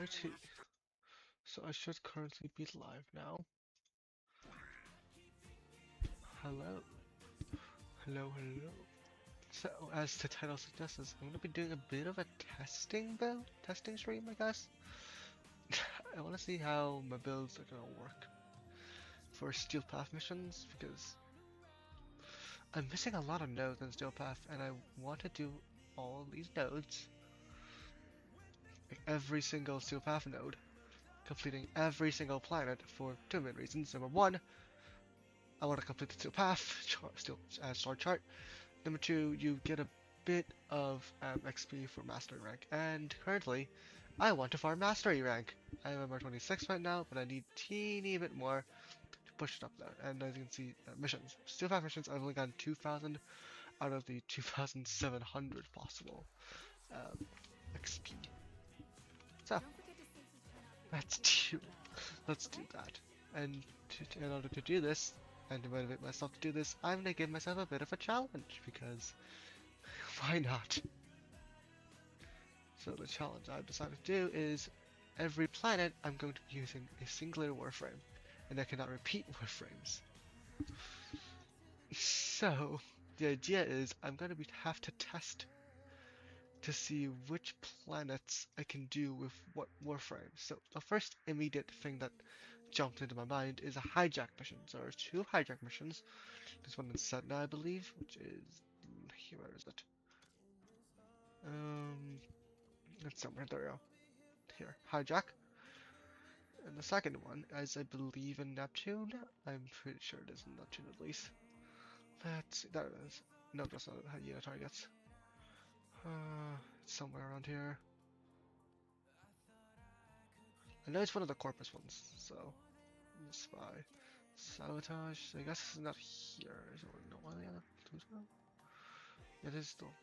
Alrighty, so I should currently be live now. Hello, hello. So, as the title suggests, I'm gonna be doing a bit of a testing stream, I guess. I want to see how my builds are gonna work for Steel Path missions because I'm missing a lot of nodes in Steel Path, and I want to do all these nodes, like every single Steel Path node, completing every single planet for two main reasons. Number one, I want to complete the Steel Path star chart. Number two, you get a bit of XP for Mastery rank, and currently, I want to farm Mastery rank. I am at 26 right now, but I need teeny bit more to push it up there. And as you can see, missions. Steel Path missions, I've only gotten 2,000 out of the 2,700 possible XP. So, let's do, let's do that. And in order to do this, and to motivate myself to do this, I'm gonna give myself a bit of a challenge, because why not? So the challenge I've decided to do is every planet I'm going to be using a singular Warframe, and I cannot repeat Warframes. So the idea is I'm going to have to test to see which planets I can do with what Warframe. So the first immediate thing that jumped into my mind is a hijack mission. So there are two hijack missions. There's one in Setna, I believe, which is here. Where is it? It's somewhere. There we go. Here, hijack. And the second one is, I believe, in Neptune. I'm pretty sure it is in Neptune at least. Let's see. There it is. No, that's not how unit targets. It's somewhere around here. I know it's one of the Corpus ones, so spy. Sabotage. So I guess it's not here. Is it no one the other? It is still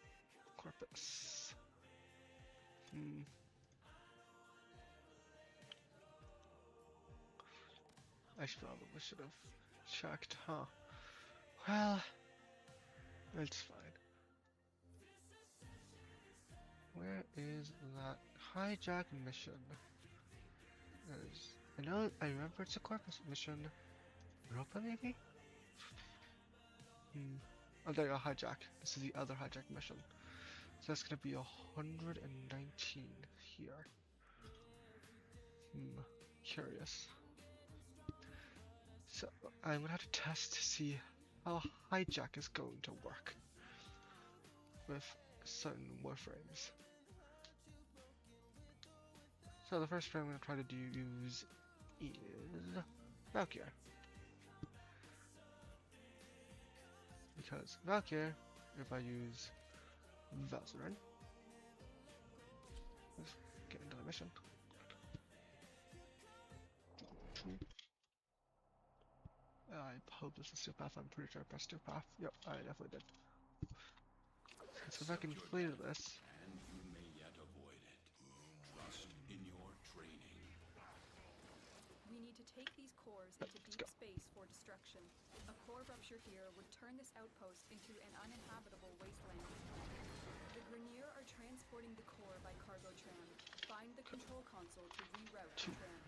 Corpus. I should have checked, huh? Well, it's fine. Where is that hijack mission? I remember it's a Corpus mission. Europa, maybe? Oh, there you go, hijack. This is the other hijack mission. So that's gonna be 119 here. Curious. So I'm gonna have to test to see how hijack is going to work with certain warframes. So the first frame I'm gonna try to use is Valkyr. Because Valkyr, if I use Valkyrin, let's get into the mission. I hope this is Steel Path. I'm pretty sure I pressed Steel Path. Yep, I definitely did. So if I can clear this. And you may yet avoid it. Trust in your training. We need to take these cores into deep space for destruction. A core rupture here would turn this outpost into an uninhabitable wasteland. The Grenier are transporting the core by cargo tram. Find the control console to reroute the tram.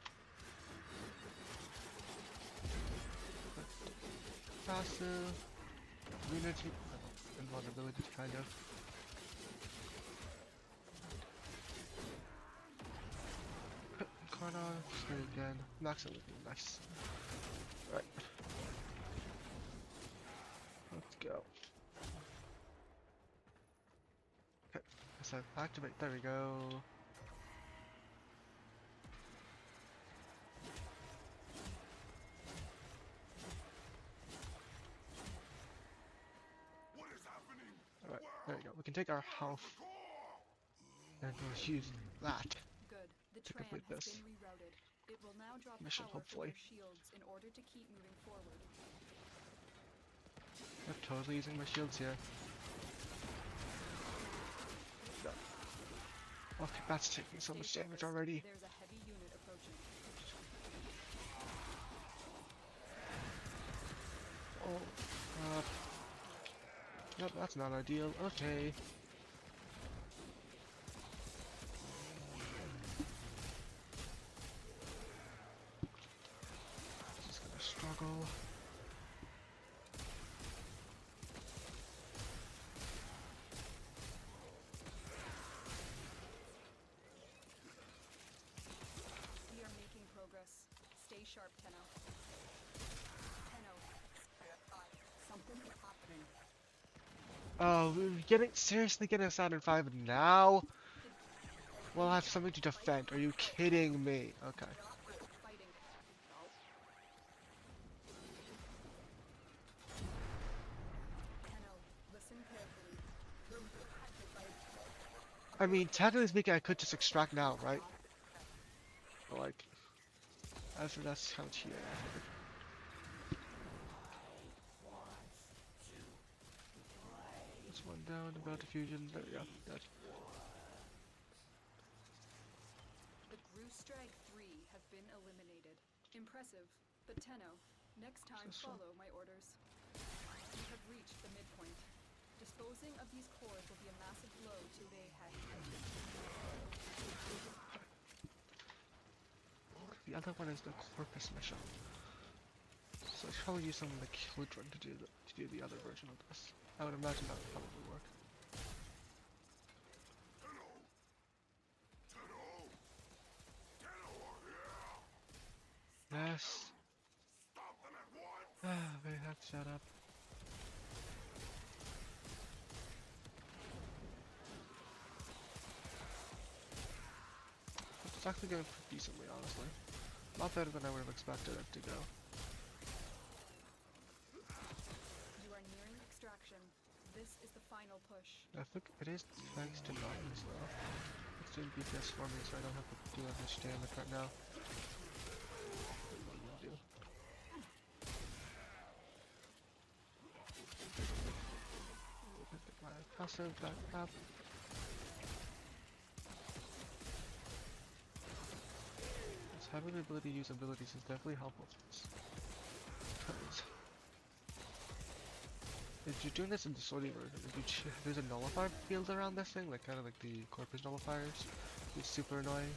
Passive, unity, invulnerability, kind of. Corner, screen again. Max it, nice. Right. Let's go. Okay, so activate. There we go. There you go. We can take our health and we'll use that to complete this It will now drop mission, power hopefully. from their shields in order to keep moving forward. I'm totally using my shields here. No. Okay, that's taking so much damage already. There's a heavy unit approaching. Oh, yep, that's not ideal. Okay. Oh, we're seriously getting a Saturn 5 now? Well, I have something to defend. Are you kidding me? Okay. Fighting. Tenno, listen carefully. I mean, technically speaking, I could just extract now, right? But like, after that's kind of cheating. This one down, about diffusion. There we go. Dead. The Groostrag 3 have been eliminated. Impressive, but Tenno, next time This one. follow my orders. You have reached the midpoint. Disposing of these cores will be a massive blow to Bayhead. The other one is the Corpus mission. So I should probably use some of the Children to do the other version of this. I would imagine that would probably work. Yes. Ah, we have to shut up. It's actually going pretty decently, honestly. A lot better than I would have expected it to go. You are nearing extraction. This is the final push. I think it is thanks to Nautilus though. It's doing BPS for me, so I don't have to do that much damage right now. Get my passive back up. Just having the ability to use abilities is definitely helpful for this. If you're doing this in the sorting version, there's a nullifier field around this thing, like kind of like the corpus nullifiers. It's super annoying.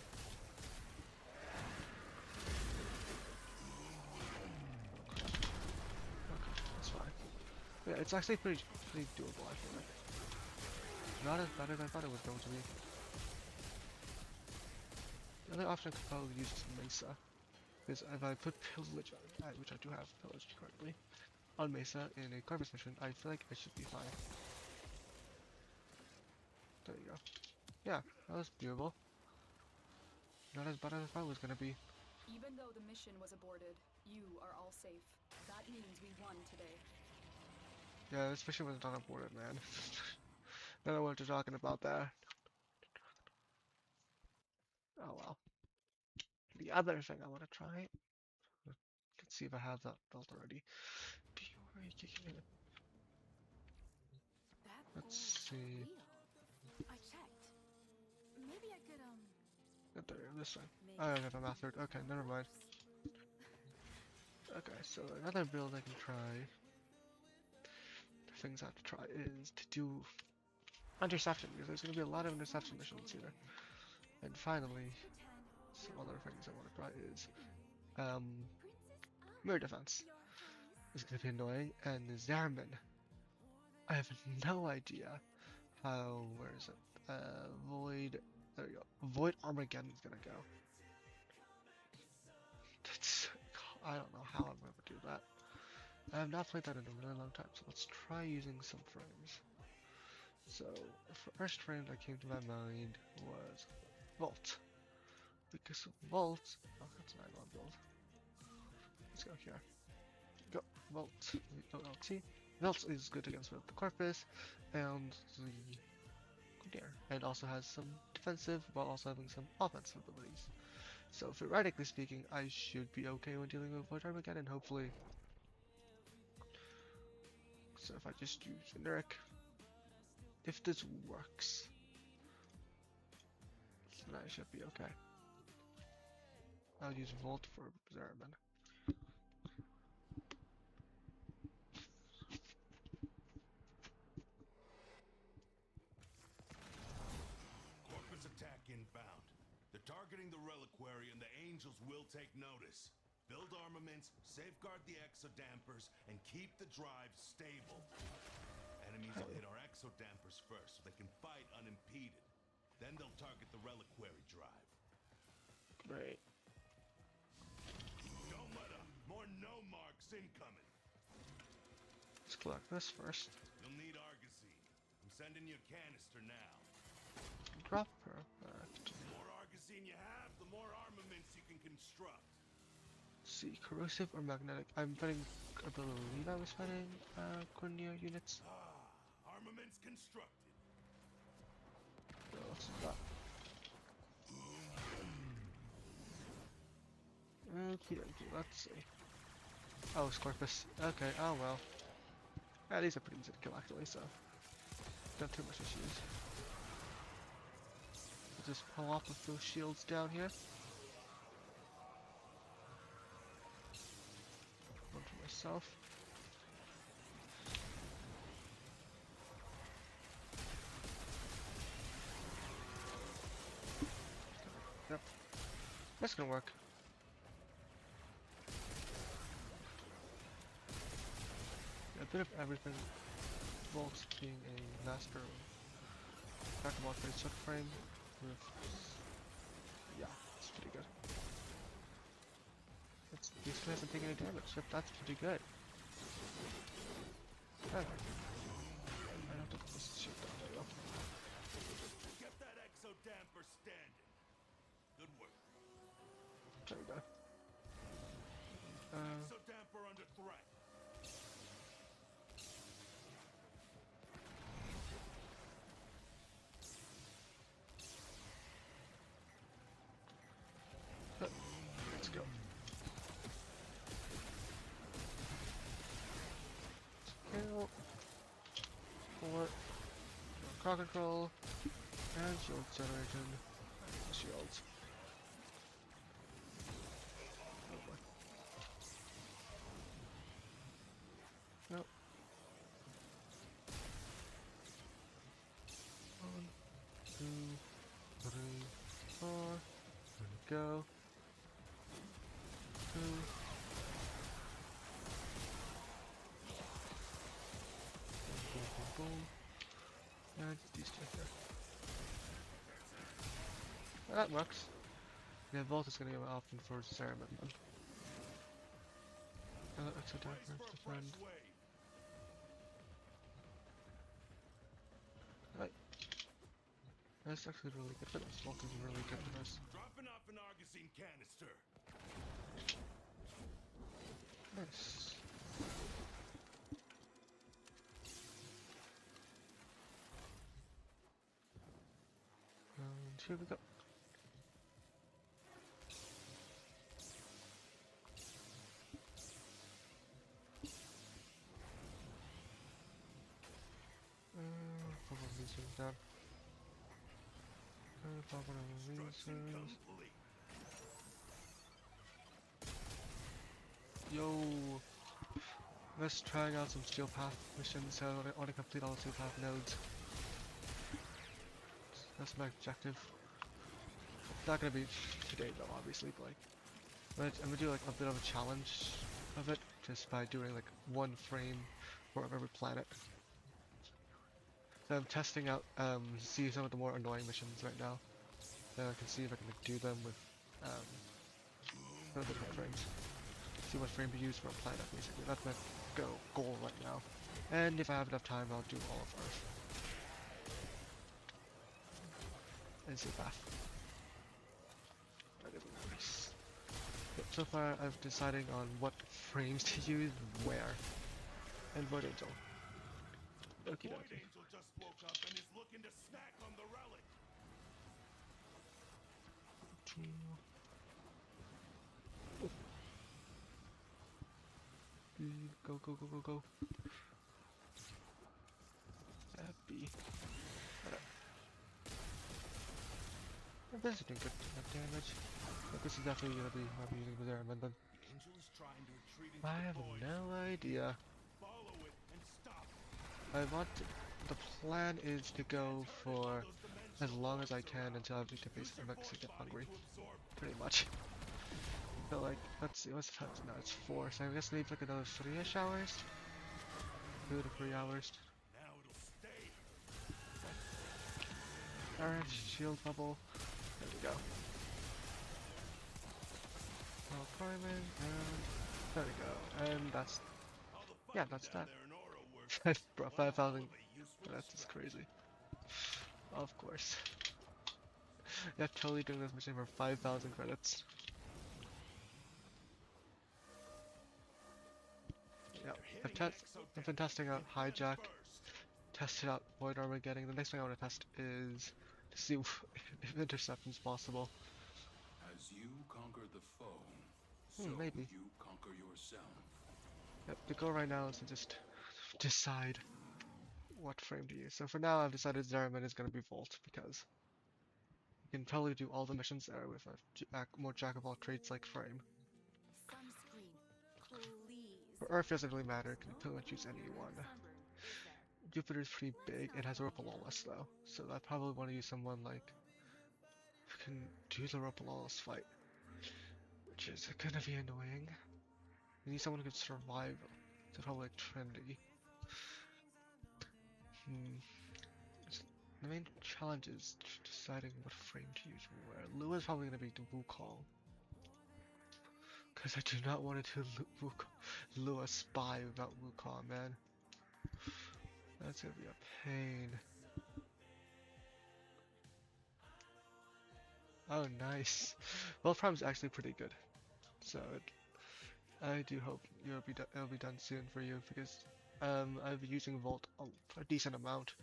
Okay, that's fine. Yeah, it's actually pretty doable, I feel like. Not as bad as I thought it was going to be. The other option I could probably use is Mesa. Because if I put Pillage, which I do have Pillage currently, on Mesa in a Corpus mission, I feel like I should be fine. There you go. Yeah, that was doable. Not as bad as I thought it was gonna be. Even though the mission was aborted, you are all safe. That means we won today. Yeah, this mission was not aborted, man. I don't know what you're talking about there. Oh well. The other thing I want to try. Let's see if I have that built already. That Let's gold see. Leo. I checked. Maybe I could There, this one. make I don't have a mastered. Okay, never mind. Okay, so another build I can try. The things I have to try is to do interception, because there's going to be a lot of interception missions here. And finally, some other things I want to try is mirror defense. It's going to be annoying, and Zerman. I have no idea how. Where is it? Void. There we go. Void Armageddon is going to go. That's, I don't know how I'm going to do that. I have not played that in a really long time, so let's try using some frames. So, the first frame that came to my mind was Volt. Because Volt, oh, that's an icon build. Let's go here. Go, Volt, LT. Volt is good against the Corpus and the Gundyr, and also has some defensive while also having some offensive abilities. So, theoretically speaking, I should be okay when dealing with Void Armageddon, hopefully. So, if I just use generic, if this works, then I should be okay. I'll use Volt for Zeraman. Corpus attack inbound. They're targeting the reliquary and the angels will take notice. Build armaments, safeguard the exodampers, and keep the drive stable. Enemies will hit our exodampers first so they can fight unimpeded. Then they'll target the reliquary drive. Great. Don't let up. More no-marks incoming. Let's collect this first. You'll need Argosy. Sending you a canister now. Drop perfect. The more Argosine you have, the more armaments you can construct. See, corrosive or magnetic. I believe I was fighting Cornea units. Armaments constructed. So what's that? Okie dokie, let's see. Oh, Scorpus. Okay, oh well. Yeah, these are pretty easy to kill actually, so not too much issues. I'll just pull off with those shields down here. One for myself. Yep. That's gonna work. A bit of everything. Volts being a master back of Warframe frame with, yeah, it's pretty good. It's basically hasn't taken any damage, yep, that's pretty good. Okay. I have to put this shit down, there we go. Get that exo damper standing. Good work. There we go. Exo damper under threat. Let's go. Kill. Port. Car control. And shield generation. Shields. Oh boy. Nope. 1, 2, 3, 4. There we go. 2. Boom, boom, boom. And these two here. Well, that works. Yeah, Volt is going to go often for Cereman. Exo damper, defend. Right. That's actually really good for this. Volt is really good for this. Dropping off an Argosine canister. Nice. And here we go. Pop one of these things down. Pop one of these Construction things. complete. Yo! Let's try out some steel path missions, so I want to complete all the steel path nodes. That's my objective. It's not gonna be today though, obviously, but like, I'm gonna do like a bit of a challenge of it, just by doing like one frame for every planet. So I'm testing out, see some of the more annoying missions right now. So I can see if I can do them with, some of the different frames. See what frame to use for a planet, basically. That's my goal right now. And if I have enough time, I'll do all of Earth. And see path. Nice. But so far, I'm deciding on what frames to use, where, and Void Angel. Okie Void dokie. Angel just woke up and is looking to snack on the relic. Go, go, go, go, go. Happy. This is doing good enough damage. But this is definitely gonna be I'm using the Zeraman then. The angel is trying to retreat into I the have void. no idea. Follow it and stop it. The plan is to go for as long as I can until I have to face the Mexican get hungry. Pretty much. So like, let's see, what's the time now? It's 4, so I guess maybe like another 3-ish hours? 2 to 3 hours. Now it'll stay. Alright, shield bubble. There we go. Oh, priming, and there we go. And that's, All the yeah, fighting that's down that. there in Oro works. Bro, One hell 5,000 of a That's just crazy. Of course. Yeah, totally doing this mission for 5,000 credits. Yeah, I've been testing out Hijack, tested out Void Armageddon. The next thing I want to test is to see if Interception's possible. As you conquer the foe, so Maybe. you conquer yourself. Yep, the goal right now is to just decide what frame to use. So for now, I've decided Zeraman is going to be Volt because you can totally do all the missions there with a more jack of all trades like frame. Sunscreen, please. For Earth, doesn't really matter. You can pretty much use any one. Jupiter's pretty big. It has Ropalolus though, so I probably want to use someone like who can do the Ropalolus fight, which is gonna be annoying. You need someone who can survive. So probably like trendy. The main challenge is deciding what frame to use where. Lua is probably gonna be the Wukong. Because I do not want to do Lua spy without Wukong, man. That's gonna be a pain. Oh, nice. Warframe is actually pretty good. So I do hope it'll be done soon for you because I've been using Volt a decent amount.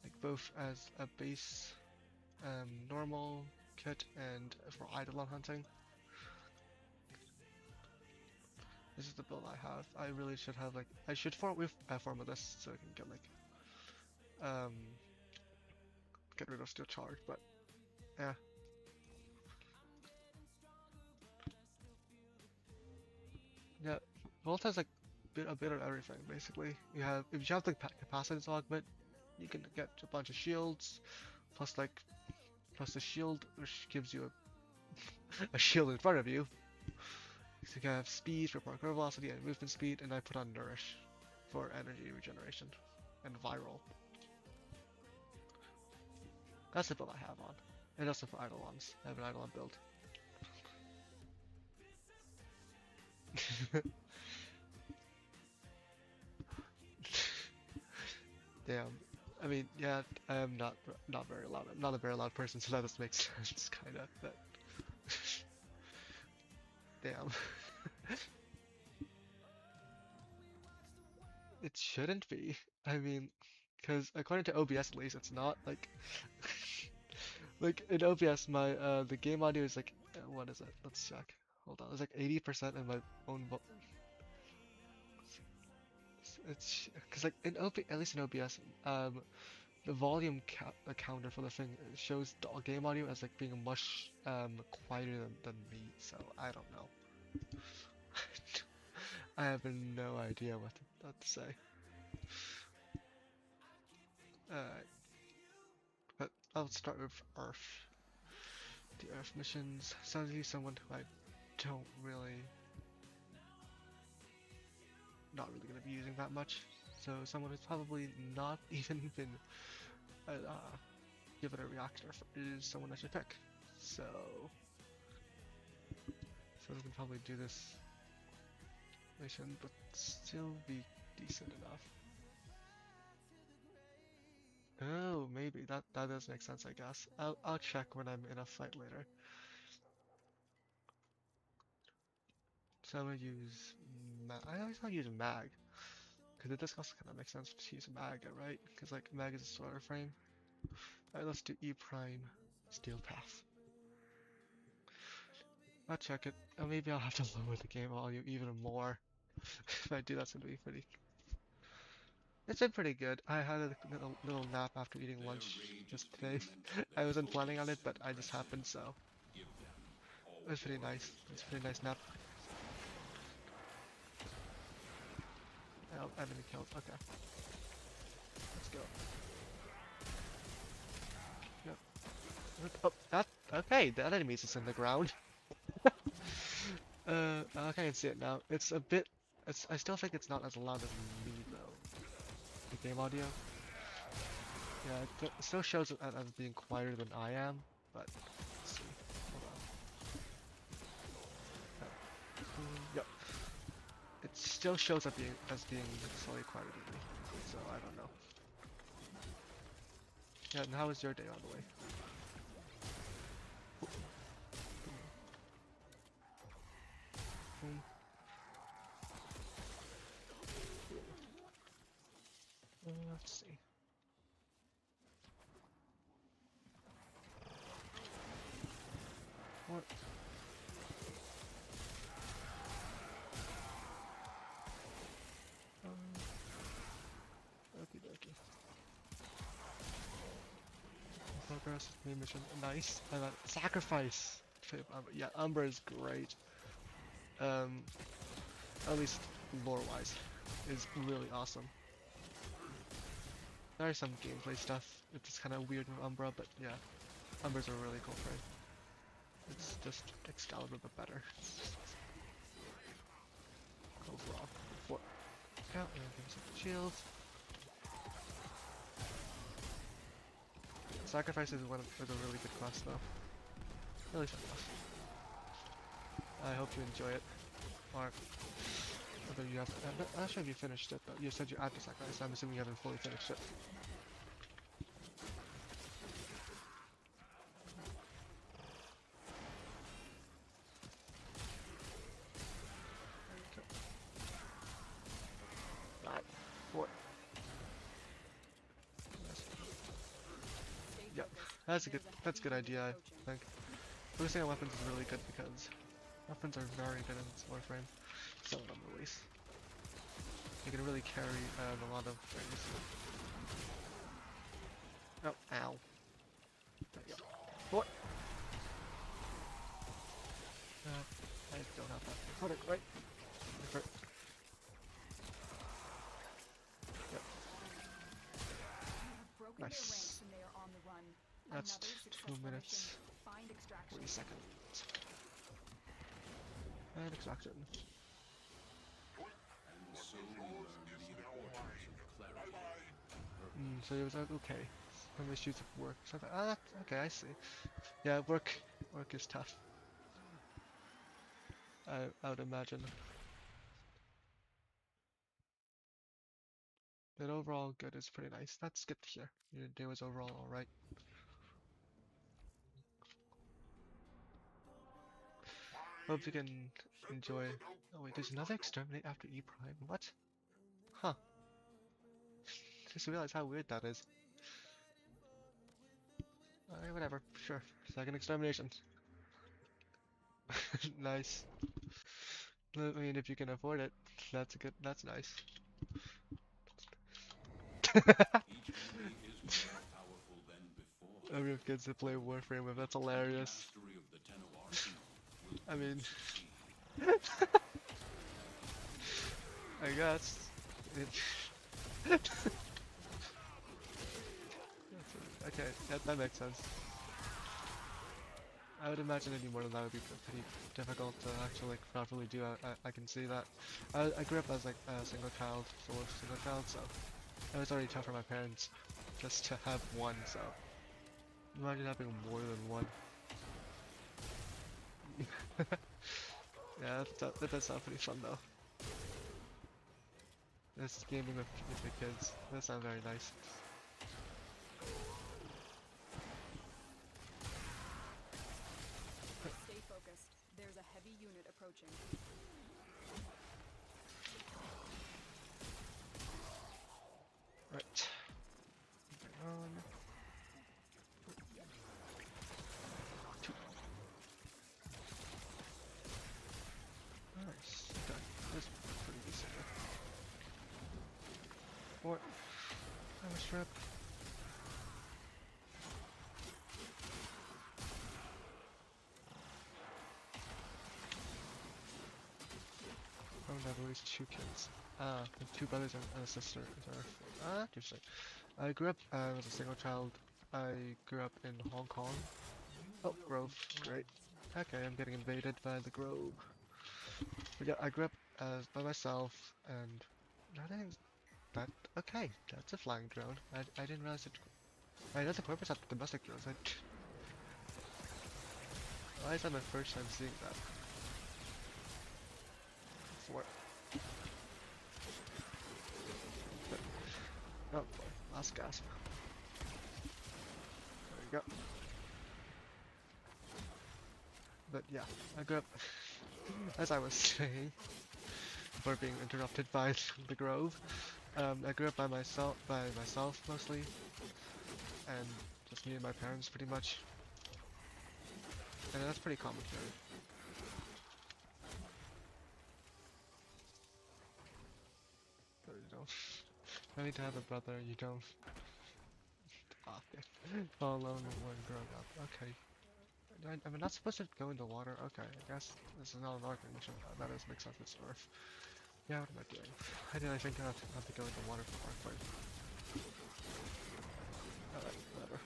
Like both as a base normal kit and for Eidolon hunting. This is the build I have. I really should have like I should form with this so I can get like get rid of steel charge, but yeah. Yeah, Volt has like a bit of everything basically. You have if you have the capacitance augment, you can get a bunch of shields, plus the shield which gives you a shield in front of you. So you can have speed, report velocity, and movement speed, and I put on Nourish for energy regeneration and viral. That's the build I have on. And also for Eidolons. I have an Eidolon build. Damn. I mean, yeah, I am not very loud. I'm not a very loud person, so that does make sense, kind of. But damn. It shouldn't be. I mean, because according to OBS at least, it's not like like in OBS my the game audio is like what is it? Let's check. Hold on, it's like 80% in my own it's because like in at least in OBS the volume counter for the thing shows the game audio as like being much quieter than me, so I don't know. I have no idea what to say. Alright. But I'll start with Earth. The Earth missions. Suddenly someone who I don't really not really gonna be using that much. So someone who's probably not even been given a reactor is someone I should pick. So we can probably do this mission, but still be decent enough. Oh, maybe that does make sense, I guess. I'll check when I'm in a fight later. So I'm gonna use I always want to use Mag, because it does also kind of make sense to use Mag, right? Because like Mag is a slower frame. Alright, let's do E Prime Steel Path. I'll check it. Or maybe I'll have to lower the game audio even more. If I do, that's gonna be pretty. It's been pretty good. I had a little nap after eating lunch just today. I wasn't planning on it, but I just happened, so it was pretty nice. It's a pretty nice nap. Oh, enemy killed. Okay. Let's go. Yep. Oh, that okay. That enemy is in the ground. Okay, I can see it now. It's a bit. I still think it's not as loud as me though. The game audio. Yeah, it still shows it as being quieter than I am, but let's see. Hold on. Yep. It still shows up as being slightly quieter than me. so I don't know. Yeah, and how was your day on the way? Let's see. What? Okie dokie. Progress, main mission, nice. Sacrifice. Yeah, Umbra is great. At least lore-wise, is really awesome. There is some gameplay stuff. It's kind of weird with Umbra, but yeah, Umbra's a really cool frame. It's just Excalibur but better. Overall, for count and give us a shield. Sacrifice is a really good class though. Really fun class. I hope you enjoy it. Or whether you have. I'm not sure if you finished it, but you said you add to sacrifice. I'm assuming you haven't fully finished it. Yep, that's a good idea, I think. Focusing on weapons is really good because weapons are very good in this Warframe. Some of them at least. You can really carry a lot of things. Oh, ow. There you go. What? I don't have that. Put it right. Yep. Nice. That's 2 minutes, 40 seconds. And extraction. So it was like, okay. Some issues at work. So I thought, ah, okay, I see. Yeah, work is tough. I would imagine. But overall, good is pretty nice. That's good to hear. Your day was overall alright. Hope you can enjoy. Oh wait, there's another exterminate after E Prime. What? Huh. Just realized how weird that is. Alright, whatever. Sure. Second extermination. Nice. I mean, if you can afford it, that's nice. Every kids that play Warframe with, that's hilarious. I mean, I guess. Okay, that makes sense. I would imagine any more than that would be pretty difficult to actually like properly do. I can see that. I grew up as like a single child, so it was already tough for my parents just to have one. So imagine having more than one. Yeah, that does sound pretty fun though. This gaming with the kids, that sounds very nice. Stay focused. There's a heavy unit approaching. Right. On. Nice. Okay. That's pretty decent. What? I'm a strip. I have at least 2 kids. With 2 brothers and a sister. Interesting. I grew up as a single child. I grew up in Hong Kong. Oh, Grove. Great. Okay, I'm getting invaded by the Grove. But yeah, I grew up by myself, and I think that okay. That's a flying drone. I didn't realize it. I know the purpose of the domestic drones. Why is that my first time seeing that? Gasp, gasp. There you go. But yeah, I grew up, as I was saying, before being interrupted by the Grove. I grew up by myself mostly, and just me and my parents pretty much. And that's pretty common here. But you don't. No need to have a brother, you don't. Ah, okay. All alone when growing up. Okay. Am I not supposed to go in the water? Okay, I guess this is not an argument mission. That does make sense, it's Earth. Yeah, what am I doing? I didn't think I have to go in the water for Warframe. Alright, whatever.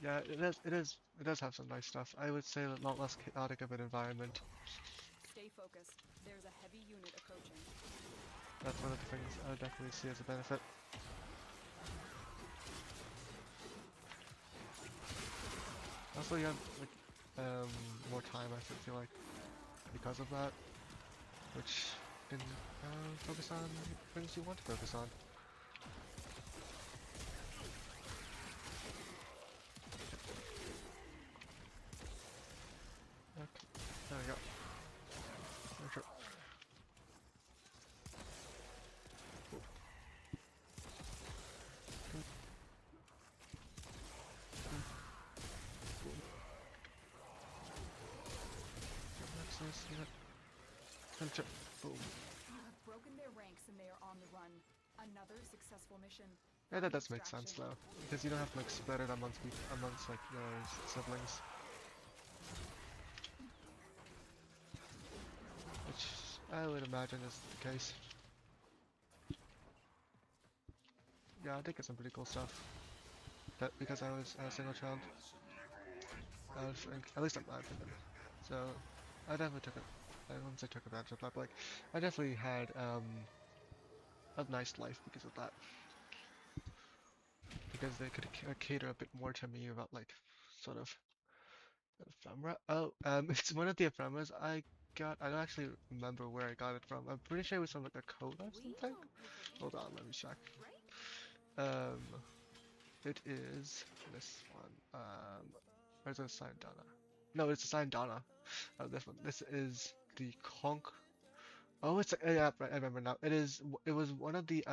Yeah, it does have some nice stuff. I would say a lot less chaotic of an environment. Stay focused. There's a heavy unit approaching. That's one of the things I would definitely see as a benefit. Also, you have like more time, I feel like, because of that, which can focus on things you want to focus on. Okay, there we go. Sure. Boom. You have broken their ranks and they are on the run. Another successful mission. Yeah, that does make sense though, because you don't have to like split it amongst like your siblings. Which I would imagine is the case. Yeah, I think it's some pretty cool stuff. That because I was a single child, I think, at least in my opinion. So I definitely took it. I wouldn't say took advantage of that, but like I definitely had a nice life because of that. Because they could cater a bit more to me about like sort of ephemera. Oh, it's one of the ephemeras I got. I don't actually remember where I got it from. I'm pretty sure it was from like a code or something. Hold on, let me check. It is this one. Where's the sign Donna? No, it's a sign Donna. Oh, this one. This is the conk. Oh, it's yeah, right. I remember now. It was one of the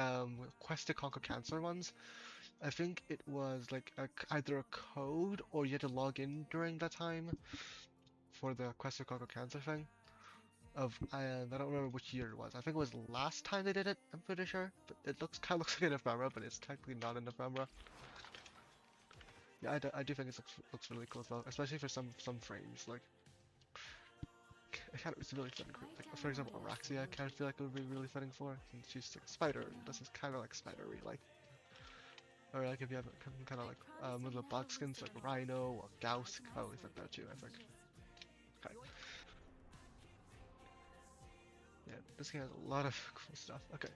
Quest to Conquer Cancer ones. I think it was like either a code or you had to log in during that time for the Quest to Conquer Cancer thing. I don't remember which year it was. I think it was last time they did it. I'm pretty sure. But it kind of looks like an ephemera, but it's technically not an ephemera. Yeah, I do think it looks really cool though, especially for some frames. Like, it's really fitting. Like, for example, Araxia, I kind of feel like it would be really fitting for. Since she's like a spider. This is kind of like spidery, like. Or like if you have kind of like with the bug skins like Rhino or Gauss, could probably fit that too, I think. Okay. Yeah, this game has a lot of cool stuff. Okay,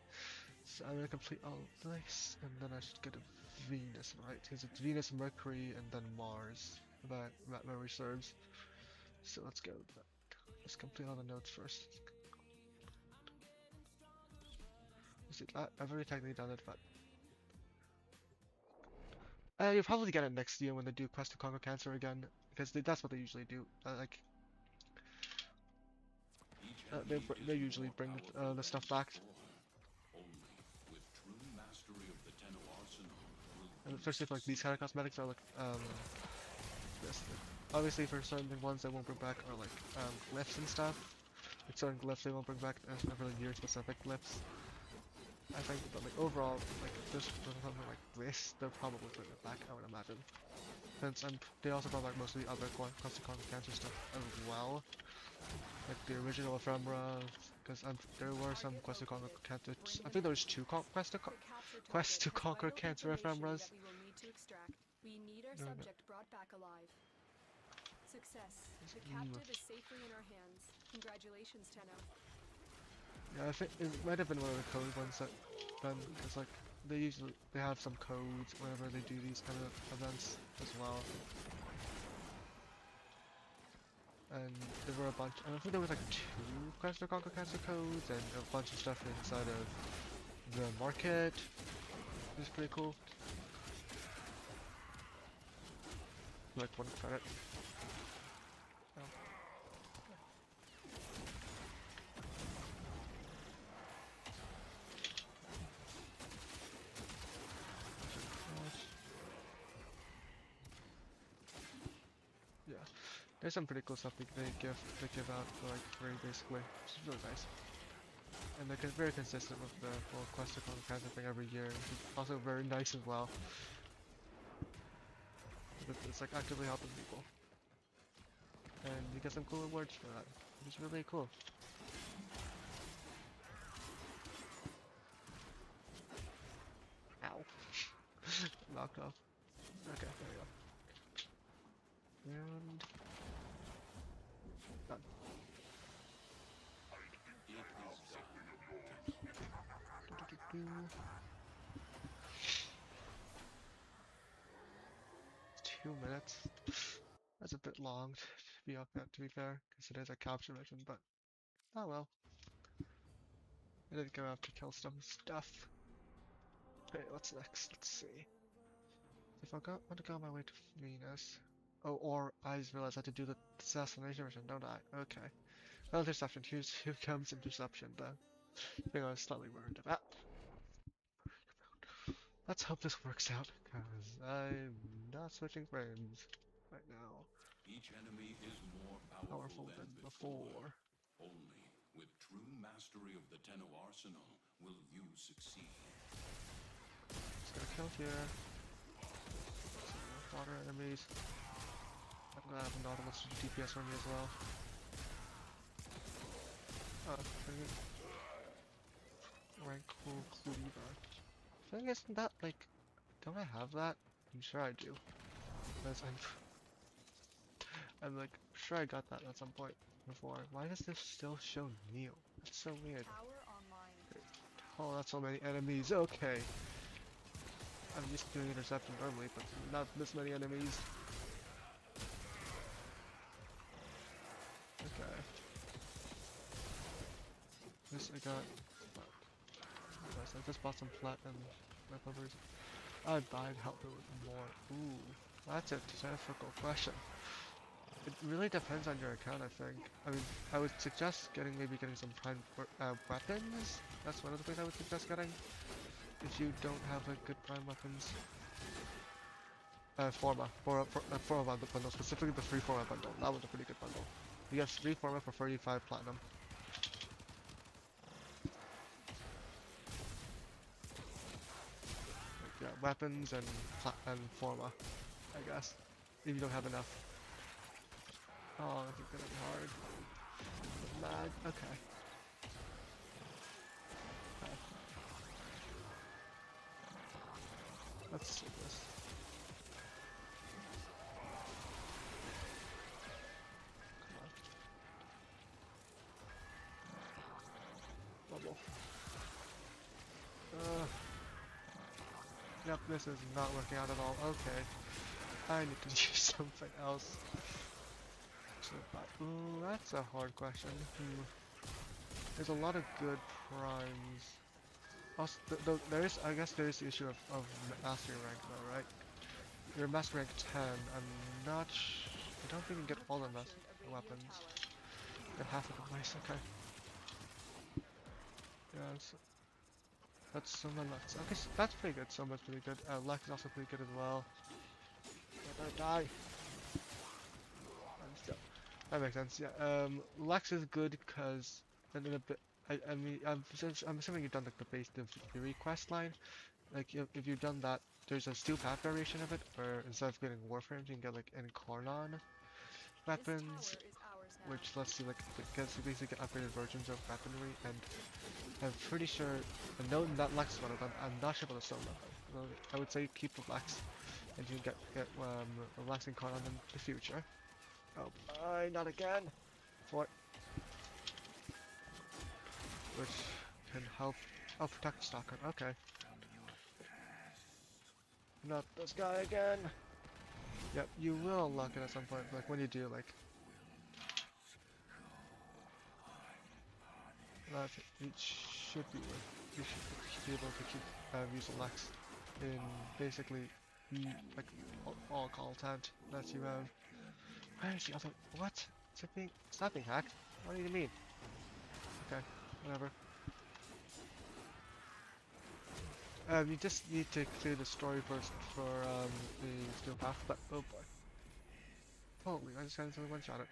so I'm gonna complete all of this, and then I should go to Venus, right? Because it's Venus, Mercury, and then Mars, if my memory serves. So let's go. Let's complete all the nodes first. See, I've already technically done it, but you'll probably get it next year when they do Quest to Conquer Cancer again, because that's what they usually do. Like, they usually bring the stuff back. And especially for like these kind of cosmetics are like this. Obviously for certain ones they won't bring back are like glyphs and stuff. Like certain glyphs they won't bring back as really year specific glyphs. I think, but like overall, like just something like this, they'll probably bring it back, I would imagine. Since they also brought back mostly other Quest to Conquer Cancer stuff as well. Like the original ephemera, because there were some Quest to Conquer Cancer. I think there was two Quest to Conquer Cancer ephemeras. We need our subject brought back alive. Success. The captive is safely in our hands. Congratulations, Tenno. Yeah, I think it might have been one of the code ones that done, because like they have some codes whenever they do these kind of events as well. And there were a bunch, and I think there was like 2 Quest to Conquer Cancer codes and a bunch of stuff inside of the market. It's pretty cool. Like 1 credit. Oh. Yeah, there's some pretty cool stuff they give out for like free basically, which is really nice. And they're very consistent with the whole quest to kind of thing every year, which is also very nice as well. It's like actively helping people. And you get some cool rewards for that, which is really cool. Ow. Knocked off. Okay, there we go. And... done. It's 2 minutes. That's a bit long to be up at, to be fair, because it is a capture mission, but oh well. I did go out to kill some stuff. Okay, what's next? Let's see. If I want to go on my way to Venus. Oh, or I just realized I had to do the assassination mission, don't I? Okay. Well, interception. Here comes interception, though. Thing I was slightly worried about. Let's hope this works out, because I'm not switching frames right now. Each enemy is more powerful than before. Only with true mastery of the Tenno arsenal will you succeed. Just gonna kill here. Some water enemies. I'm gonna have a Nautilus DPS for me as well. Oh, rank cool cleaver. Thing isn't that like, don't I have that? I'm sure I do. Because I'm like sure I got that at some point before. Why does this still show Neo? That's so weird. Power online. Oh, that's so many enemies. Okay. I'm used to doing interception normally, but not this many enemies. Okay. This I got. I just bought some platinum peppers. I'd help me with more. Ooh, that's a difficult question. It really depends on your account, I think. I mean, I would suggest maybe getting some prime weapons. That's one of the things I would suggest getting. If you don't have like good prime weapons. Forma bundle, specifically the free Forma bundle. That was a pretty good bundle. You get 3 Forma for 35 platinum. Yeah, weapons and Forma, I guess. If you don't have enough. Oh, this is gonna be hard. Mad. Okay. Let's see this. Come on. Bubble. Yep, this is not working out at all. Okay. I need to do something else. Ooh, that's a hard question. There's a lot of good primes. Also, I guess there is the issue of mastery rank though, right? You're master rank 10. I don't think you can get all the weapons. Get half of them, nice, okay. Yeah, that's someone Lex. Okay, so that's pretty good. Someone's pretty good. Lex is also pretty good as well. Don't die. That makes sense. Yeah. Lex is good because in a bit. I mean, I'm assuming you've done like the base theory quest line. Like if you've done that, there's a steel path variation of it, where instead of getting Warframe, you can get like Incarnon weapons, which lets you like you basically get upgraded versions of weaponry. And I'm pretty sure, I know that Lex is one of them. I'm not sure about the solo though. So I would say keep the Lex, and you can get Lex Incarnon in the future. Oh, not again! What? Which can help. Oh, protect Stalker. Okay. Not this guy again. Yep, you will unlock it at some point. Like when you do, like. It should be. You should be able to keep use the Lex. in basically like all content that you have. Where's the other? What? Is it being? It's not being hacked. What do you mean? Okay, whatever. You just need to clear the story first for the steel path. But oh boy, holy! I just got into the one shot it.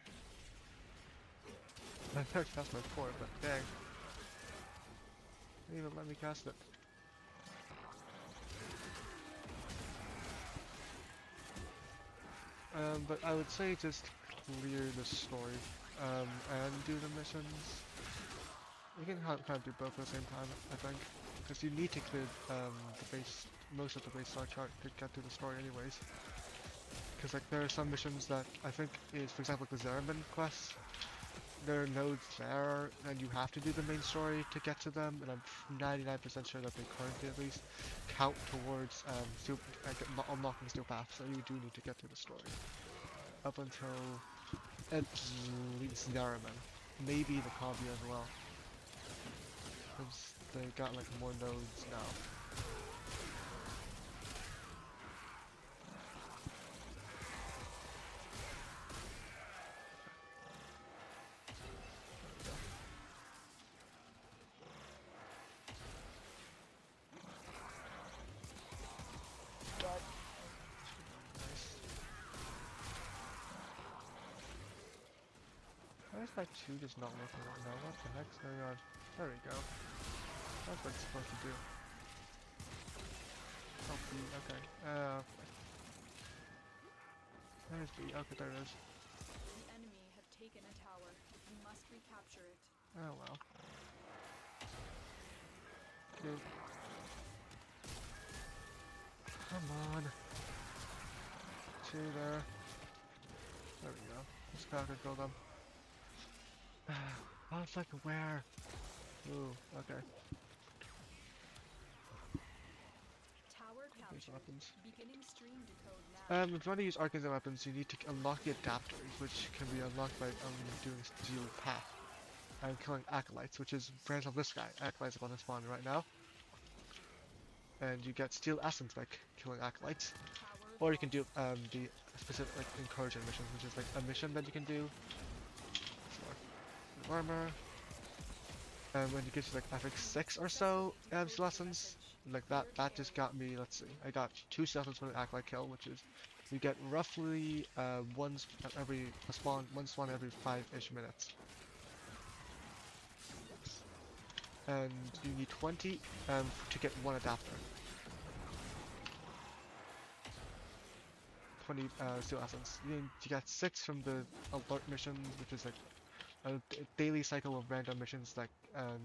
I never cast my core, but dang, they didn't even let me cast it. But I would say just clear the story and do the missions. You can kind of do both at the same time, I think, because you need to clear most of the base star chart to get to the story anyways. Because like there are some missions that I think is, for example, the Zeraman quests. There are nodes there, and you have to do the main story to get to them, and I'm 99% sure that they currently at least count towards unlocking steel path, so you do need to get to the story. Up until at least Zeraman. Maybe the Combi as well. Because they got like more nodes now. Why is my 2 just not working right now? What the heck's going on? There we go. That's what it's supposed to do. Oh, B, okay. There's B, okay, there it is. The enemy have taken a tower. You must recapture it. Oh well. Good. Come on. 2 there. There we go. Just gotta control them. Oh, it's like where? Ooh, okay. Tower These captured. weapons. Beginning stream decode now. If you want to use arcane weapons, you need to unlock the adapters, which can be unlocked by doing steel path and killing acolytes, which is, for example, this guy. Acolytes are on his spawn right now, and you get steel essence by killing acolytes. Tower Or you can do lost. the specific like encouraging missions, which is like a mission that you can do. So, armor. And when you get to like I think 6 or so steel essence, like that just got me. Let's see, I got 2 steel essence for an acolyte kill, which is you get roughly one spawn every 5-ish minutes. And you need 20 to get 1 adapter. 20 steel essence. You get 6 from the alert missions, which is like a daily cycle of random missions that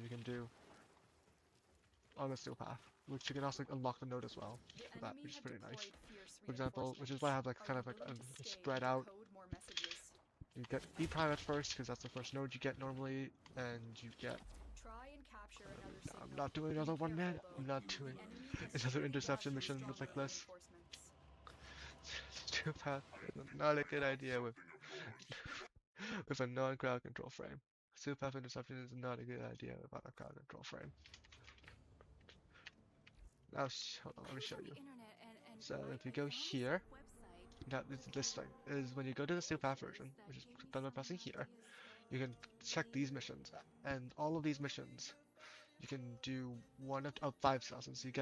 you can do on the steel path, which you can also unlock the node as well for that, which is pretty nice. For example, which is why I have like kind of like a spread out. You get E prime at first because that's the first node you get normally, and you get. Try and capture another signal. I'm not doing another one, man. I'm not doing another interception mission like this. Steel path is not a good idea with a non-crowd control frame. Steel path interception is not a good idea without a crowd control frame. Now, hold on, let me show you. So if you go here, that is this thing is when you go to the steel path version, which is done by pressing here, you can check these missions, and all of these missions, you can do one of 5 seasons. So you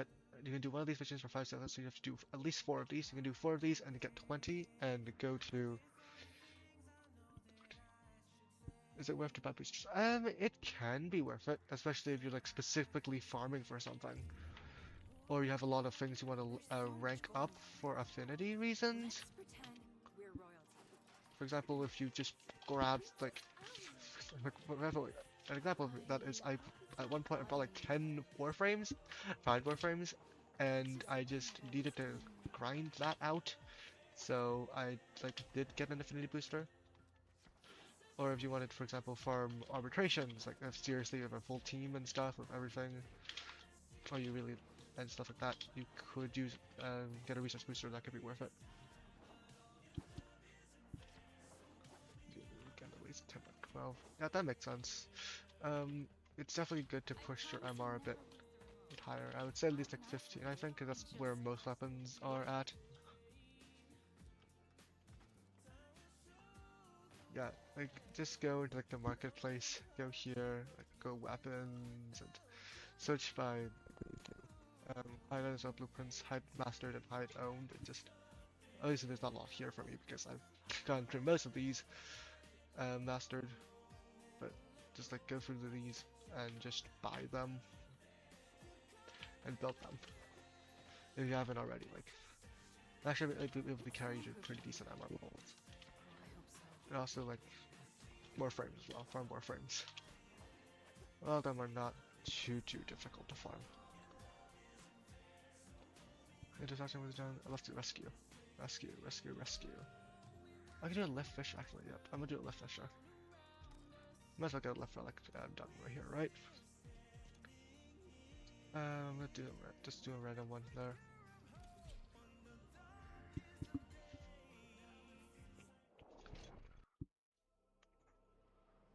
can do one of these missions for 5 seasons. So you have to do at least 4 of these. You can do 4 of these and get 20, and go to. Is it worth to buy boosters? It can be worth it, especially if you're like specifically farming for something. Or you have a lot of things you want to rank up for affinity reasons. For example, if you just grab like an example of that is at one point I bought like 10 Warframes, 5 Warframes, and I just needed to grind that out, so I like did get an affinity booster. Or if you wanted, for example, farm arbitrations, like if seriously you have a full team and stuff with everything, or you really and stuff like that, you could use get a resource booster that could be worth it. Get at least 10 or 12. Yeah, that makes sense. It's definitely good to push your MR a bit higher. I would say at least like 15, I think, because that's where most weapons are at. Yeah, like just go into like the marketplace, go here, like go weapons, and search by items or blueprints, hide mastered and hide owned, and just obviously there's not a lot here for me because I've gone through most of these mastered, but just like go through these and just buy them and build them if you haven't already. Like actually, I'd be able to carry you to pretty decent ammo levels. And also like more frames as well, farm more frames. All of them are not too difficult to farm. Intersection was done. Let's do rescue. Rescue. I can do a lift fish actually, yep. I'm gonna do a lift fisher. Might as well get a lift relic done right here, right? I'm gonna do just do a random one there.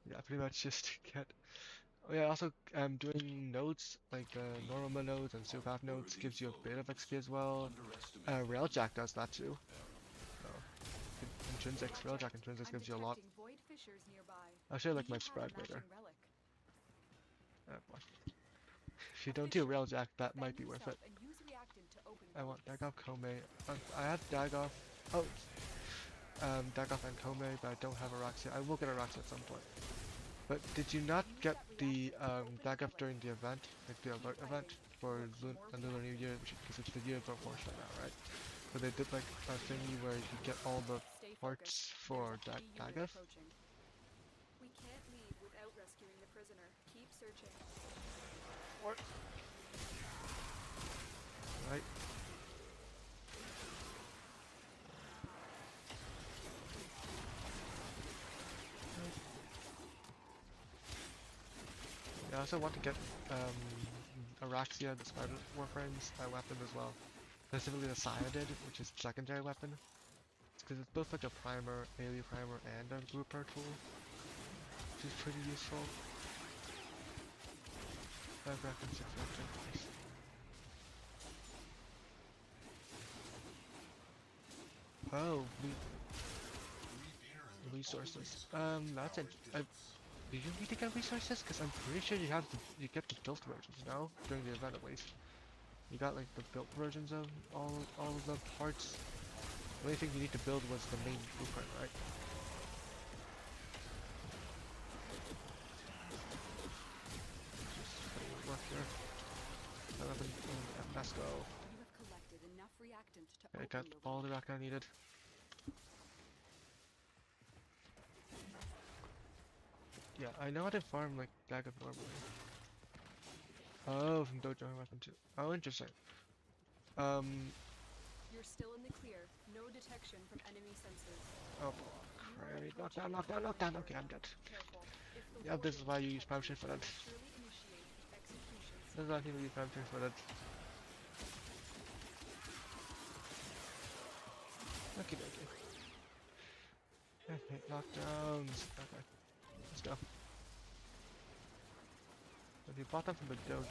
Yeah, pretty much just get. Oh yeah, also doing nodes like normal nodes and super nodes gives you a bit of XP as well. Railjack does that too. So, intrinsics, Railjack intrinsics gives you a lot. I'll show you like my spread later. Boy. If you don't do Railjack, that might be worth it. I want Dagoff, Kome. I have Dagoff. Oh, Dagoff and Kome, but I don't have Araxia. I will get Araxia at some point. But did you not get the Dagoff during the event, like the alert event for Lunar New Year, because it's the year of Warframe right now, right? So they did like a thingy where you get all the parts for Dagoff. We can't leave without rescuing the prisoner. Keep searching. What? Right. I also want to get Araxia, the Spider Warframe's weapon as well. Specifically the Cyanid, which is secondary weapon. Because it's both like a primer, melee primer, and a grouper tool, which is pretty useful. 5 weapons, 6 weapons. Oh, resources. That's it. Do you need to get resources? Because I'm pretty sure you get the built versions, no? During the event at least. You got like the built versions of all of the parts. The only thing you need to build was the main blueprint, right? Just work here. Let's go. You have collected enough reactant to I got all the reactant I needed. Yeah, I know how to farm like Dagoff normally. Oh, from Dojo weapon too. Oh, interesting. You're still in the clear. No detection from enemy sensors. Oh, great. Knockdown. Okay, I'm dead. Yeah, this is why you use spam shift for that. This is why people use spam shift for that. Okay. Okay, knockdowns. Okay, let's go. If you bought them from the dojo.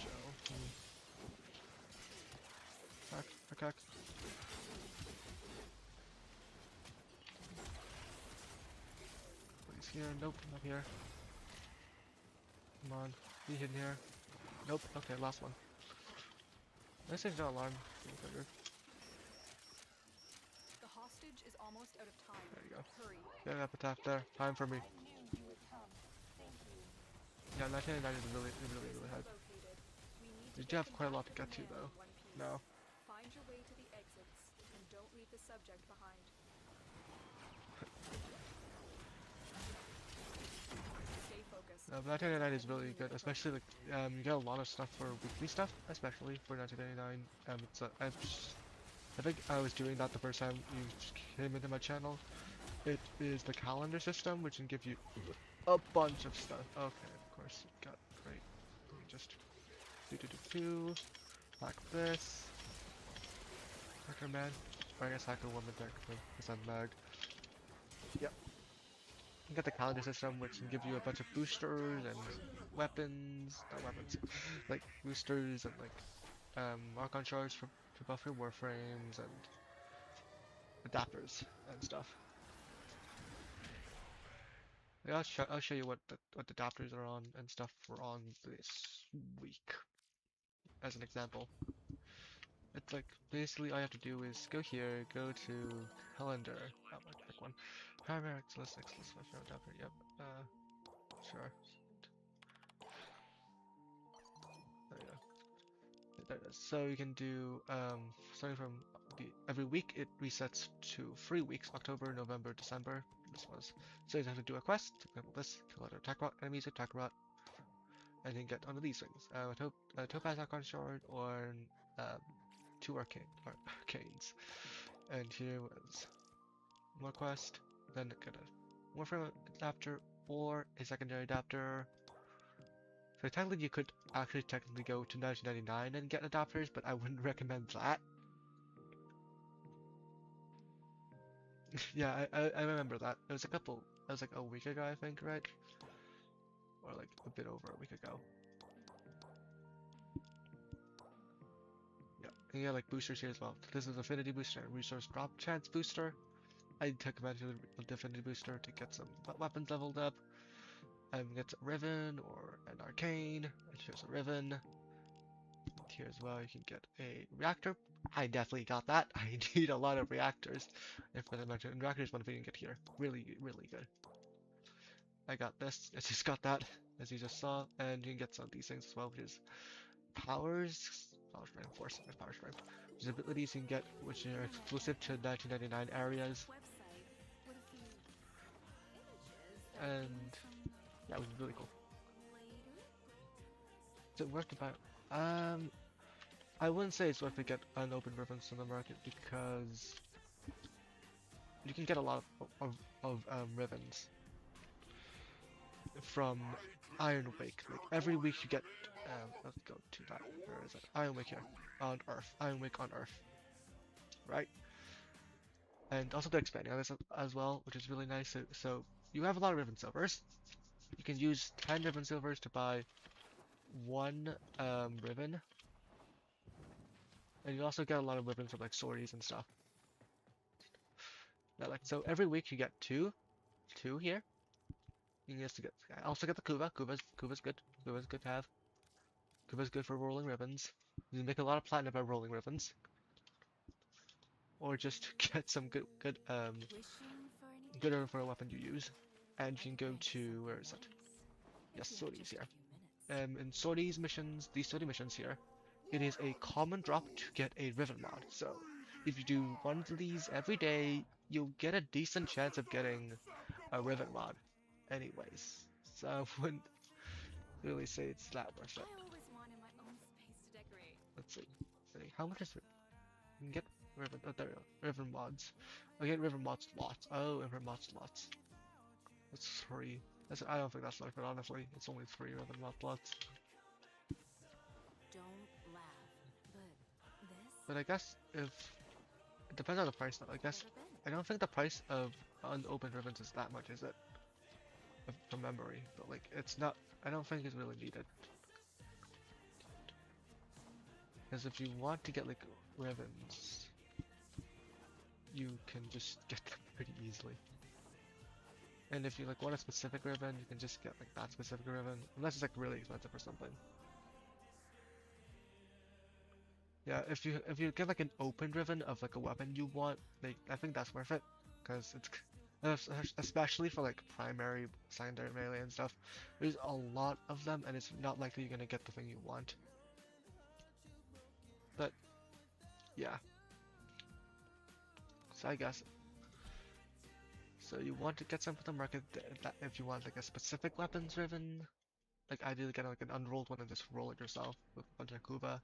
Hack. Please here. Nope, not here. Come on, be hidden here. Nope. Okay, last one. This is no alarm. The hostage is almost out of time. There you go. Hurry. Get an epitaph there. Time for me. Yeah, 1999 is really hard. Did you have quite a lot to get to though? No. Find your way to the exits and don't leave the subject behind. Stay focused. No, but 1999 is really good, especially like you get a lot of stuff for weekly stuff, especially for 1999. I think I was doing that the first time you came into my channel. It is the calendar system, which can give you a bunch of stuff. Okay, of course, got great. Let me just like this. Hacker man, or I guess hacker woman technically, because I'm lagged. Yep. You get the calendar system, which can give you a bunch of boosters and weapons, not weapons, like boosters and like Archon shards for buff your Warframes and adapters and stuff. Yeah, I'll show you what the adapters are on and stuff for on this week as an example. It's like basically all you have to do is go here, go to calendar. Oh, my pick one. Paramedics list, adapter. Yep. Sure. There you go. There it is. So you can do starting from every week it resets to 3 weeks: October, November, December. This was so you have to do a quest. For example, this kill other attack rot enemies, attack rot, and then get onto these things. Topaz Archon Shard or um, two arcanes. And here was more quest. Then get a Warframe adapter or a secondary adapter. So technically you could actually technically go to 1999 and get adapters, but I wouldn't recommend that. Yeah, I remember that. It was like a week ago, I think, right? Or like a bit over a week ago. Yeah, and you have like boosters here as well. This is affinity booster and resource drop chance booster. I took advantage of the affinity booster to get some weapons leveled up. Get a Riven or an Arcane. And here's a Riven. And here as well, you can get a reactor. I definitely got that. I need a lot of reactors. If I mention reactors, one thing you can get here. Really, really good. I got this. I just got that, as you just saw, and you can get some of these things as well, which is power strength, force, and power strength. There's abilities you can get, which are exclusive to 1999 areas, Website with a few images that and came from yeah, which is really cool. later. So worth to buy. I wouldn't say it's worth to get unopened ribbons on the market because you can get a lot of ribbons from Iron Wake. Like every week you get let's go to that. Where is it? Iron Wake here on Earth. Iron Wake on Earth, right? And also they're expanding on this as well, which is really nice. So you have a lot of ribbon silvers. You can use 10 ribbon silvers to buy one ribbon, and you also get a lot of ribbons from like sorties and stuff. Now, like so every week you get two here. You can just get. I also get the Kuva. Kuva's good. Kuva's good to have. Kuva's good for rolling ribbons. You can make a lot of platinum by rolling ribbons, or just get some good Wishing for any good for a weapon you use. And you can go Thanks, to where is it? if Yes, you have sorties just a here. few minutes. In sorties missions, these sortie missions here, it is a common drop to get a ribbon mod. So if you do one of these every day, you'll get a decent chance of getting a ribbon mod. Anyways, so I wouldn't really say it's that worth it. I always wanted my own space to decorate. Let's see. How much is it? You can get ribbon. Oh, there we go. Ribbon mods. I get ribbon mod slots. Oh, and ribbon mod slots. That's free. I don't think that's worth it, honestly. It's only 3 ribbon mod slots. Don't laugh, but this But I guess if it depends on the price though. I guess never been. I don't think the price of unopened ribbons is that much, is it? From memory, but like it's not. I don't think it's really needed. Because if you want to get like ribbons, you can just get them pretty easily. And if you like want a specific ribbon, you can just get like that specific ribbon, unless it's like really expensive or something. Yeah, if you get like an open ribbon of like a weapon you want, like I think that's worth it, because especially for like primary, secondary melee and stuff. There's a lot of them, and it's not likely you're gonna get the thing you want. But yeah, so I guess. So you want to get some from the market that if you want like a specific weapons ribbon, like ideally get like an unrolled one and just roll it yourself with a bunch of Kuba.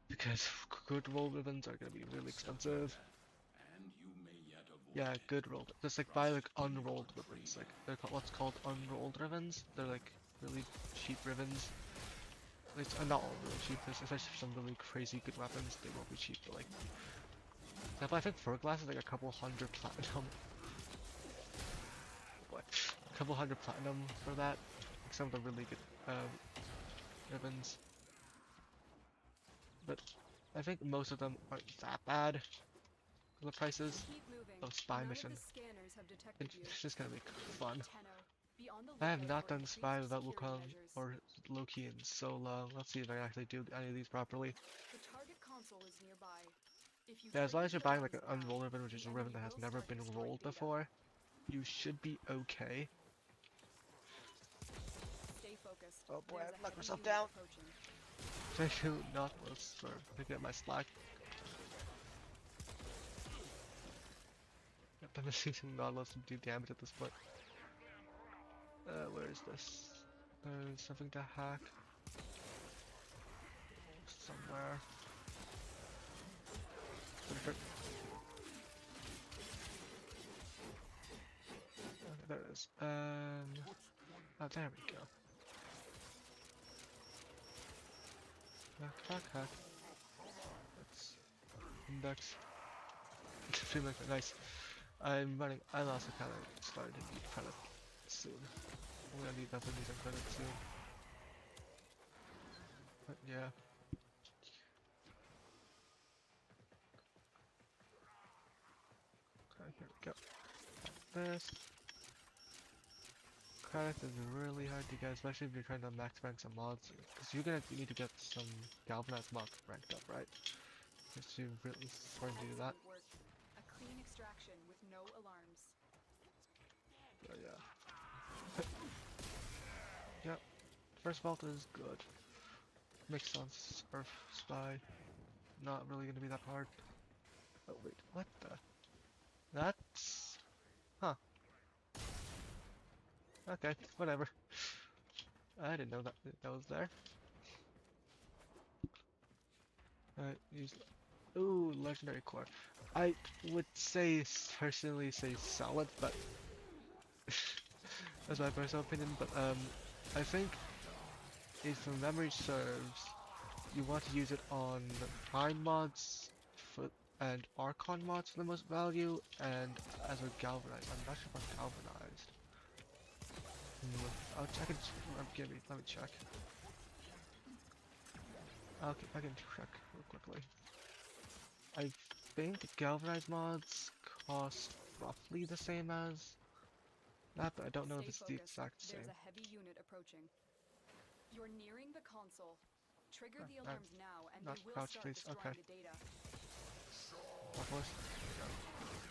Because good roll ribbons are gonna be really expensive. And you may yet avoid Yeah, it. good rolled. Just like buy like Trust me, unrolled Warframe. ribbons. Like they're what's called unrolled ribbons. They're like really cheap ribbons. At least not all really cheap, especially for some really crazy good weapons. They won't be cheap, but like. Example, I think Fur Glass is like a couple hundred platinum. boy, a couple hundred platinum for that. Like some of the really good ribbons, but I think most of them aren't that bad for the prices. Keep moving. Oh, spy None mission. of the scanners have detected you. It's just gonna be fun. Tenno, be on the I have lookout not for done increased spy without security Wukong measures. or Loki in so long. Let's see if I can actually do any of these properly. The target console is nearby. If you Yeah, as long as trigger you're the buying like an alarms now, unrolled ribbon, which is the a ribbon enemy that has will never start been destroying rolled data. before, you should be okay. Stay focused. Oh boy, There's I've a knocked heavy myself unit down. approaching. Thank you, Nautilus, for picking up my slack. Yep, I'm just using Nautilus to do damage at this point. Where is this? There's something to hack. Somewhere. Okay, there it is. Oh, there we go. Hack, hack. That's index. Pretty much nice. I'm also kind of starting to need credit soon. I'm gonna need definitely need some credit soon. But yeah. Okay, here we go. This. Credit is really hard to get, especially if you're trying to max rank some mods. Because you're gonna need to get some galvanized mods ranked up, right? If you're really trying to do that. Excellent work. A clean extraction with no alarms. But yeah. Yep. First vault is good. Makes sense. Earth spy. Not really gonna be that hard. Oh wait, what the? That's... Huh. Okay, whatever. I didn't know that was there. Use... Ooh, legendary core. I would say, personally say solid, but... that's my personal opinion, but I think if the memory serves, you want to use it on Prime mods and Archon mods for the most value, and as a Galvanized. I'm not sure about Galvanized. I'll check it. Let me check. Okay, I can check real quickly. I think Galvanized mods cost roughly the same as that, but I don't know if it's the exact same. There's a heavy unit approaching. You're nearing the console. Trigger the alarms now, and not they will crouch, start please. destroying Okay. the data.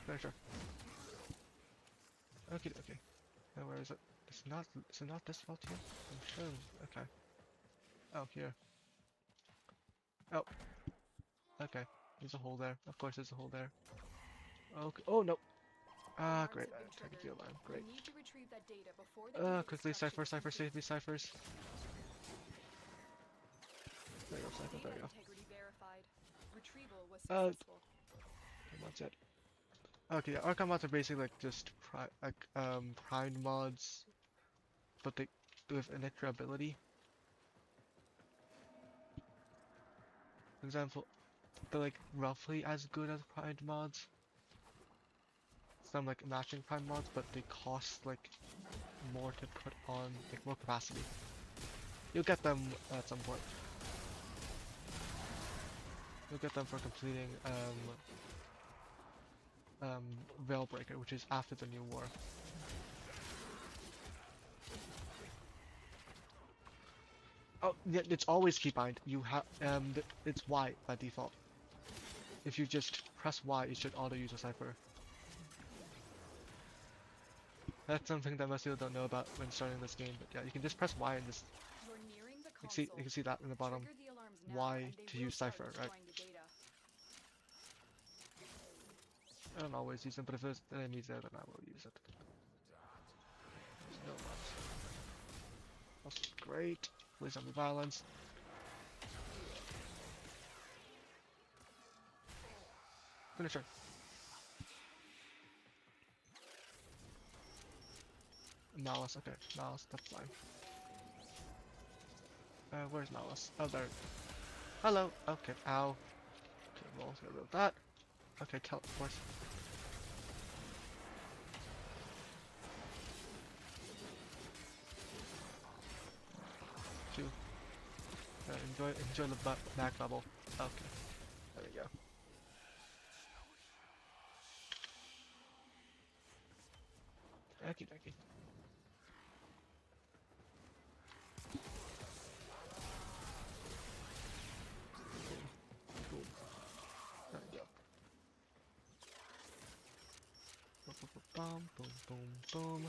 Very sure. Okay, okay. Now where is it? Is it not this vault here? I'm sure. Okay. Oh, here. Oh. Okay. There's a hole there. Of course there's a hole there. Okay. Oh no. Ah, Alarms great. have been Target the triggered. alarm. You Great. need to retrieve that data before the data Quickly, destruction Cypher, is save me, complete. Cyphers. There you go, Cypher, there Data you go. integrity verified. Retrieval was Uh, successful. And that's it. Okay, yeah, Archon mods are basically like just primed mods, but they with an extra ability. For example, they're like roughly as good as primed mods. Some like matching prime mods, but they cost like more to put on, like more capacity. You'll get them at some point. You'll get them for completing Veilbreaker, which is after the new war. Oh, yeah, it's always keybind. You have it's Y by default. If you just press Y, it should auto use a cipher. That's something that most people don't know about when starting this game, but yeah, you can just press Y and just You're nearing the console. you can see that in the bottom. Trigger the alarms now, Y and they to will use start cipher, right? destroying the data. I don't always use them, but if there's enemies there, then I will use it. There's no much. That's great. Please don't be violence. Finisher. Malice, okay. Malice, that's fine. Where's Malice? Oh, there. Hello. Okay, ow. Okay, we'll get rid of that. Okay, teleport. enjoy the back bubble. Okay, there we go. Okie dokie. Boom. There we go. Boom, boom, boom, boom.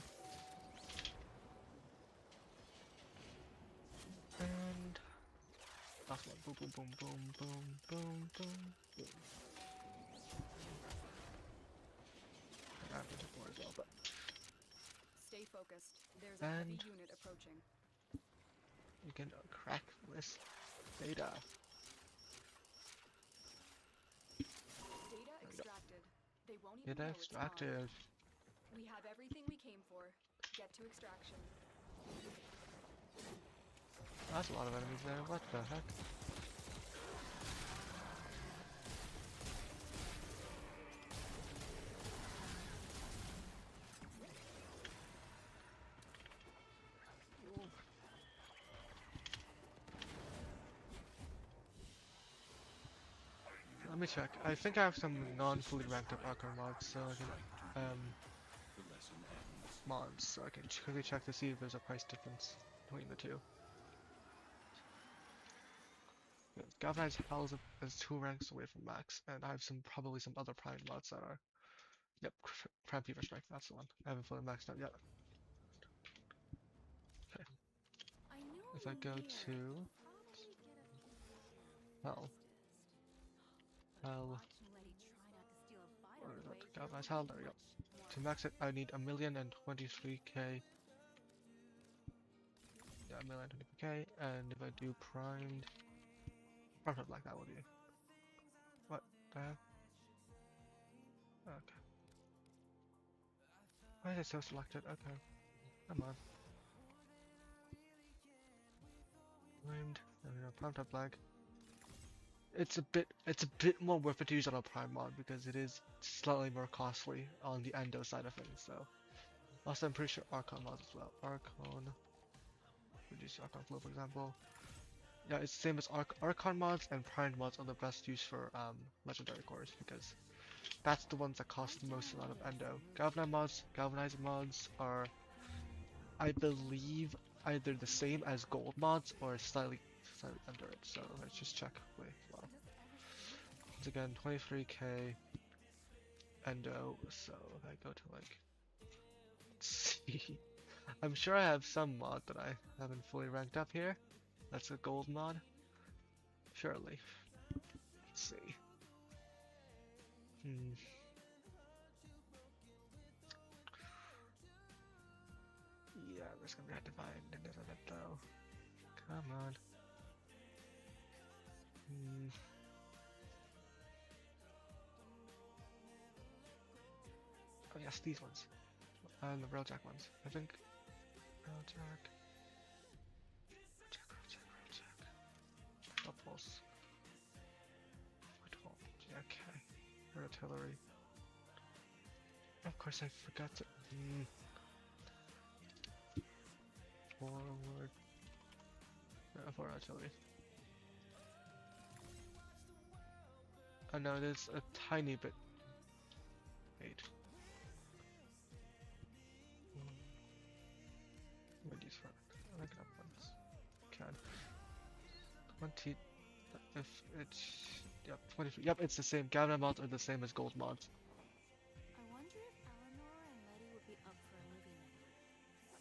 And last one. Boom, boom, boom, boom, boom, boom, boom, boom. I have to more as well, but Stay focused. There's a heavy unit approaching. you can crack this data. Data extracted. They won't even Data know it's gone. extracted. We have everything we came for. Get to extraction. That's a lot of enemies there. What the heck? Let me check. I think I have some non-fully ranked up Archon mods, so I can mods, so I can quickly check to see if there's a price difference between the two. Yeah, Galvanized Howls is 2 ranks away from max, and I have probably some other Prime mods that are. Yep, Prime Fever Strike, that's the one. I haven't fully maxed out yet. Okay. If I go to Hell. Where is it? Galvanized Hell, there we go. To max it, I need 1,023,000. Yeah, 1,023,000, and if I do primed, perfect like that will do. What the heck? Okay. Why is it so selected? Okay. Come on. Primed, there we go, primed up lag. It's a bit more worth it to use on a prime mod because it is slightly more costly on the endo side of things, so. Also, I'm pretty sure Archon mods as well. Archon, reduce Archon flow, for example. Yeah, it's the same as Archon mods, and primed mods are the best use for legendary cores because that's the ones that cost the most amount of endo. Galvanized mods are, I believe, either the same as gold mods or slightly under it. So let's just check quickly as well. Once again, 23k endo. So if I go to like, let's see, I'm sure I have some mod that I haven't fully ranked up here. That's a gold mod. Surely. Let's see. Yeah, there's gonna be a divine in this event though. Come on. Oh yes, these ones. And the Railjack ones. I think Railjack. Pulse. Okay. Artillery. Of course I forgot to forward for artillery. Oh no, there's a tiny bit. Wait. What these for? I like up ones. Can 20. If it's yep 23. Yep, it's the same. Galvan mods are the same as gold mods. I wonder if Eleanor and Letty would be up for a movie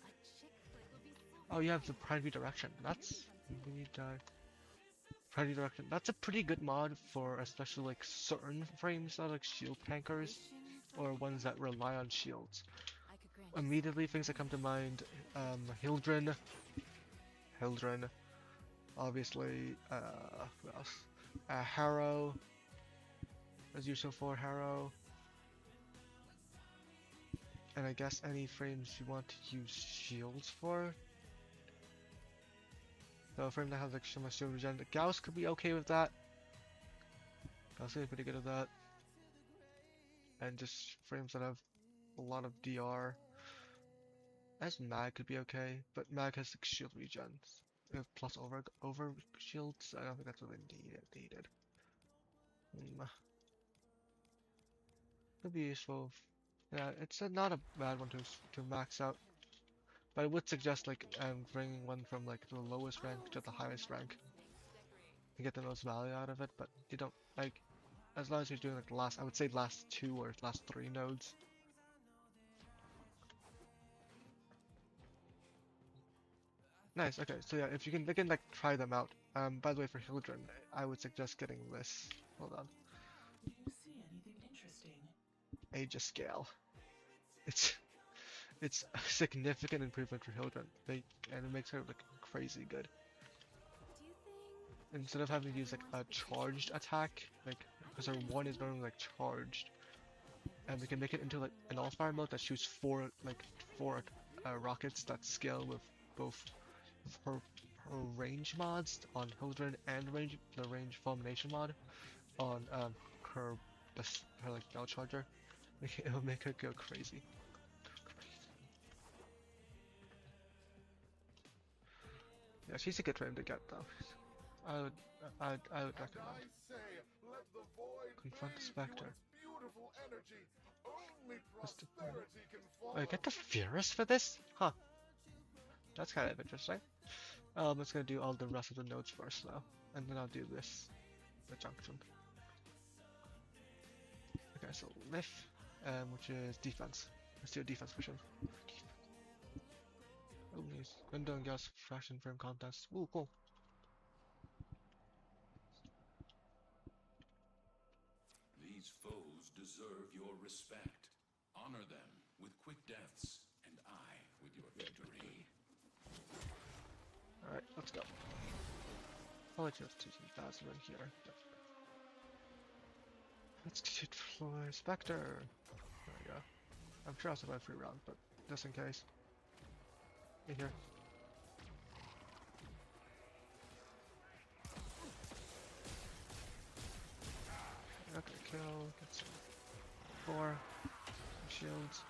night. A chick flick would be so Oh, you have the Prime Redirection. That's Prime Redirection. That's a pretty good mod for especially like certain frames, like shield tankers or ones that rely on shields. Immediately, things that come to mind: Hildren, obviously. What else? Harrow. As usual for Harrow. And I guess any frames you want to use shields for. So a frame that has like so much shield regen. Gauss could be okay with that. Gauss is pretty good at that. And just frames that have a lot of DR. As Mag could be okay, but Mag has like shield regen. plus over shields. I don't think that's really needed. Could be useful. Yeah, it's not a bad one to max out, but I would suggest like bringing one from like the lowest rank to the highest rank to get the most value out of it. But you don't like as long as you're doing like the last, I would say last 2 or last 3 nodes. Nice. Okay, so yeah, if you can, they can like try them out. By the way, for Hildren, I would suggest getting this. Hold on. Do you see anything interesting? Aegis scale. It's it's a significant improvement for Hildren. And it makes her look crazy good. Do you think Instead of having to use like everyone's a charged attack, like because her one is normally like charged, and we can make it into like an all-fire mode that shoots four rockets that scale with both her range mods on Hildren and the range fulmination mod on her her like bell charger. It'll make her go crazy. Yeah, she's a good frame to get though. I would I would recommend. Confront the Spectre. I get the Furus for this? Huh. That's kind of interesting. I'm just gonna do all the rest of the nodes first though, and then I'll do this, the junction. Okay, so lift, which is defense. Let's do a defense mission. Oh, nice. Window and gas fraction frame contest. Ooh, cool. These foes deserve your respect. Honor them with quick deaths, and I with your victory. Alright, let's go. I'll let you have 2,000 in here. Let's deploy Spectre. There we go. I'm sure I'll survive 3 rounds, but just in case. In here. Okay, kill, get some 4 shields.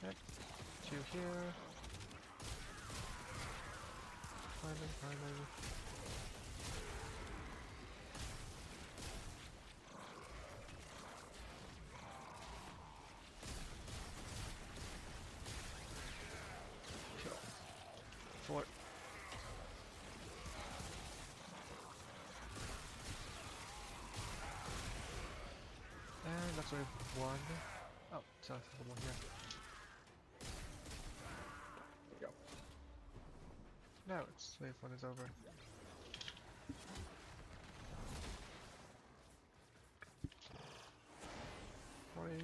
Okay, 2 here. Climbing. Kill. 4. And that's wave 1. Oh, so there's one here. There we go. Now it's wave 1 is over. Sorry.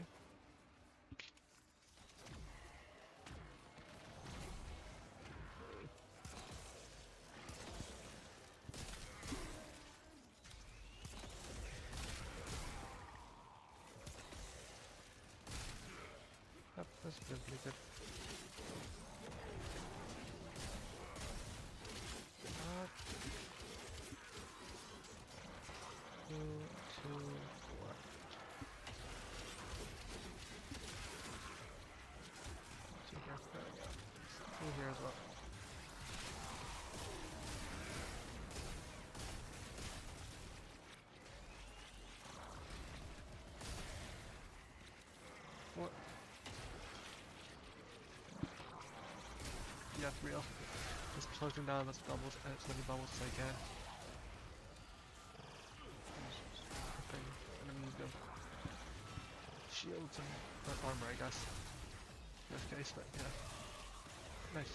Yep, that's pretty good. Up. 2, 2, 1. Two here. There we go. 2 here as well. What? Yeah, for real. Just closing down as bubbles as many bubbles as I can. Hoping enemies go. Shields and armor, I guess. In this case, but yeah. Nice.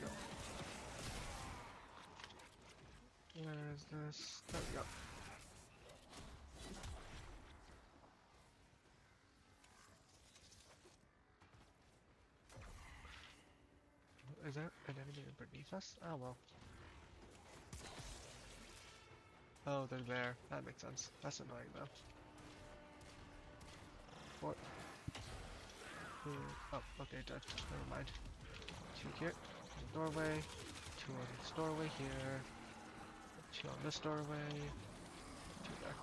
Go. Where is this? There we go. Is there an enemy beneath us? Oh well. Oh, they're there. That makes sense. That's annoying though. 4. 2. Oh, okay, dead. Never mind. 2 here, doorway, 2 on this doorway here, 2 on this doorway, 2 there.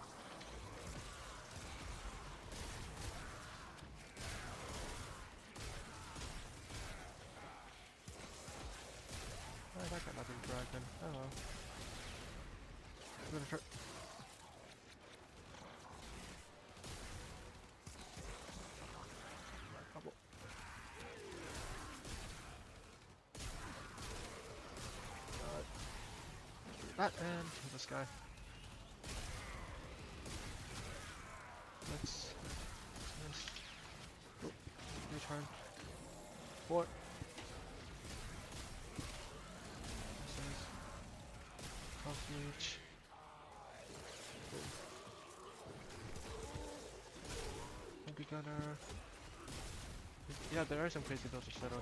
Oh, I got nothing dragon. Oh well. I'm gonna try. Bubble. That and kill this guy. Let's oh, return. 4. Health leech. Maybe gunner. Yeah, there are some crazy builds of Shadow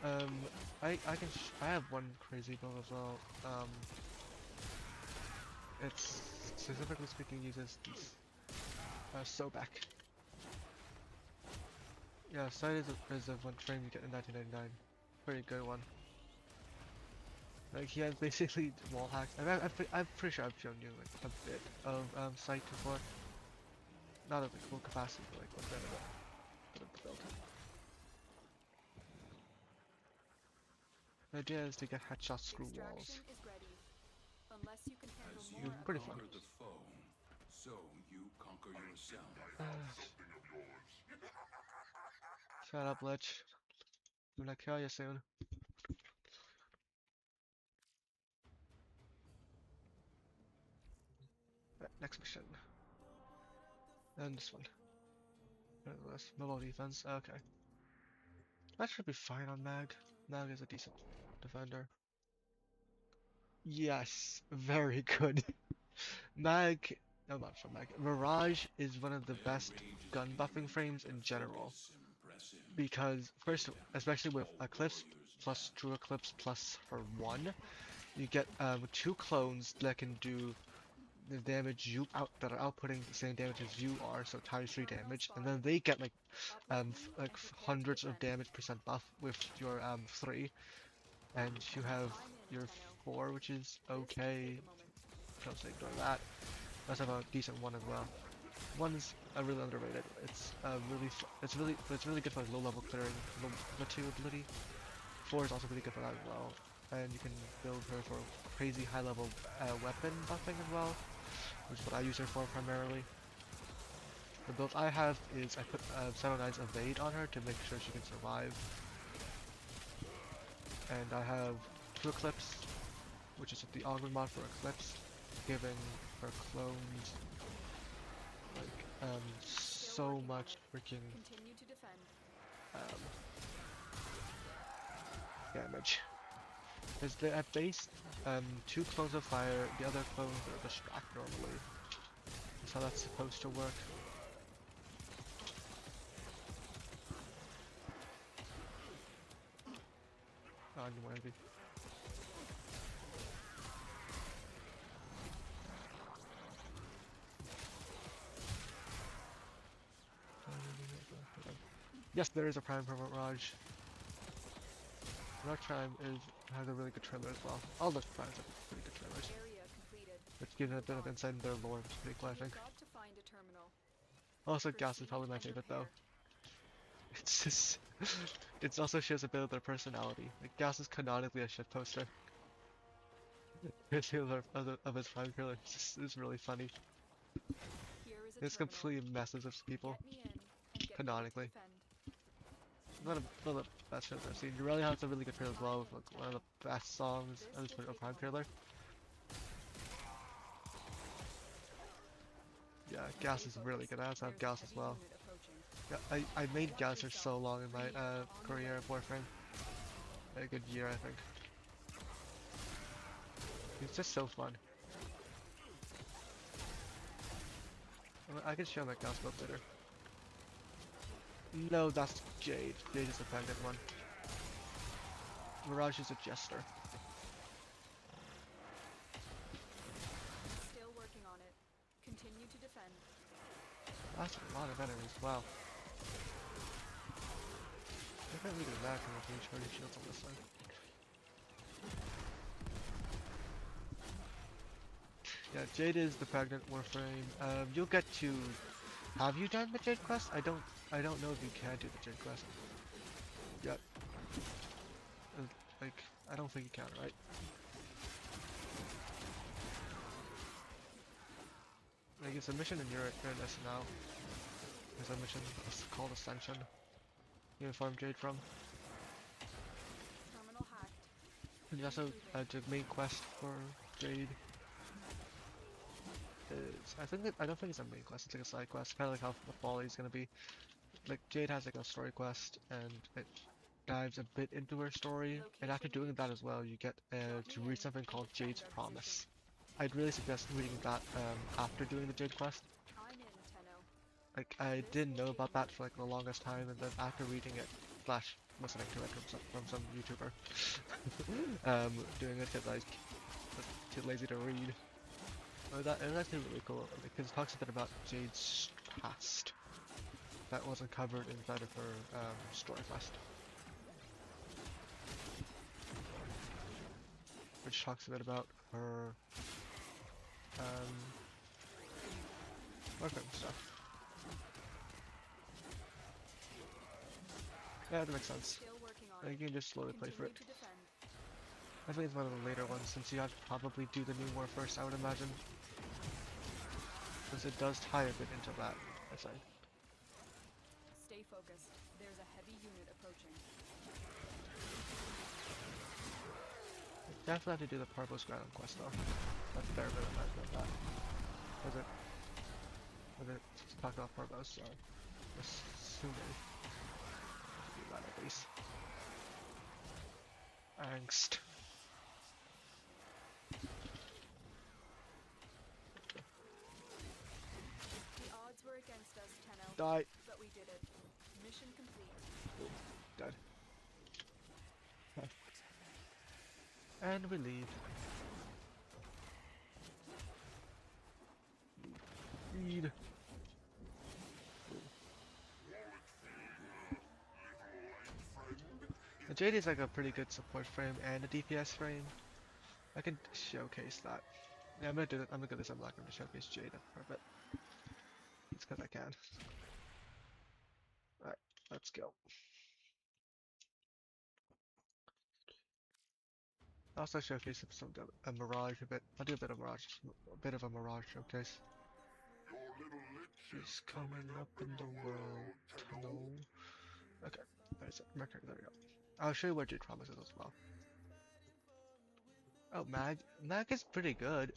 9. I have one crazy build as well. It's specifically speaking uses these Sobek. Yeah, Sight is a one frame you get in 1999. Pretty good one. Like he has basically wall hacks. I'm pretty sure I've shown you like a bit of Sight before. Not at the full capacity, but like what's bit of the build. The idea is to get headshots through walls. Extraction is ready. Unless you can handle As more you of Pretty them. fun. conquer the foe, so you conquer yourself. Shut up, Lich. I'm gonna kill you soon. Right, next mission. And this one. This mobile defense. Okay. That should be fine on Mag. Mag is a decent defender. Yes, very good. Mag, no, not from Mag. Mirage is one of the best gun buffing frames in general. Because first, especially with Eclipse plus True Eclipse plus her 1, you get 2 clones that can do the damage you that are outputting the same damage as you are, so times 3 damage, and then they get like hundreds of damage percent buff with your 3, and you have your 4, which is okay. Don't say ignore that. Let's have a decent 1 as well. 1 is really underrated. It's it's really good for like, low level clearing, low 2 ability. 4 is also really good for that as well, and you can build her for crazy high level weapon buffing as well, which is what I use her for primarily. The build I have is I put 709's Evade on her to make sure she can survive. And I have 2 Eclipse, which is the Augment mod for Eclipse, giving her clones like so much freaking Continue to defend. damage. Because they at base 2 clones of fire, the other clones are distract normally. That's how that's supposed to work. Oh, you want to be. Yes, there is a Prime for Mirage. Mirage Prime has a really good trailer as well. All the Primes have pretty good trailers. Area completed. Which gives it a bit of insight into their lore, which is pretty cool, I think. You've got to find a terminal. Also, Gas is Proceed probably my and favorite though. repair. It's just, it also shows a bit of their personality. Like Gas is canonically a shit poster. His of his Prime trailer is really funny. Here is a It's terminal. completely messes with people. Get me in and get ready to Canonically. defend. One of the best trailers I've seen. You really has a really good trailer as well, with like one of the best songs of this Prime trailer. Yeah, Gas is really good. I also have Gas as well. Yeah, I made Gas for so long in my career at Warframe. A good year, I think. It's just so fun. I can show my Gas build later. No, that's Jade. Jade is the pendant one. Mirage is a jester. Still working on it. Continue to defend. That's a lot of enemies, wow. can't really do that because of the charging shields on this side. Yeah, Jade is the pregnant Warframe. You'll get to. Have you done the Jade quest? I don't know if you can do the Jade quest. Yeah. Like, I don't think you can, right? Like, it's a mission in your this now. There's a mission called Ascension. You farm Jade from. Terminal hacked. And also, the main quest for Jade is, I don't think it's a main quest, it's like a side quest, kind of like how the Folly is gonna be. Like, Jade has like a story quest, and it dives a bit into her story, and after doing that as well, you get to read something called Jade's Promise. I'd really suggest reading that after doing the Jade quest. I'm in, Tenno. Like, I didn't know about that for like the longest time, and then after reading it, slash listening to it from some YouTuber, doing it because I was too lazy to read. That is actually really cool because it talks a bit about Jade's past that wasn't covered inside of her story quest, which talks a bit about her Warframe stuff. Yeah, that makes sense. Still working on You it. can just slowly play through Continue it. to defend. I think it's one of the later ones since you have to probably do the new war first, I would imagine. Because it does tie a bit into that, I think. Stay focused. There's a heavy unit approaching. Definitely have to do the Parvos Ground quest though. That's a fair bit of that. Was it talk about Parvos, so assuming do that at least. Angst. The odds were against us, Tenno. Die. But we did it. Mission complete. Dead. And we leave. Read. The Jade is like a pretty good support frame and a DPS frame. I can showcase that. Yeah, I'm gonna do that. I'm gonna do this. I'm not gonna showcase Jade for a bit. It's because I can. Alright, let's go. I'll also showcase some a Mirage a bit. I'll do a bit of Mirage showcase. She's coming up in the world tunnel. Okay, there's it. Mercury, there we go. I'll show you what Jade promises as well. Oh, Mag is pretty good.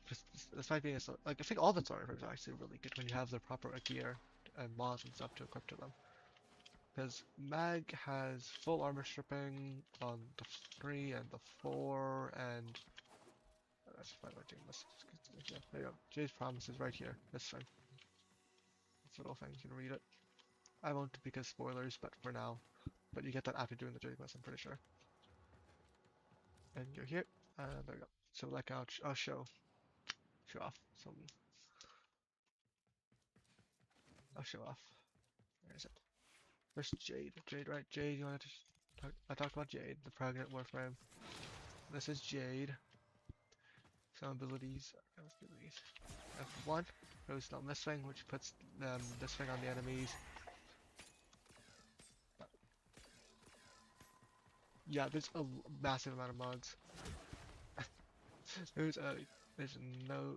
Just despite being like I think all the story frames are actually really good when you have the proper gear and mods and stuff to equip to them. Because Mag has full armor stripping on the 3 and the 4, and that's fine. I'm doing this. Yeah, there you go. Jade's Promise is right here. This thing. This little thing. You can read it. I won't because spoilers, but for now. But you get that after doing the Jade quest, I'm pretty sure. And you're here. There you go. So like I'll show off some. I'll show off. Where is it? There's Jade. Jade, right? Jade, you wanted to talk, I talked about Jade, the pregnant Warframe. This is Jade. Some abilities. F1 goes down this thing, which puts this thing on the enemies. Yeah, there's a massive amount of mods. there's no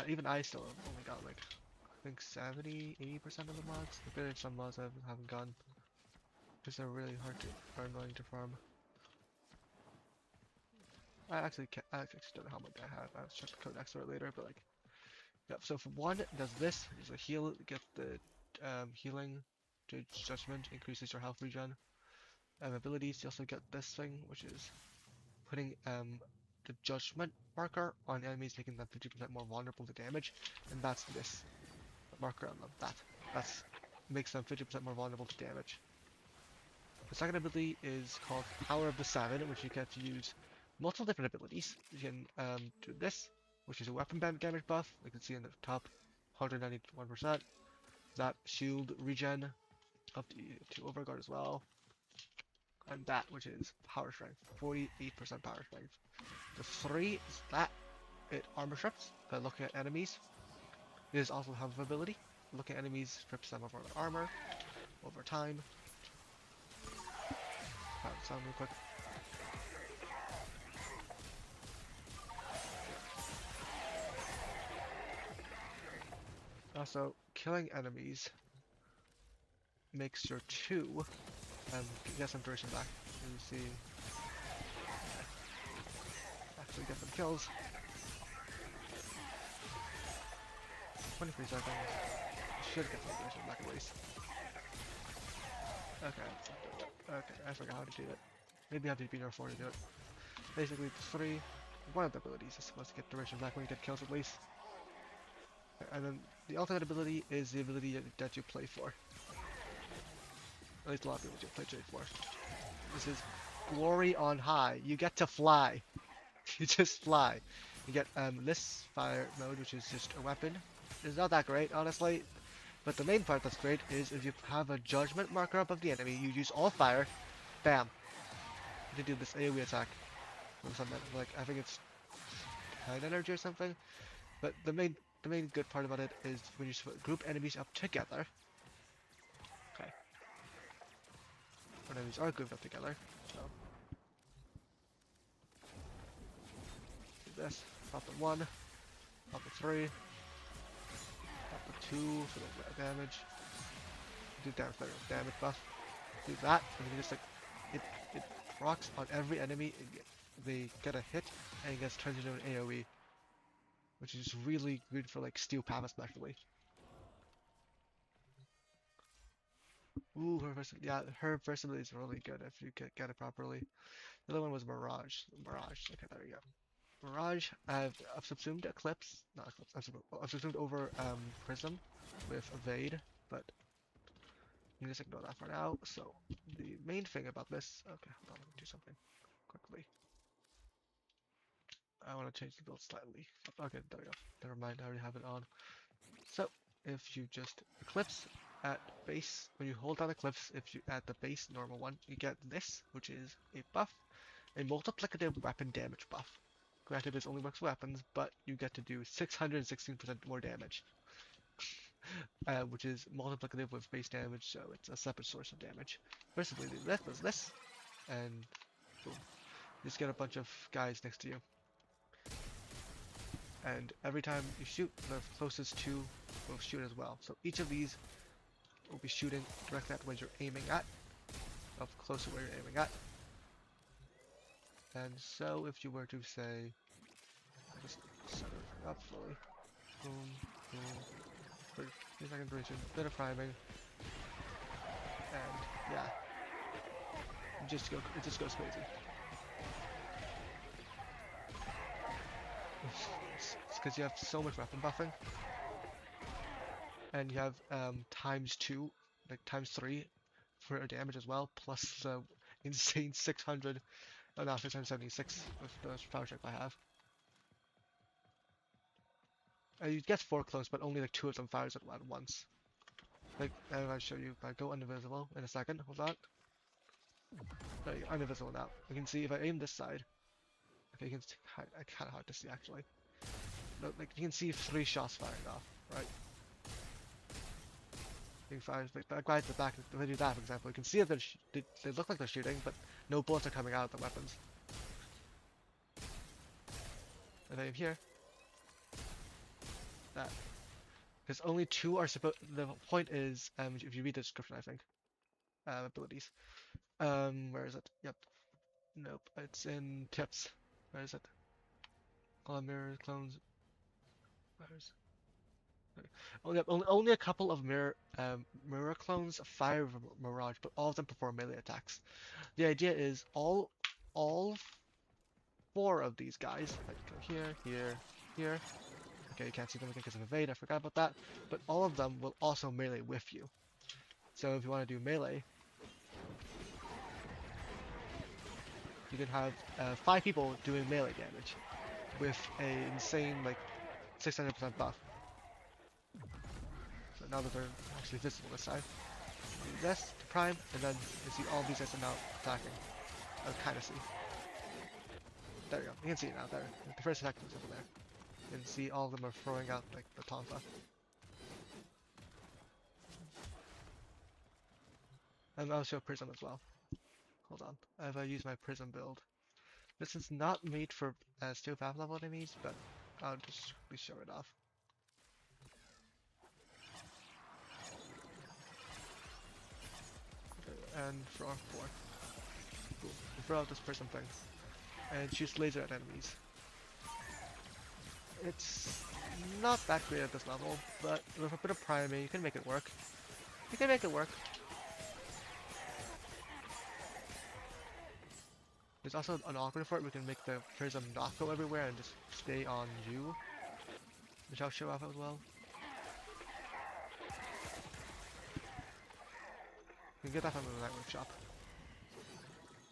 even I still have only got like I think 70-80% of the mods. There's some mods I haven't gotten because they're really are annoying to farm. I actually don't know how much I have. I'll check the codex for it later, but like, yep. So for one, it does this, which is a heal. Get the healing, judgment increases your health regen. Abilities, you also get this thing, which is putting the judgment marker on enemies, making them 50% more vulnerable to damage, and that's this marker on them. That's makes them 50% more vulnerable to damage. The second ability is called Power of the Seven, which you get to use multiple different abilities. You can do this, which is a weapon damage buff. You can see in the top, 191%. that shield regen up to overguard as well. And that, which is power strength, 48% power strength. The 3 is that, it armor strips, by looking at enemies. It is also have ability. Looking at enemies strips them of their armor over time. Sound real quick. Also, killing enemies makes your 2 get some duration back. You see, actually get some kills. 23 seconds. Should get some duration back at least. Okay, I forgot how to do it. Maybe I have to be nerfed 4 to do it. Basically, 3, one of the abilities is supposed to get duration back when you get kills at least. And then the ultimate ability is the ability that you play for. At least a lot of people do play trade for. This is glory on high. You get to fly. You just fly. You get this fire mode, which is just a weapon. It's not that great, honestly. But the main part that's great is if you have a judgment marker above the enemy, you use all fire, bam. You do this AoE attack. Or something like, I think it's 10 energy or something. But the main good part about it is when you group enemies up together. Okay. When enemies are grouped up together. So do this. Pop the 1. Pop the 3. Pop the 2 for the damage. Do damage buff. Do that, and you just like it procs on every enemy. They get a hit, and it gets turned into an AoE, which is really good for like steel path especially. Ooh, her versatility is really good if you get it properly. The other one was Mirage. Okay, there we go. Mirage, I've subsumed Eclipse, not Eclipse, I've subsumed over Prism with Evade, but you just ignore that for now. So the main thing about this, okay, hold on, let me do something quickly. I want to change the build slightly. Okay, there we go. Never mind, I already have it on. So if you just Eclipse at base, when you hold down Eclipse, if you at the base normal one, you get this, which is a buff, a multiplicative weapon damage buff. Granted, this only works for weapons, but you get to do 616% more damage, which is multiplicative with base damage, so it's a separate source of damage. Basically, this does this, and boom. You just get a bunch of guys next to you. And every time you shoot, the closest two will shoot as well. So each of these will be shooting directly at what you're aiming at, up close to where you're aiming at. And so if you were to say, just set everything up fully, boom, boom, 3 second duration, bit of priming, and yeah, it just goes crazy. It's because you have so much weapon buffing, and you have ×2, like ×3 for damage as well, plus the insane 600, oh no, 676 with the power check I have. You get 4 close, but only like 2 of them fires at once. Like, I'll show you. If I go invisible in a second, hold on. There you go, I'm invisible now. You can see if I aim this side. Okay, you can see, kind of hard to see actually. No, like you can see 3 shots firing off, right? You can fire like that guy at the back. If they do that, for example, you can see that they look like they're shooting, but no bullets are coming out of the weapons. And I aim here. That. Because only 2 are supposed. The point is, if you read the description, I think, abilities. Where is it? Yep. Nope. It's in tips. Where is it? All mirrors, clones. Where's only a couple of mirror clones fire Mirage, but all of them perform melee attacks. The idea is all 4 of these guys, like go here. Okay, you can't see them again because of evade. I forgot about that. But all of them will also melee with you. So if you want to do melee, you can have 5 people doing melee damage with a insane like 600% buff. but now that they're actually visible this time. Do this to prime, and then you see all these guys are now attacking. I kind of see. There you go. You can see it now. There. The first attack was over there. You can see all of them are throwing out like the tonfa. And I'll show Prism as well. Hold on. If I use my Prism build. This is not made for steel path level enemies, but I'll just quickly show it off. And throw on 4. Boom. You throw out this Prism thing. And shoots laser at enemies. It's not that great at this level, but with a bit of priming, you can make it work. You can make it work. There's also an augment for it. We can make the prism not go everywhere and just stay on you, which I'll show off as well. You can get that from the night workshop.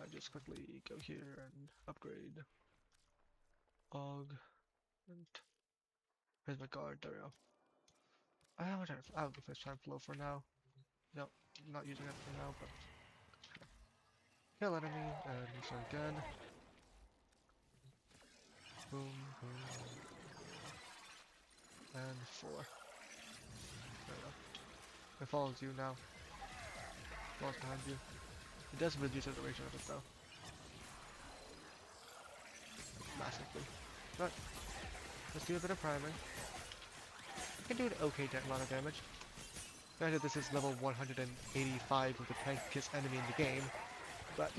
I just quickly go here and upgrade and prismatic guard. There we go. I have the first time flow for now. Nope, not using it for now, but kill enemy and restart again. Boom, boom. And 4. There we go. It follows you now. Follows behind you. It does reduce the duration of it though. Massively. But let's do a bit of priming. You can do an okay amount of damage. Granted, this is level 185 with the tankiest enemy in the game, but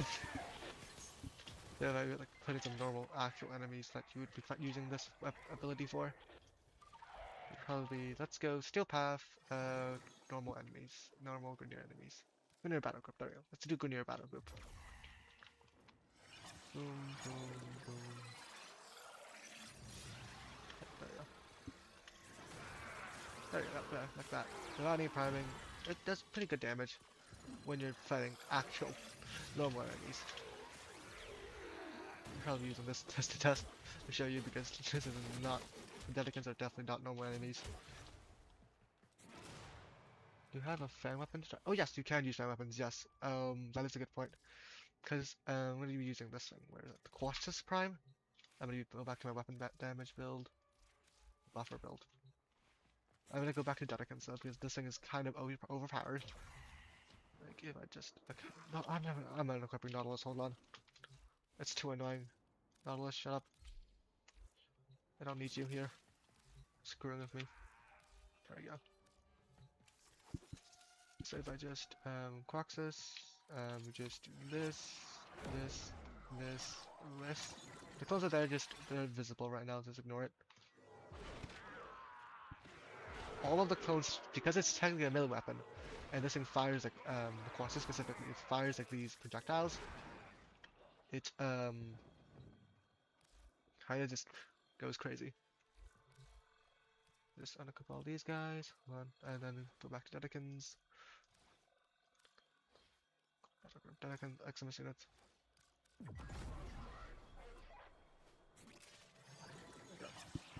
if I like put in some normal actual enemies that you would be using this ability for, probably let's go steel path, normal enemies, normal Grineer enemies, Grineer battle group. There we go. Let's do Grineer battle group. Boom, boom, boom. There we go. There you go, like that. Without any priming, it does pretty good damage when you're fighting actual normal enemies. I'm probably using this test to show you because this is not, the Dedicans are definitely not normal enemies. Do you have a fan weapon? Oh yes, you can use fan weapons, yes. That is a good point. Because I'm going to be using this thing. Where is it? The Quastus Prime? I'm going to go back to my weapon damage build. Buffer build. I'm going to go back to Dedicans though, because this thing is kind of overpowered. Like, if I just... Okay, no, I'm not equipping Nautilus, hold on. It's too annoying. Nautilus, shut up. I don't need you here. Screwing with me. There we go. So if I just, Quaxus, just do this, this, this. The clones are there, they're visible right now, just ignore it. All of the clones, because it's technically a melee weapon, and this thing fires like, the Quaxus specifically, it fires like these projectiles. It, kinda just goes crazy. Just unequip all these guys, hold on, and then go back to Dedicans. Dedican Eximus units. There we go.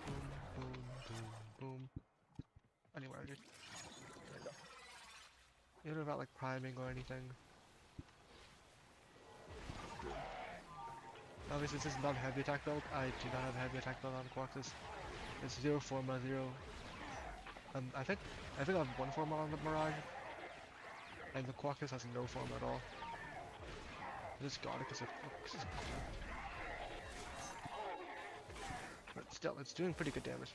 Boom, boom, boom, boom. Anywhere, dude. There we go. Even without like priming or anything. Obviously, this is not a heavy attack build. I do not have a heavy attack build on Quaxus. It's 0 Forma, 0. I think I have 1 Forma on the Mirage. And the Quaxus has no Forma at all. I just got it because it. But still, it's doing pretty good damage.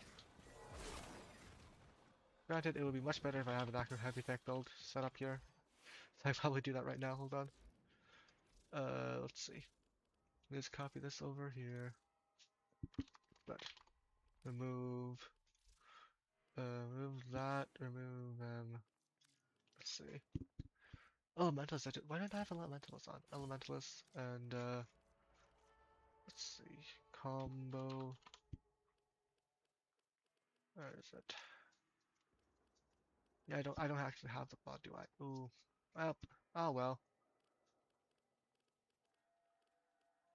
Granted, it would be much better if I have an active heavy attack build set up here. So I probably do that right now, hold on. Let's see. Let's copy this over here. But remove that, let's see. Elementalist, why did I have Elementalist on? Elementalist and let's see. Combo. Where is it? Yeah, I don't actually have the bot, do I? Ooh. Well, oh well.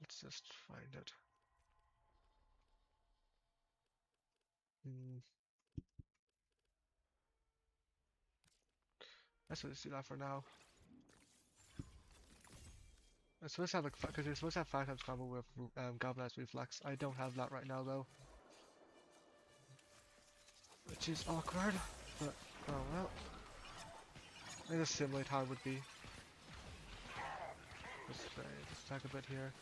Let's just find it. Let's just do that for now. It's supposed to have like, because you're supposed to have 5 times combo with galvanized reflex. I don't have that right now though, which is awkward. But oh well. I think a simulate how it would be. Let's stack a bit here.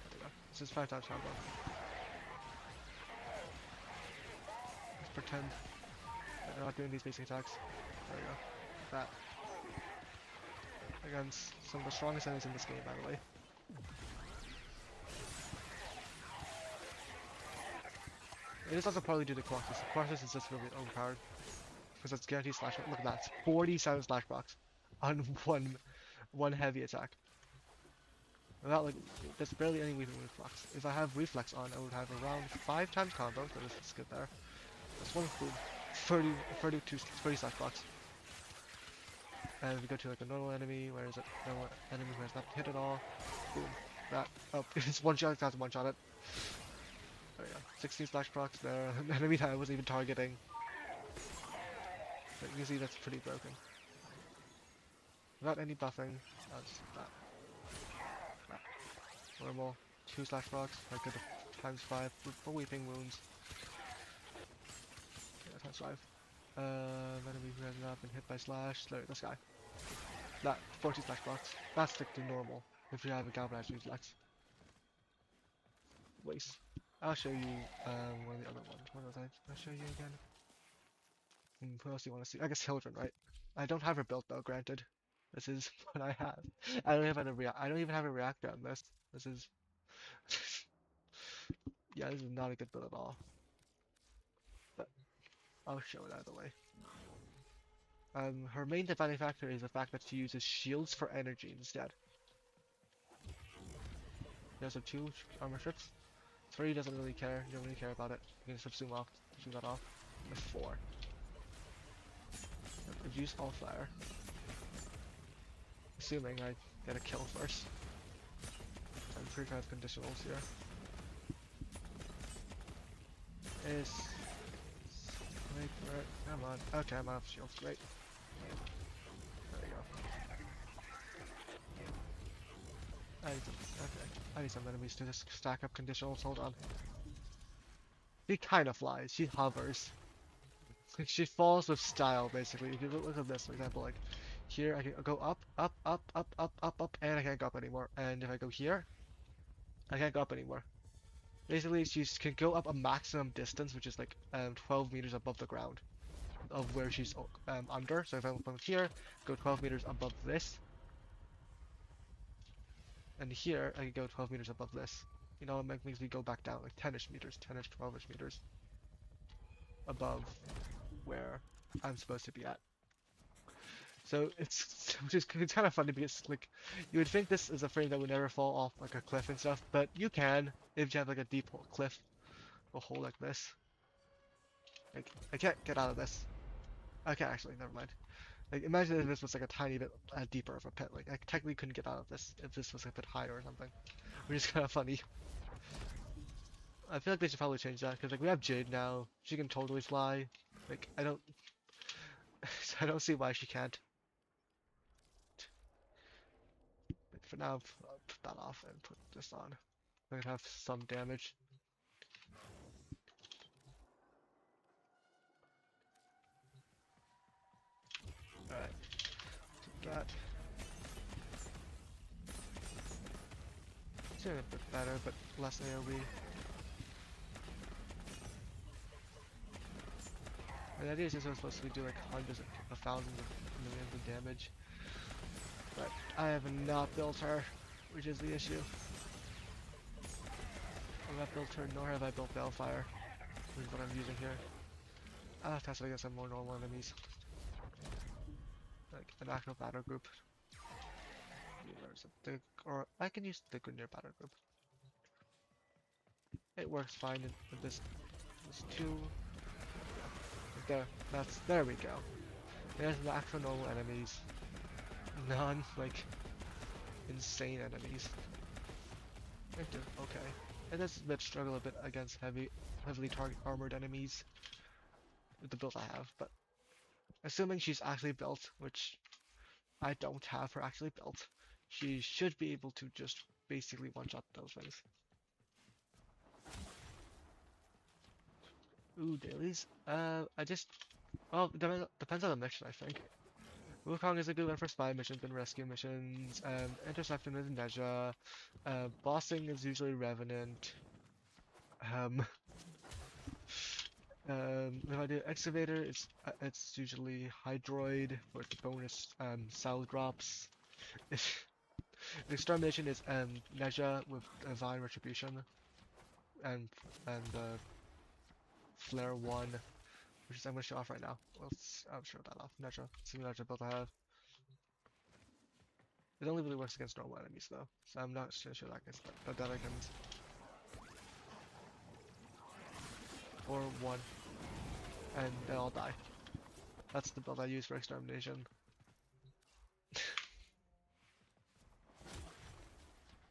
There we go. This is 5 times combo. Let's pretend that they're not doing these basic attacks. There we go. That. Against some of the strongest enemies in this game, by the way. It is also probably due to Quartus. Quartus is just really overpowered. Because it's guaranteed slash. Look at that. It's 47 slash blocks on one heavy attack. Without like, there's barely any reflex. If I have reflex on, I would have around 5 times combo. So let's get there. That's one boom. 30 slash blocks. And if we go to like a normal enemy, where is it? Normal enemy who has not hit at all. Boom. That. Oh, it's one shot. It has one shot it. There we go. 16 slash procs there. An enemy that I wasn't even targeting. But you can see that's pretty broken. Without any buffing. That's that. Normal. 2 slash procs. I get a times 5 for weeping wounds. Yeah, times 5. Enemy who has not been hit by slash. There, this guy. That 40 slash procs. That's like the normal. If you have a galvanized reflex. Waste. I'll show you one of the other ones. What was I'll show you again? What else do you want to see? I guess Hildren, right? I don't have her built though, granted. This is what I have. I don't even have a reactor on this. This is yeah, this is not a good build at all. But I'll show it either way. Her main defining factor is the fact that she uses shields for energy instead. There's a 2 armor strips. 3 doesn't really care. You don't really care about it. You can just zoom that off. The 4. Reduce all fire. Assuming I get a kill first. I'm pretty sure I have conditionals here. Wait for it. Come on. Okay, I'm out of shields. Great. There we go. I need some enemies to just stack up conditionals. Hold on. She kind of flies. She hovers. She falls with style, basically. If you look at this, for example, like here, I can go up, up, up, up, up, up, up, and I can't go up anymore. And if I go here, I can't go up anymore. Basically, she can go up a maximum distance, which is like 12 meters above the ground of where she's under. So if I'm from here, go 12 meters above this. And here, I can go 12 meters above this. You know, it makes me go back down like 10-ish meters, 10-ish, 12-ish meters above where I'm supposed to be at. So it's kind of funny because like you would think this is a frame that would never fall off like a cliff and stuff, but you can if you have like a deep cliff, a hole like this. Like I can't get out of this. Okay, actually, never mind. Like imagine if this was like a tiny bit deeper of a pit. Like I technically couldn't get out of this if this was a bit higher or something, which is kind of funny. I feel like they should probably change that because like we have Jade now. She can totally fly. Like I don't see why she can't. But for now, I'll put that off and put this on. I can have some damage. Alright. Take that. It's doing a bit better, but less AoE. And the idea is this was supposed to do like hundreds of thousands of millions of damage. But I have not built her, which is the issue. I have not built her, nor have I built Balefire, which is what I'm using here. I'll have to test it against some more normal enemies. Like an actual battle group. Or I can use the Grineer battle group. It works fine in this 2. There we go. There's the actual normal enemies. Non like insane enemies. Okay. It does struggle a bit against heavily armored enemies. with the build I have, but assuming she's actually built, which I don't have her actually built, she should be able to just basically one-shot those things. Ooh, dailies. Well, depends on the mission, I think. Wukong is a good one for spy missions and rescue missions. Intercepting is Neja. Bossing is usually Revenant. Um, if I do Excavator, it's usually Hydroid for the bonus cell drops. Extermination is Neja with Divine Retribution and Flare 1, which is I'm gonna show off right now. I'll show that off. Neja, it's a Neja build I have. It only really works against normal enemies though, so I'm not gonna show that against Delicans. Or 1, and they all die. That's the build I use for extermination.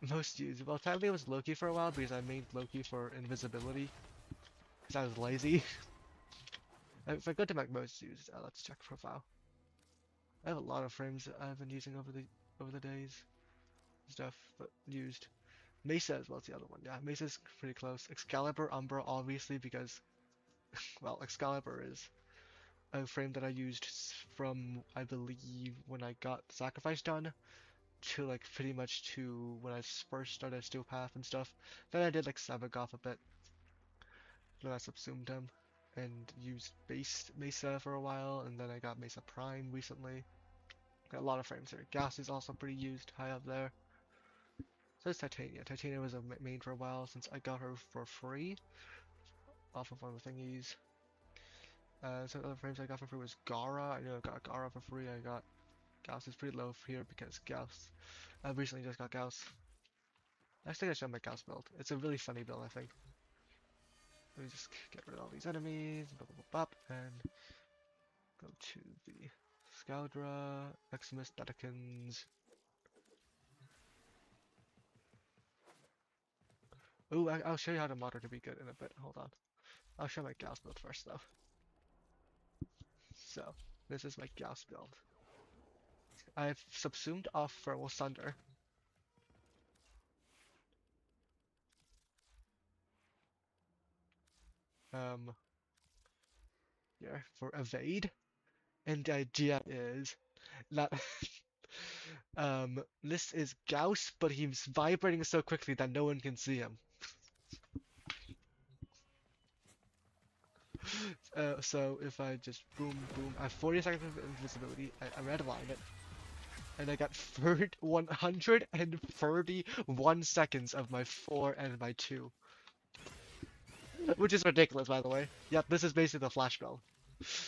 Most used. Well, technically it was Loki for a while because I made Loki for invisibility. Because I was lazy. If I go to my most used, let's check profile. I have a lot of frames that I've been using over the days. Stuff, but used. Mesa as well as the other one. Yeah, Mesa's pretty close. Excalibur, Umbra, obviously because, well, Excalibur is a frame that I used from, I believe, when I got Sacrifice done to like pretty much to when I first started Steel Path and stuff. Then I did like Sabagoth a bit. Then I subsumed him and used base Mesa for a while, and then I got Mesa Prime recently. Got a lot of frames here. Gas is also pretty used, high up there. So is Titania. Titania was a main for a while since I got her for free off of one of the thingies. Some other frames I got for free was Gara. I know I got Gara for free. I got Gauss is pretty low here because Gauss. I recently just got Gauss. I think I show my Gauss build. It's a really funny build, I think. Let me just get rid of all these enemies, and go to the Scaldra, Maximus, Deticans. Ooh, I'll show you how to mod her to be good in a bit. Hold on. I'll show my Gauss build first, though. So, this is my Gauss build. I've subsumed off Thermal Sunder. Here for evade, and the idea is that this is Gauss, but he's vibrating so quickly that no one can see him. So if I just boom, boom, I have 40 seconds of invisibility. I redline it, and I got 131 seconds of my 4 and my 2, which is ridiculous, by the way. Yep, this is basically the flash build.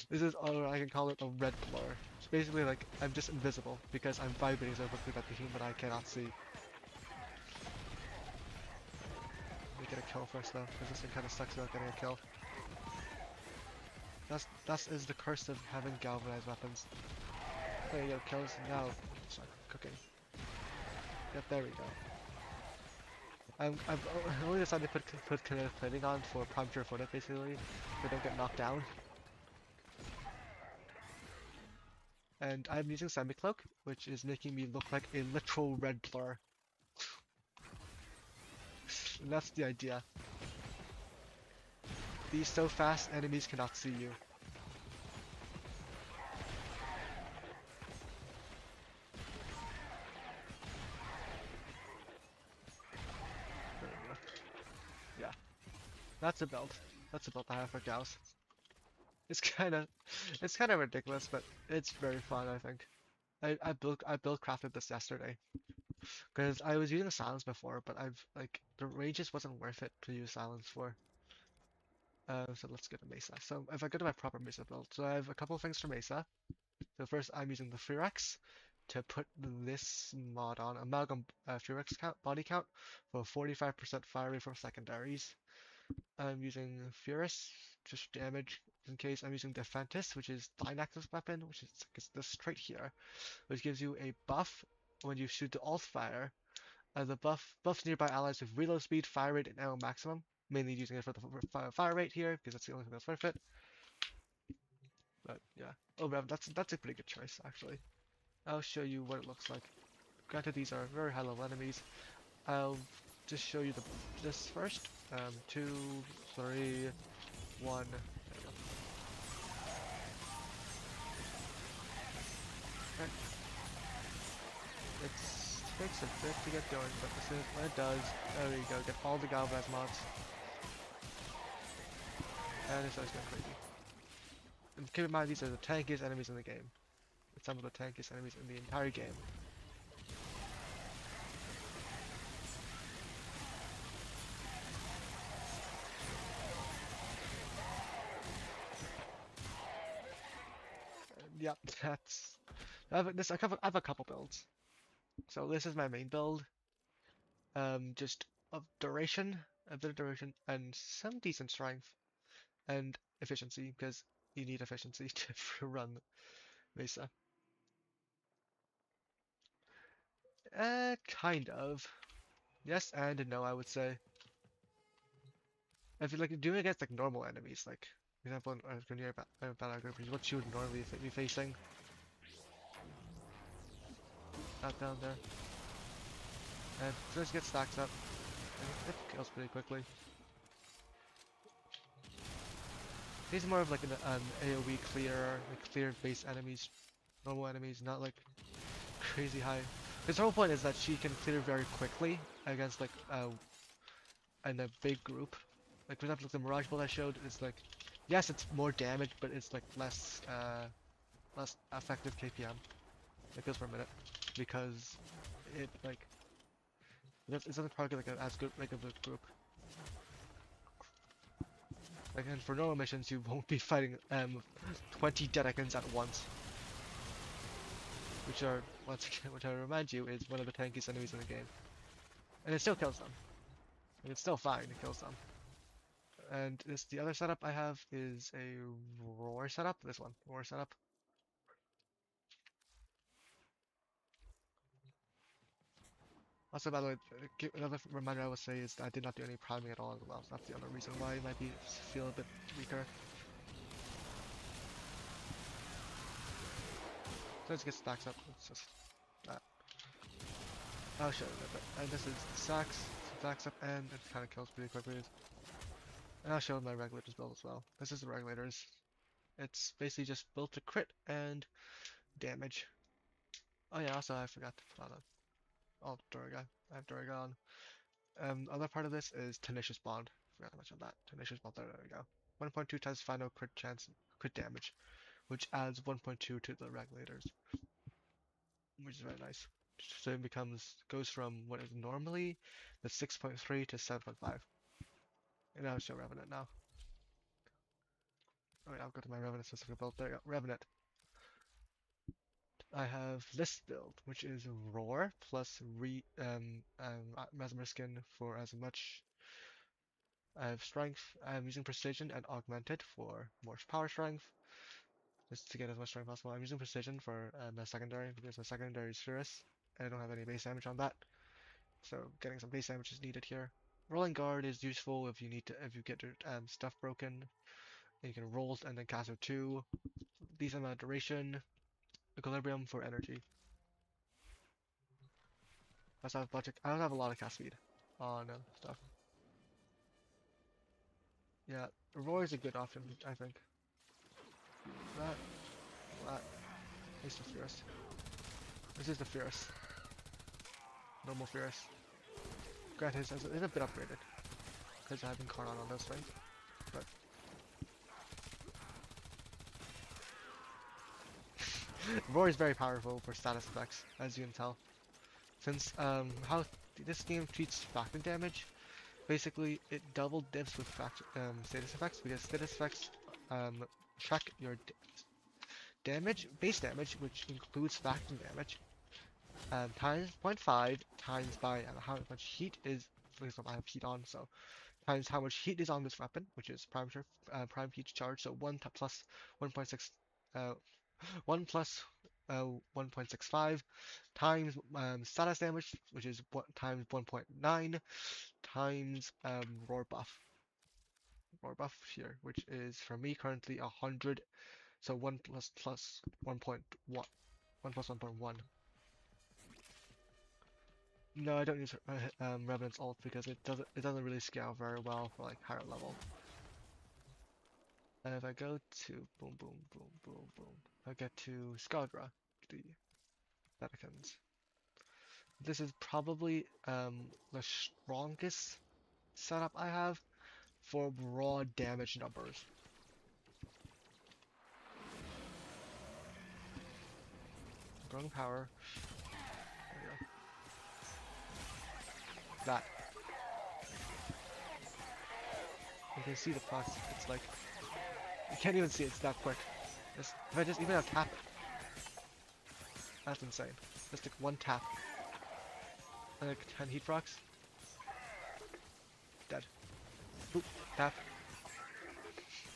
This is, or I can call it a red blur. It's basically like I'm just invisible because I'm vibrating so quickly that the human eye cannot see. Let me get a kill first though, because this thing kind of sucks about getting a kill. That is the curse of having galvanized weapons. There you go, kills. Now, start cooking. Yep, there we go. I've only decided to put kinetic plating on for puncture foot it basically, so they don't get knocked down. And I'm using semi-cloak, which is making me look like a literal red blur. And that's the idea. Be so fast, enemies cannot see you. There we go. Yeah, that's a build. That's a build I have for Gauss. It's kind of ridiculous, but it's very fun. I think. I build crafted this yesterday because I was using silence before, but the range just wasn't worth it to use silence for. So let's get a Mesa. So if I go to my proper Mesa build, so I have a couple of things for Mesa. So first, I'm using the Furex to put this mod on, Amalgam Furex body count for 45% fire rate from secondaries. I'm using Furus, just damage in case. I'm using Defentis, which is Dynax's weapon, which is this trait here, which gives you a buff when you shoot the alt fire. The buffs nearby allies with reload speed, fire rate, and ammo maximum. Mainly using it for the fire rate here because that's the only thing that's worth it. But yeah. Oh, Rev, that's a pretty good choice actually. I'll show you what it looks like. Granted, these are very high level enemies. I'll just show you this first. Two, three, one. There we go. Okay. It takes a bit to get going, but as soon as when it does, there we go. Get all the galvanized mods, and it starts going crazy. And keep in mind, these are the tankiest enemies in the game. It's some of the tankiest enemies in the entire game. Yep, that's. I have a couple builds. So this is my main build. Just of duration, a bit of duration, and some decent strength and efficiency because you need efficiency to run Mesa. Kind of. Yes and no, I would say. If you're like doing it against like normal enemies, like for example, in Grenadier battle group, which is what you would normally be facing. That down there, and just get stacks up, and it kills pretty quickly. These are more of like an AoE clear, like clear base enemies, normal enemies, not like crazy high. Because the whole point is that she can clear very quickly against like in a big group. Like for example, like the Mirage build I showed is like, yes, it's more damage, but it's like less effective KPM. It goes for a minute because it like it doesn't target like as good like a big group. Like and for normal missions, you won't be fighting 20 Dedekins at once, which are once again, which I remind you is one of the tankiest enemies in the game, and it still kills them. And it's still fine, it kills them. And the other setup I have is a roar setup. This one, roar setup. Also, by the way, another reminder I would say is that I did not do any priming at all as well. So that's the other reason why it might feel a bit weaker. So let's get stacks up. It's just that. I'll show you a bit. And this is the stacks up, and it kind of kills pretty quickly. And I'll show my regulators build as well. This is the regulators. It's basically just built to crit and damage. Oh yeah, also I forgot to put on oh, Durga. I have Durga on. Other part of this is Tenacious Bond. Forgot to mention that. Tenacious Bond, there we go. 1.2 times final crit chance, crit damage, which adds 1.2 to the regulators, which is very nice. So it goes from what is normally the 6.3 to 7.5. And I'll show Revenant now. Oh wait, I'll go to my Revenant specific build. There you go, Revenant. I have this build, which is Roar plus Mesmer Skin for as much. I have Strength. I'm using Precision and Augmented for more power strength, just to get as much strength as possible. I'm using Precision for my secondary because my secondary is Furious, and I don't have any base damage on that, so getting some base damage is needed here. Rolling Guard is useful if you get your stuff broken. You can roll and then cast it 2. Decent amount of duration. Equilibrium for energy. I also have budget. I don't have a lot of cast speed on stuff. Yeah, Roar is a good option, I think. That, that. This is the Fierce. This is the Fierce. Normal Fierce. Granted, it's a bit upgraded because I haven't caught on those things, but Roar is very powerful for status effects, as you can tell. Since how this game treats faction damage, basically it double dips with status effects because status effects track your damage, base damage, which includes faction damage, times 0.5 times by how much heat is. For example, I have heat on, so times how much heat is on this weapon, which is prime heat charge. So 1.6, 1 plus 1.65 times status damage, which is times 1.9 times roar buff here, which is for me currently 100 So 1 plus 1.1. 1 plus 1.1. No, I don't use Revenant's ult because it doesn't really scale very well for like higher level. And if I go to boom boom boom boom boom, I get to Skadra, the Vatican's. This is probably the strongest setup I have for raw damage numbers. Growing power. There we go. That. You can see the plus. It's like you can't even see it's that quick. If I just even tap it, that's insane. Just like one tap. And like 10 heat procs. Dead. Boop. Tap.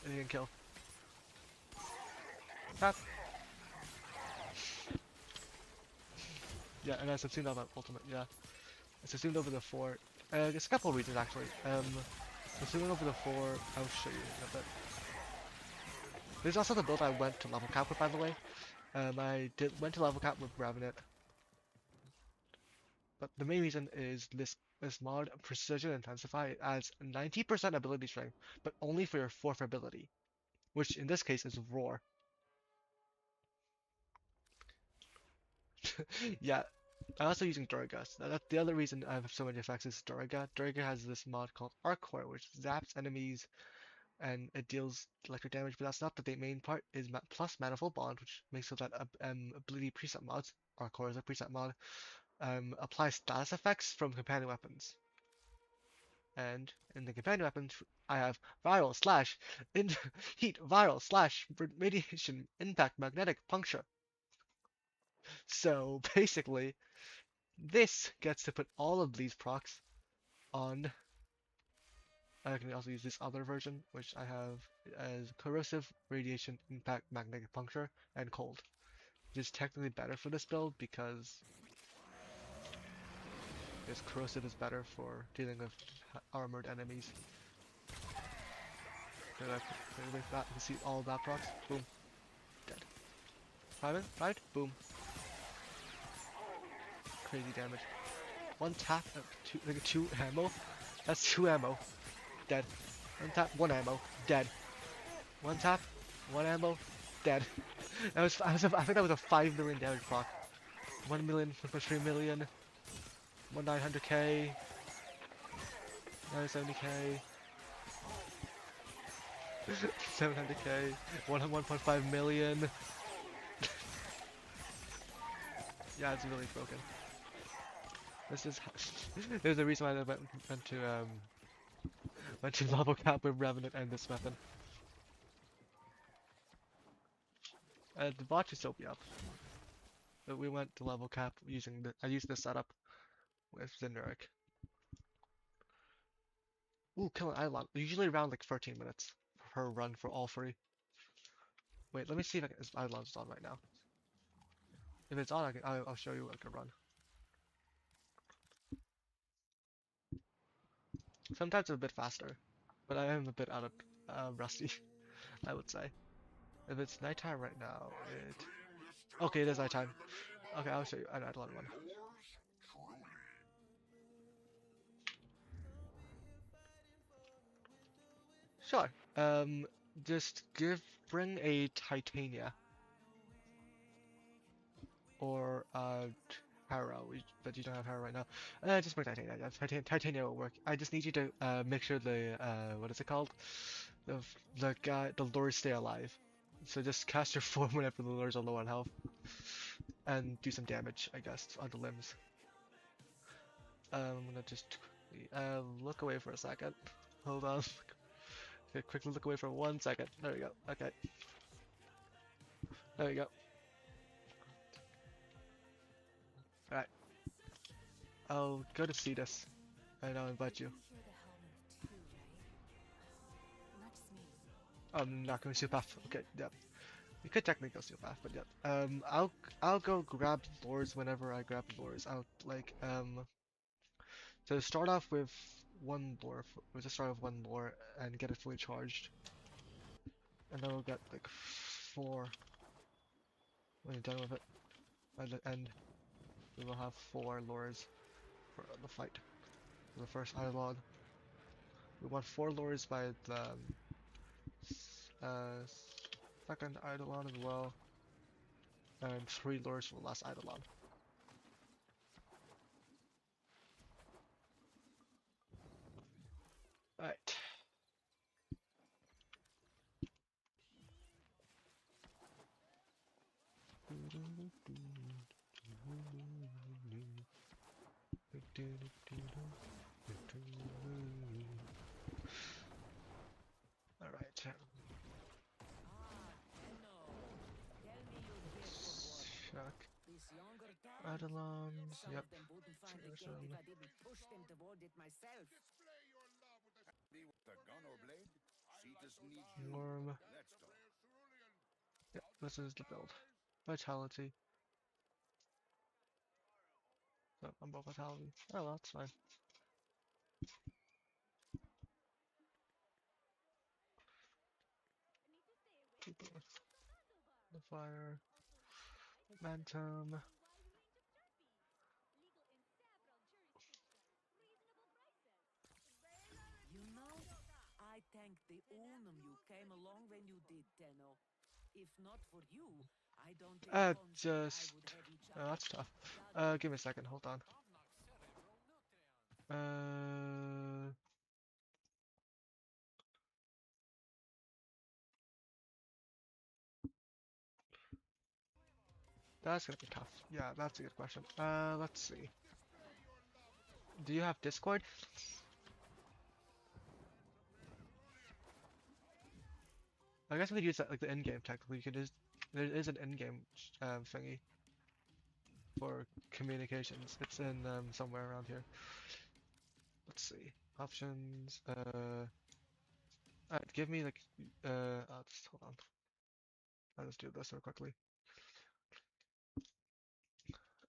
And you can kill. Tap. Yeah, and I subsumed on my ultimate, yeah. I subsumed over the 4. There's a couple of reasons actually. Subsuming over the 4, I'll show you in a bit. There's also the build I went to level cap with, by the way. Went to level cap with Revenant. But the main reason is this mod, Precision Intensify, it adds 90% ability strength, but only for your 4th ability, which in this case is Roar. Yeah, I'm also using Durga. So that's the other reason I have so many effects is Durga. Durga has this mod called Arc Core, which zaps enemies and it deals electric damage, but that's not the main part. Is plus Manifold Bond, which makes so that ability preset mods, Arc Core is a preset mod, apply status effects from companion weapons. And in the companion weapons, I have viral slash in heat viral slash radiation impact magnetic puncture. So basically, this gets to put all of these procs on. I can also use this other version, which I have as corrosive radiation impact magnetic puncture and cold. Which is technically better for this build because corrosive is better for dealing with armored enemies. Can I wait for that? You can see all of that procs. Boom. Dead. Private, right? Boom. Crazy damage. One tap, like 2 ammo. That's 2 ammo. Dead. One tap, 1 ammo. Dead. One tap, 1 ammo. Dead. I think that was a 5 million damage proc. 1 million, 1.3 million. 900k. 970k. 700k. 1.5 million. Yeah, it's really broken. This is there's a reason why I went to level cap with Revenant and this weapon. The bot should still be up. But we went to level cap using I used this setup with Zenuric. Ooh, kill an Eidolon. Usually around like 13 minutes per run for all 3. Wait, let me see if Eidolon's on right now. If it's on, I'll show you like a run. Sometimes it's a bit faster, but I am a bit out of rusty, I would say. If it's nighttime right now, okay, it is nighttime. Okay, I'll show you an Eidolon one. Sure. Just bring a Titania or Hera, but you don't have Hera right now. Just bring Titania. Yeah, Titania will work. I just need you to make sure the what is it called? The lures stay alive. So just cast your form whenever the lures are low on health, and do some damage, I guess, on the limbs. I'm gonna just look away for a second. Hold on. Okay, quickly look away for 1 second. There we go. Okay. There we go. Alright. I'll go to Cetus, and I'll invite you. I'm not going to steal path. Okay, yeah. You could technically go steal path, but yeah. I'll go grab lures whenever I grab lures. To start off with one lure, we'll just start with one lure and get it fully charged. And then we'll get like 4. When you're done with it, by the end, we will have 4 lures for the fight. For the first Eidolon. We want 4 lures by the second Eidolon as well, and 3 lures for the last Eidolon. Alright. Alright. Check. Eidolons, yep. Version. Norm. Yep, this is the build. Vitality. So, I'm both vitality. Oh, well, that's fine. The fire. Momentum. You know, I thank the Unum you came along when you did, Tenno. If not for you, I don't think I would have each other. That's tough. Give me a second, hold on. That's gonna be tough. Yeah, that's a good question. Let's see. Do you have Discord? I guess we could use that like the in-game technically. You could just there is an in-game thingy for communications. It's in somewhere around here. Let's see. Options. Give me like I'll just hold on. I'll just do this real quickly.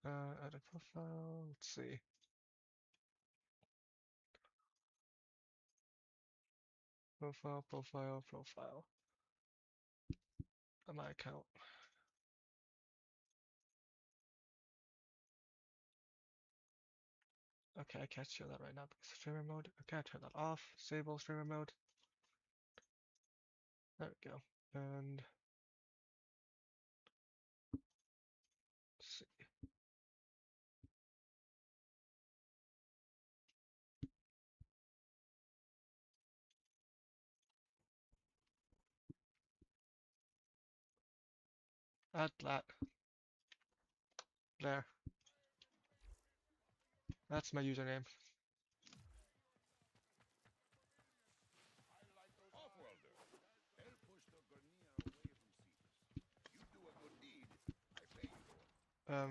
Edit profile. Let's see. Profile. On my account. Okay, I can't show that right now because of streamer mode. Okay, I turn that off. Disable streamer mode. There we go. And let's see. Add that. There. That's my username.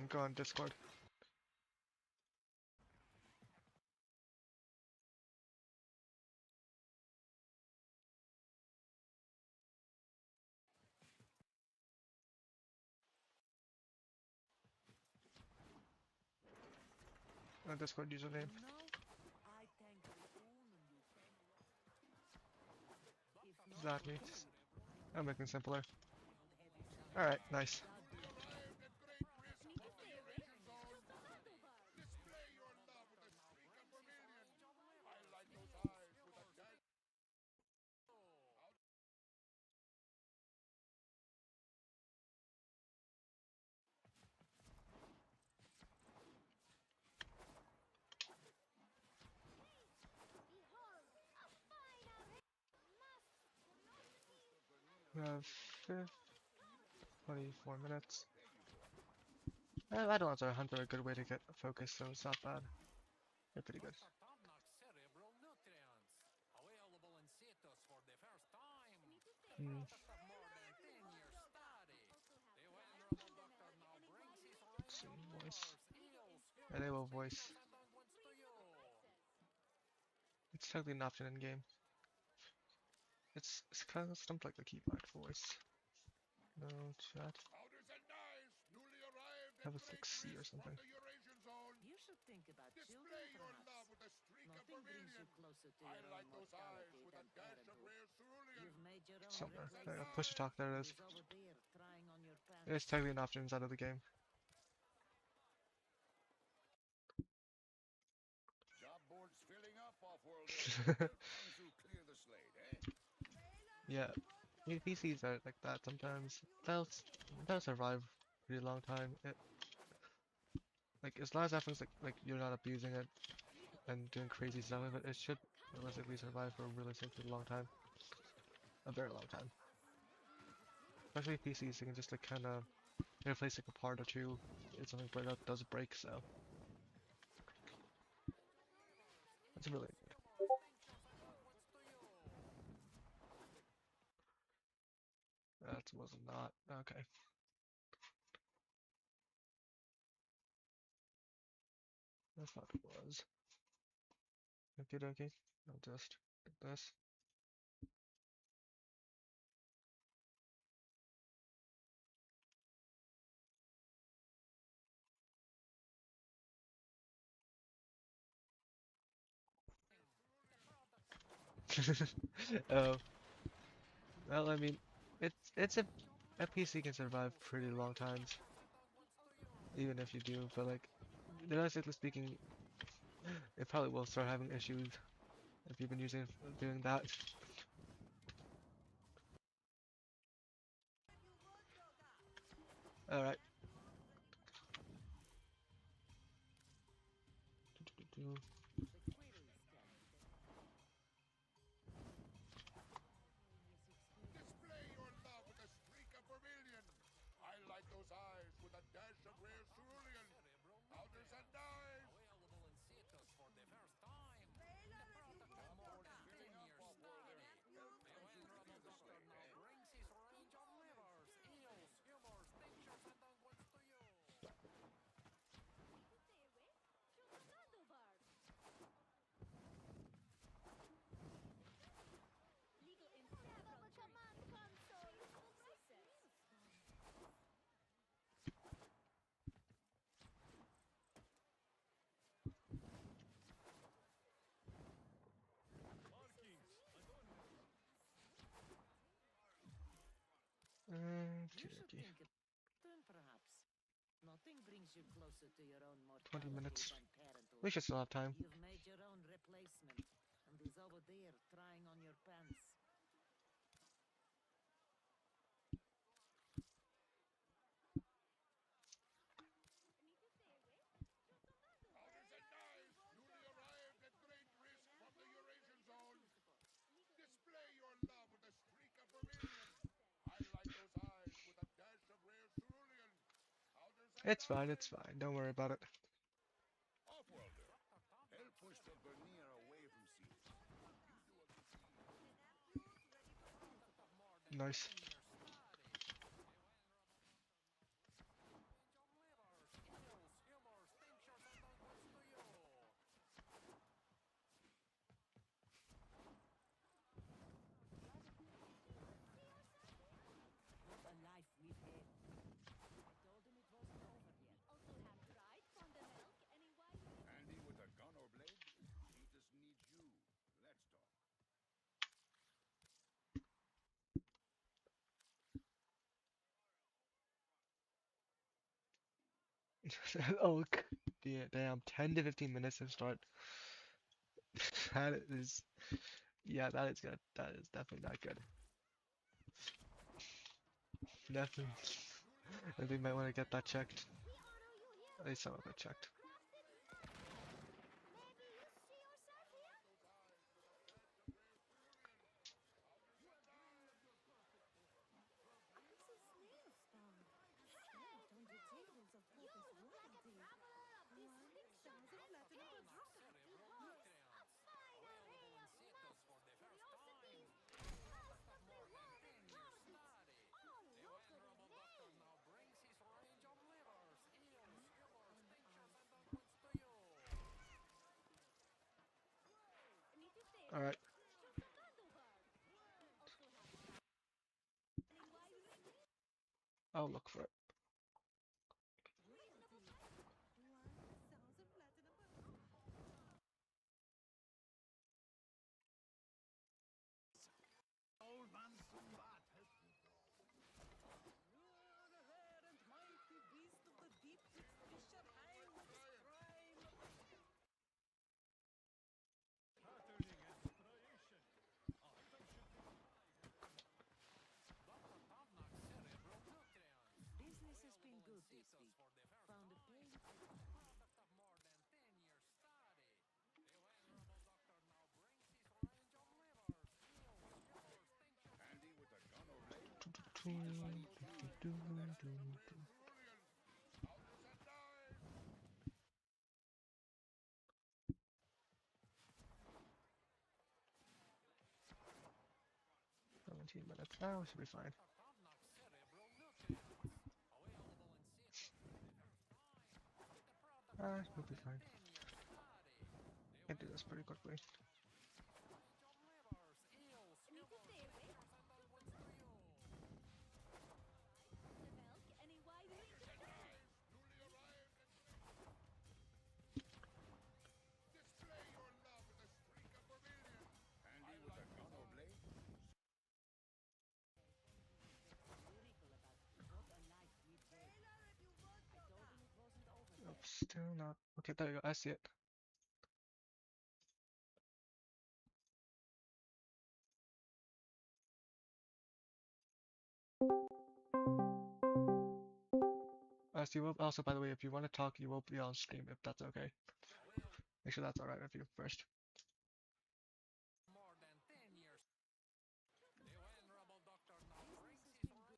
Go on Discord. Discord username. You know, I thank the Unum you came along. If not Exactly. for you, I'll make it simpler. I would have each other. Alright, nice. We have 24 minutes. Eidolons are a good way to get focus, so it's not bad. They're pretty good. Let's see, voice. Enable voice. It's technically an option in game. It's kind of stumped like the keyboard voice. No chat. Have a like C or something. You should think about children, perhaps. Nothing brings you closer to your own mortality than parenthood. You've made your own Somewhere. replace. There you go. Push to talk. There it is. He's over there, It's technically an option inside of the game. Job board's filling up off-world. Once you clear the slate, eh? Yeah, PCs are like that sometimes. They'll survive a pretty long time. Like as long as everything's like you're not abusing it and doing crazy stuff with it, it should realistically survive for a realistically long time, a very long time. Especially PCs, you can just like kind of replace like a part or two if something does break. So that's really good. That was not okay. That's not what it was. Okay. I'll just get this. Oh, well, I mean, it's a PC can survive pretty long times, even if you do. But like, realistically speaking, it probably will start having issues if you've been doing that. All right. Display your love with a streak of vermilion. I like those eyes with a dash of rare cerulean. Powders and dyes. You should think it then perhaps. Nothing brings you closer to your own 20 mortality minutes. than parenthood. We should still have time. You've made your own replacement, and he's over there trying on your pants. Powders and dyes. Newly arrived at great risk from the Eurasian zone. Display your love with a streak of vermilion. I like those eyes with a dash of rare cerulean. Powders and It's dyes. fine. Don't worry about it. Off-worlder. Help push the vernier away from seals. You do a good deed. Nice. What a life we've had. I told him it wasn't over yet. Handy with a gun or blade? Thetis needs you. Let's talk. Oh, yeah, damn. 10 to 15 minutes to start. That is, yeah, that is good. That is definitely not good. Definitely. I think might want to get that checked. At least some of it checked. Alright. I'll look for it. Old man Sumbat has minutes. Oh, we should be fine. We'll be fine. Can do this pretty quickly. Need to stay awake. The milk, any wide range of Newly arrived display your love with a streak of vermilion. Handy with a gun or blade? Lyrical about what a life we'd had. I told him it wasn't over Nope, yet. still not. Okay, there you go. I see it. So you will also, by the way, if you want to talk, you will be on stream if that's okay. Make sure that's alright with you first.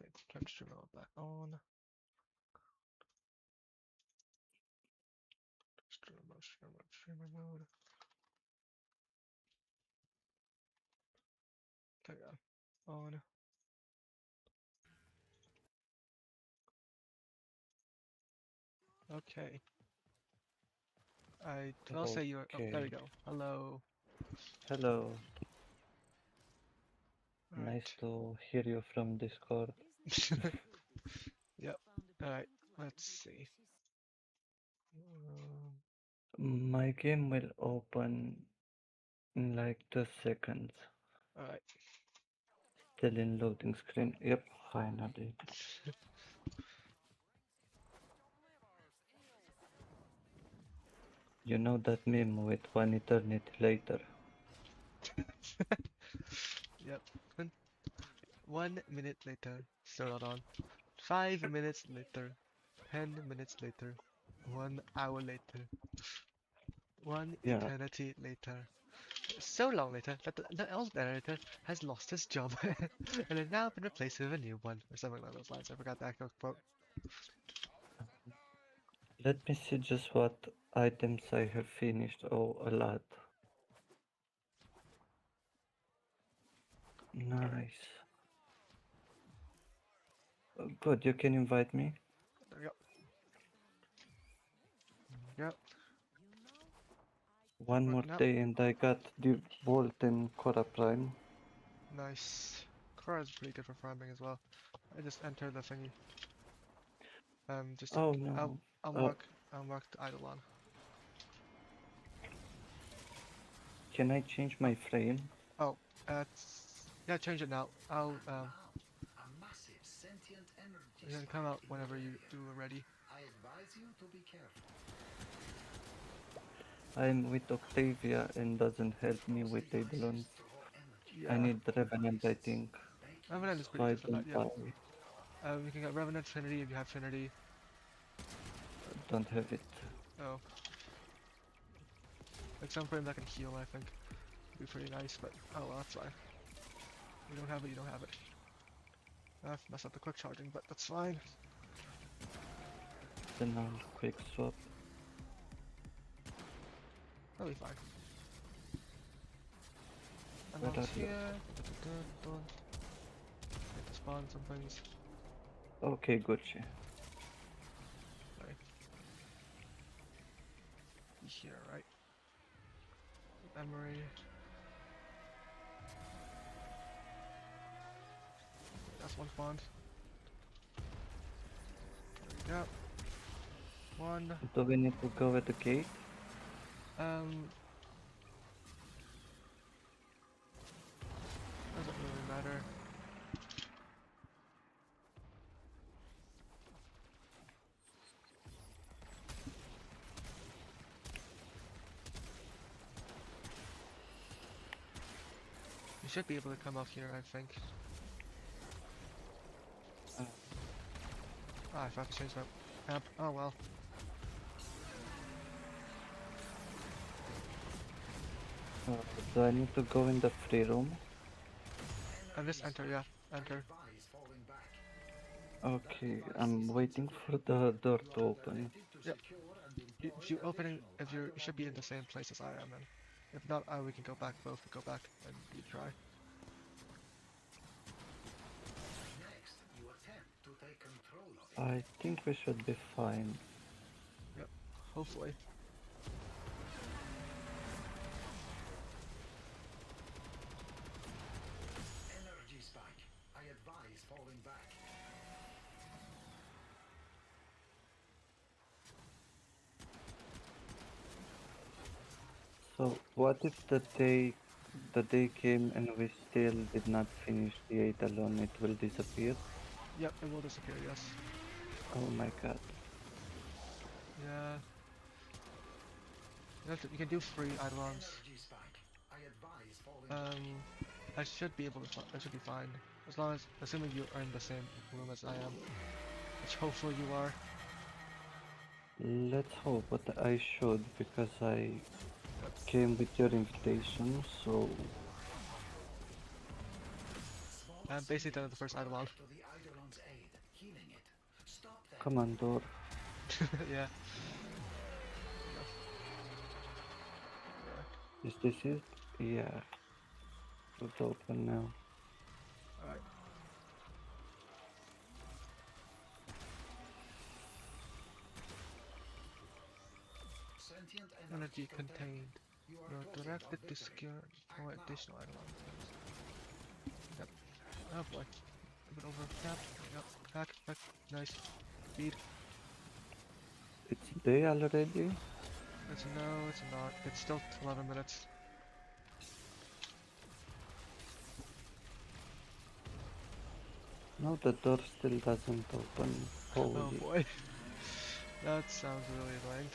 Okay, turn stream mode back on. Streamer mode. There you go. On. Okay. I will say you're. Oh, there you go. Hello. Hello. All Nice right. to hear you from Discord. Yep. Found a All right. building climb Let's with see. My game will open in like 2 seconds. All right. Still in loading screen. Yep, finally. You know that meme with one eternity later? Yep. 1 minute later. Still not on. 5 minutes later. 10 minutes later. 1 hour later. One Yeah, eternity later. So long later that the old narrator has lost his job and has now been replaced with a new one, or something along those lines. I forgot the actual quote. let me see just what items I have finished. Oh, a lot. Nice. Good, you can invite me. There we go. Yep, One more working out. day and I got the Volt and Cora Prime. Nice. Cora's pretty good for farming as well. I just enter the thingy. Just Oh I'll no. I'll Uh, mark I'll mark the Eidolon. can I change my frame? Oh, yeah, change it now. I'll A massive sentient energy you can spike come out in whenever the you area. do are ready. I advise you to be careful. I'm with Octavia and doesn't help me with Most devices Eidolons. draw energy I Yeah, need from Revenant, I devices, think. making Revenant it is so pretty So I good for that. don't Yeah. buy. You can get Revenant Trinity if you have Trinity. Don't have it. Oh, like some frame that can heal, I think. Would be pretty nice, but oh well, that's fine. You don't have it, you don't have it. I've messed up the quick charging, but that's fine. Then I'll quick swap. That'll be fine. And Where now it's are you? here. Need to spawn some things. Okay, Gucci. Right. Here, right? Memory. That's one spawned. There we go. One. Do we need to go at the gate? Um. Doesn't really matter. You should be able to come up here, I think. Ah, I forgot to change my map. Oh well. Do I need to go in the free room? And just enter, yeah. Enter. Advise falling back. Okay, I'm waiting for the door to open. Directed to Yep. secure and employ If you open it, additional if you should be in the Eidolon same lures. place as I am, then. If not, we can go back. Both we go back and you try. Next, you attempt to take control of it. I think we should be fine. Yep. Hopefully. Energy spike. I advise falling back. So what if the day came and we still did not finish the 8 alone, it will disappear? Yep, it will disappear, yes. Oh my god. Yeah. You can do free Eidolons. Energy spike. I advise falling back. I should be able to. I should be fine as long as, assuming you are in the same room as I am, which hopefully you are. Let's hope, but I should because I came with your invitation, so Small I'm basically done with the civilians first Eidolon. rush to the Eidolon's aid, healing it. Stop them. come on door. Yeah. Is this it? Yeah. It's open now. Alright. Sentient Energy contained. You are You're closing directed on to victory. secure more Act now. additional Eidolon. Yep. Oh boy. A bit overcapped. Yep. Back. Nice. Speed. It's day already? It's not. It's still 11 minutes. No, the door still doesn't open. Oh Holy. boy. That sounds really annoying.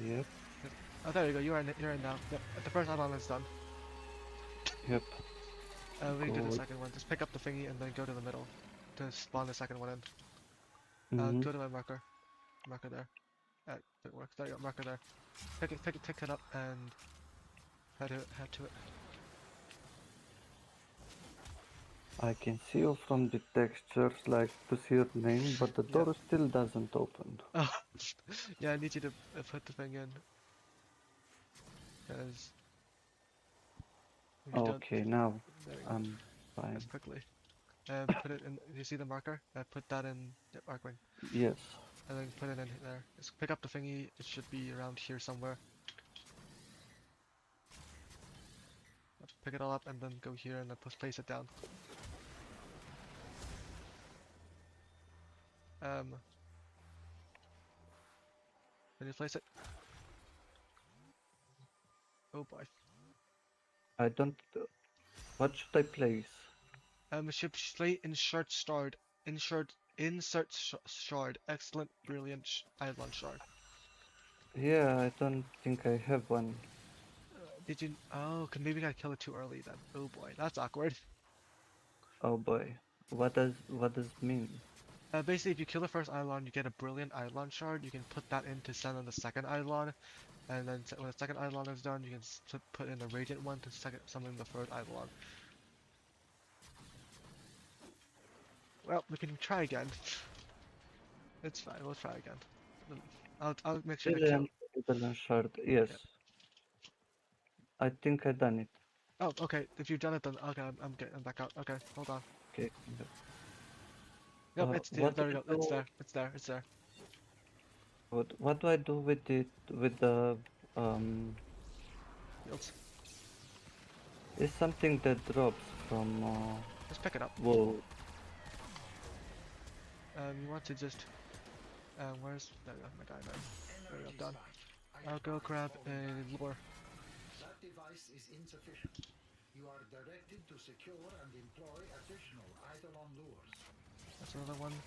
Yep, Oh, there you go. You're in now. Yep. The first Eidolon is done. yep. We can do the Good. second one. Just pick up the thingy and then go to the middle to spawn the second one in. Mm-hmm. Go to my marker. Marker there. It works. There you go. Marker there. Pick it up and head to it. I can see you from the textures, like to see your name, but the Yeah. door still doesn't open. Oh, yeah. I need you to put the thing in. Cause if you don't, Okay, now there you go. I'm fine. As quickly. Put it in. You see the marker? Put that in the marking, Yes. and then put it in there. Just pick up the thingy. It should be around here somewhere. Pick it all up and then go here and then place it down. Can you place it? Oh boy. I don't. What should I place? Ship slate insert shard. Shard. Excellent, brilliant, Eidolon shard. Yeah, I don't think I have one. Did you? Oh, maybe I killed it too early then. Oh boy, that's awkward. Oh boy. What does it mean? Basically, if you kill the first Eidolon, you get a brilliant Eidolon shard. You can put that in to send on the second Eidolon, and then when the second Eidolon is done, you can put in the radiant one to summon the third Eidolon. Well, we can try again. It's fine. We'll try again. I'll make sure to kill. Brilliant shard. Yes. Yeah. I think I done it. Oh, okay. If you've done it, then okay. I'm back out. Okay, hold on. Okay. Yep, it's there. What do There we I go. It's do? there. It's there. It's there. What do I do with it? With the um? Yields. It's something that drops from Just pick it up. whoa. You want to just where's there we go, my diamond. There we go, done. I'll go grab a lure. That device is insufficient. You are directed to secure and employ additional Eidolon lures. That's another one.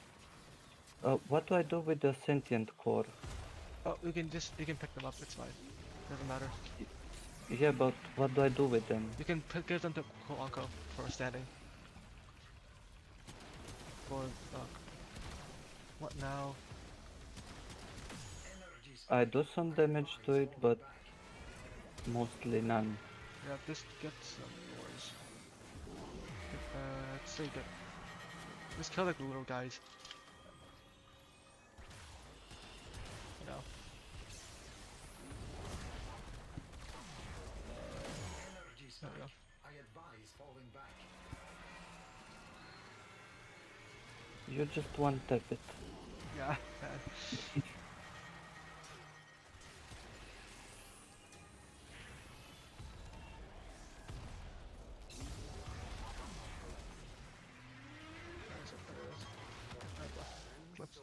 What do I do with the sentient core? Oh, you can pick them up. It's fine. Doesn't matter. Yeah, but what do I do with them? You can give them to Koanko for standing. For what now? I do some damage to it, but mostly none. Yeah, just get some lures. It's so good. Just kill like the little guys. You know. Energy There we spike. go. I advise falling back. You just one tap it. Yeah, bad. Clips.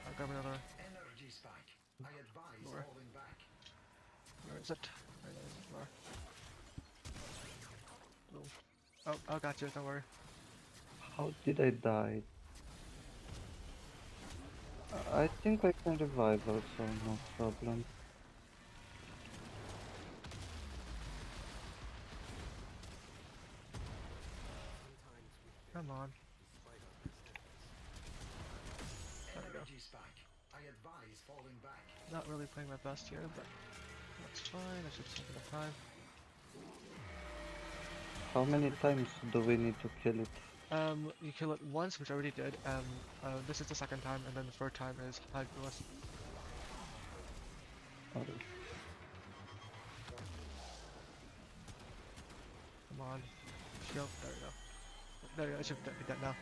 I'll grab another. Energy spike. I advise Lower. falling back. Where is it? Right there. Lower. Oh, I got you. Don't worry. How did I die? I think I can revive also, no problem. Come on. There we go. Energy spike. I advise falling back. Not really playing my best here, but that's fine. I should take enough time. How many times do we need to kill it? You kill it once, which I already did. This is the second time, and then the third time is hide us. Oh, Come on. Shield. There we go. There we go. I should be dead now.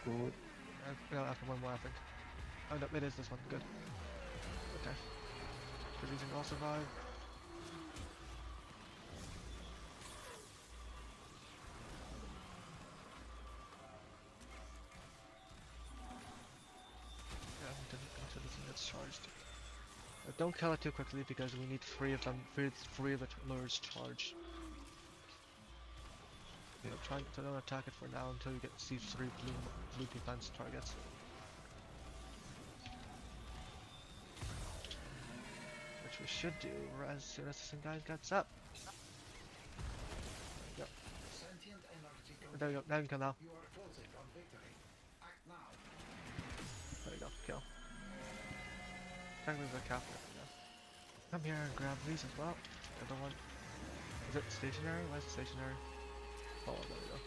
good. No, after one more, I think. Oh no, it is this one. Good. Okay. Producing all survive. Yeah, until this thing gets charged. Don't kill it too quickly because we need three of them, three of the lures charged. So don't attack it for now until you see three blue defense targets. Which we should do as soon as this guy gets up. Yep. Sentient energy. There we go. Now you can kill now. You are closing on victory. Act now. There we go. Kill. Technically the captain. Yeah. Come here and grab these as well. The other one. Is it stationary? Why is it stationary? Oh, there we go.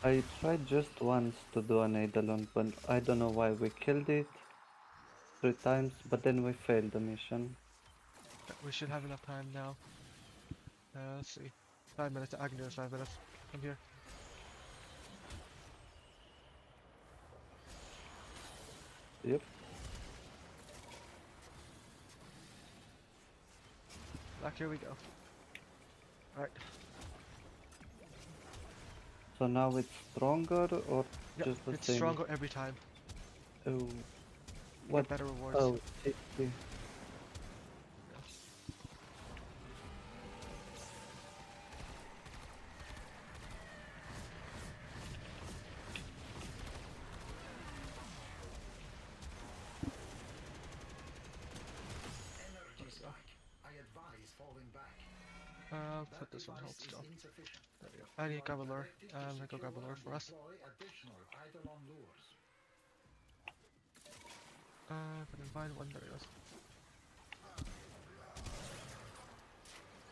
I tried just once to do an Eidolon, but I don't know why we killed it 3 times, but then we failed the mission. We should have enough time now. Let's see. 5 minutes. I can do it in 5 minutes. Come here. Yep. Back here we go. Alright. So now it's stronger or Yep, just the it's same? stronger every time. Oh, You what? get better rewards. Oh, 60. Energy spike. I advise falling back. I'll That put this one hold device is still. insufficient. There we go. I need to grab a lure. Directed to Go secure grab a lure and for us. deploy additional Eidolon lures. If I can find one, there it goes.